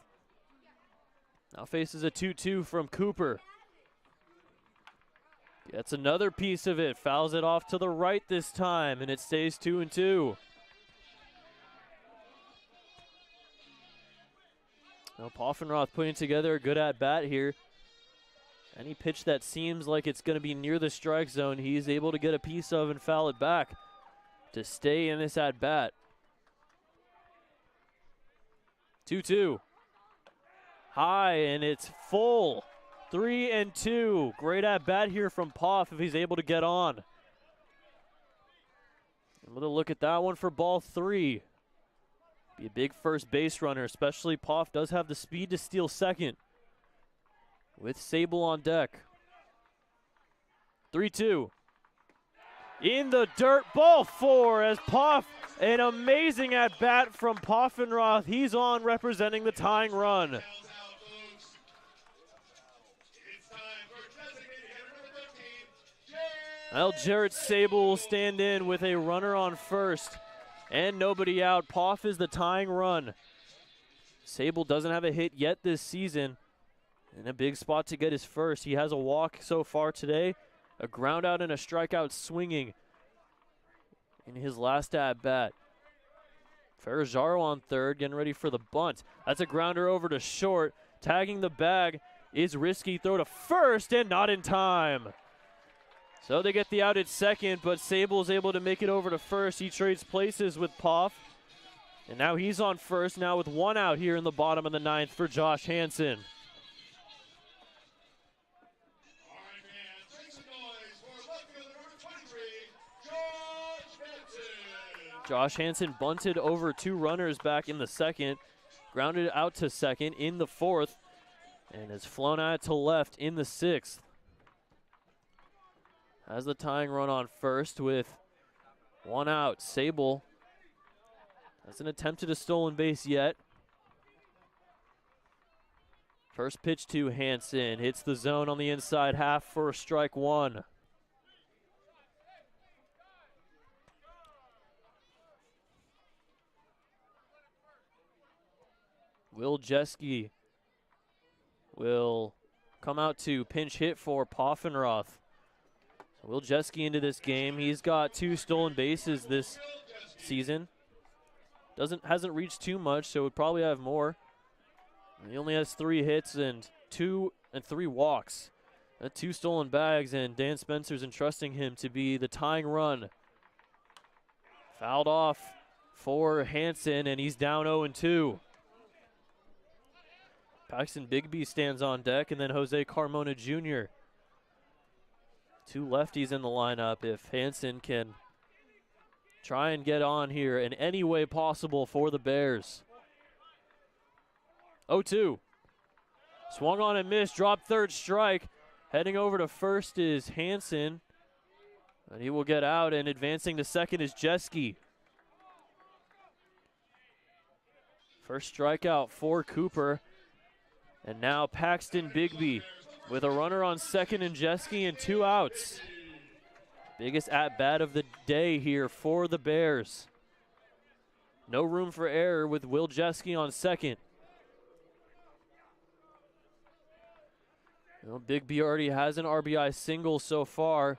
Now faces a 2-2 from Cooper. Gets another piece of it, fouls it off to the right this time, and it stays 2-2. Now Poffenroth putting together a good at bat here. Any pitch that seems like it's going to be near the strike zone, he's able to get a piece of and foul it back to stay in this at bat. 2-2. High, and it's full. 3-2. Great at bat here from Poff if he's able to get on. And with a look at that one for ball 3. Be a big first base runner, especially Poff does have the speed to steal 2nd. With Sable on deck. 3-2. In the dirt, ball 4 as Poff, an amazing at bat from Poffenroth. He's on representing the tying run. Well, Jarrett Sable will stand in with a runner on first and nobody out. Poff is the tying run. Sable doesn't have a hit yet this season. In a big spot to get his first. He has a walk so far today, a ground out and a strikeout swinging in his last at bat. Ferrajaro on third, getting ready for the bunt. That's a grounder over to short. Tagging the bag is risky. Throw to first and not in time. So they get the out at 2nd, but Sable's able to make it over to first. He trades places with Poff. And now he's on first, now with 1 out here in the bottom of the 9th for Josh Hansen. Josh Hansen bunted over 2 runners back in the 2nd, grounded out to 2nd in the 4th, and has flown out to left in the 6th. Has the tying run on first with 1 out. Sable hasn't attempted a stolen base yet. First pitch to Hansen. Hits the zone on the inside half for strike one. Will Jeske will come out to pinch hit for Poffenroth. So Will Jeske into this game. He's got 2 stolen bases this season. Hasn't reached too much, so would probably have more. He only has 3 hits and 3 walks. 2 stolen bags, and Dan Spencer's entrusting him to be the tying run. Fouled off for Hansen, and he's down 0-2. Paxton Bigby stands on deck, and then Jose Carmona Jr. 2 lefties in the lineup. If Hansen can try and get on here in any way possible for the Bears. 0-2. Swung on and missed, dropped third strike. Heading over to first is Hansen, and he will get out, and advancing to second is Jeske. First strikeout for Cooper. And now Paxton Bigby with a runner on second and Jeske and 2 outs. Biggest at-bat of the day here for the Bears. No room for error with Will Jeske on second. Well, Bigby already has an RBI single so far.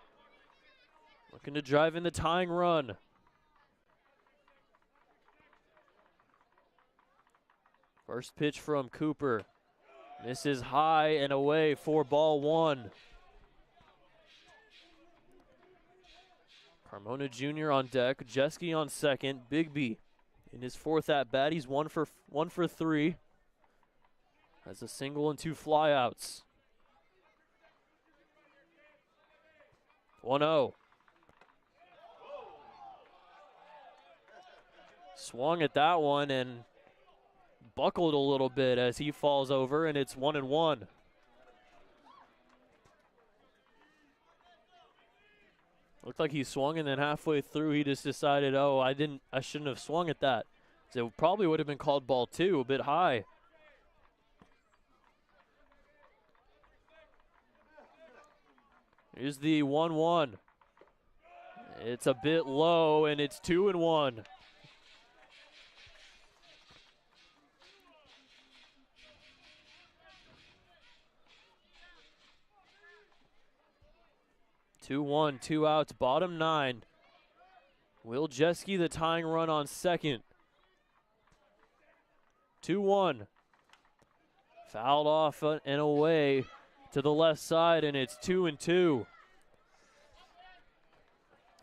Looking to drive in the tying run. First pitch from Cooper. This is high and away for ball 1. Carmona Jr. on deck, Jeske on second, Bigby in his 4th at-bat. He's 1 for 3. Has a single and 2 flyouts. 1-0. Swung at that one and buckled a little bit as he falls over, and it's 1-1. Looked like he swung, and then halfway through he just decided, oh, I shouldn't have swung at that. So it probably would have been called ball 2, a bit high. Here's the 1-1. It's a bit low, and it's 2-1. Two-one, 2 outs, bottom 9. Will Jeske the tying run on second. 2-1. Fouled off and away to the left side, and it's 2-2.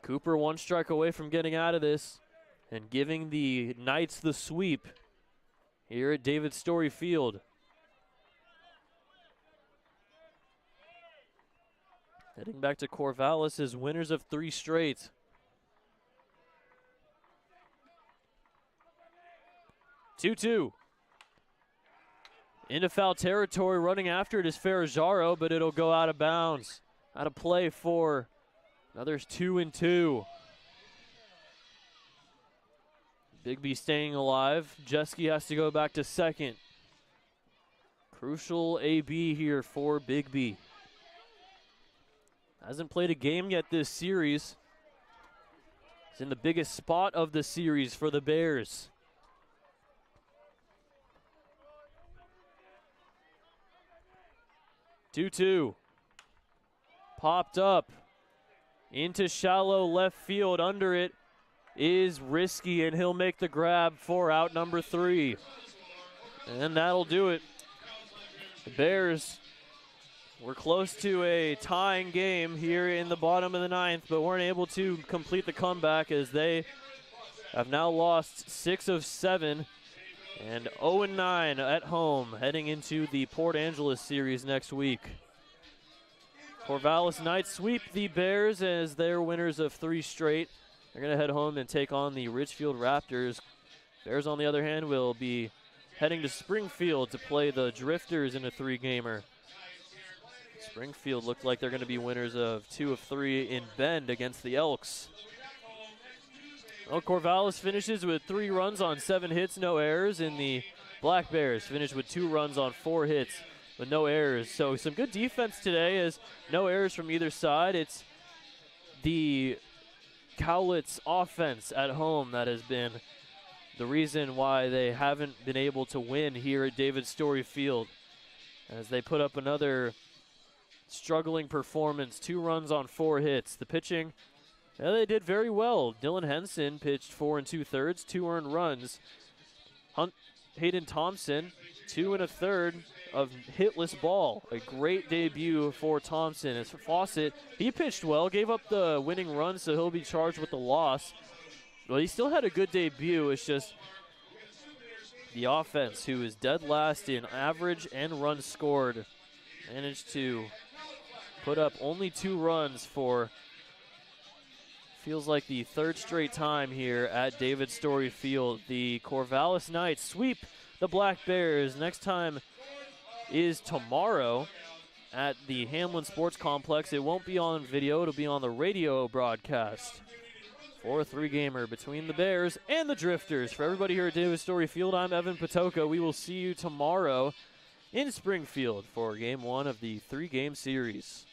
Cooper 1 strike away from getting out of this and giving the Knights the sweep here at David Story Field. Heading back to Corvallis as winners of 3 straight. 2-2. Into foul territory, running after it is Ferrajaro, but it'll go out of bounds. Out of play for another 2-2. Bigby staying alive. Jeske has to go back to second. Crucial AB here for Bigby. Hasn't played a game yet this series. He's in the biggest spot of the series for the Bears. Two-two. Popped up into shallow left field. Under it is Risky, and he'll make the grab for out number 3. And that'll do it. The Bears were close to a tying game here in the bottom of the 9th, but weren't able to complete the comeback as they have now lost 6 of 7 and 0-9 at home heading into the Port Angeles series next week. Corvallis Knights sweep the Bears as they're winners of 3 straight. They're going to head home and take on the Richfield Raptors. Bears, on the other hand, will be heading to Springfield to play the Drifters in a 3-gamer. Springfield looked like they're going to be winners of 2 of 3 in Bend against the Elks. Well, Corvallis finishes with 3 runs on 7 hits, no errors, and the Black Bears finish with 2 runs on 4 hits, with no errors. So some good defense today, as no errors from either side. It's the Cowlitz offense at home that has been the reason why they haven't been able to win here at David Story Field, as they put up another struggling performance, 2 runs on 4 hits. The pitching, they did very well. Dylan Henson pitched 4 2/3, 2 earned runs. Hayden Thompson, 2 1/3 of hitless ball. A great debut for Thompson. As for Fawcett, he pitched well, gave up the winning run, so he'll be charged with the loss. Well, he still had a good debut. It's just the offense, who is dead last in average and runs scored, managed to put up only 2 runs for feels like the 3rd straight time here at David Story Field. The Corvallis Knights sweep the Black Bears. Next time is tomorrow at the Hamlin Sports Complex. It won't be on video, it'll be on the radio broadcast for a 3-gamer between the Bears and the Drifters. For everybody here at David Story Field, I'm Evan Patoka. We will see you tomorrow in Springfield for Game 1 of the 3-game series.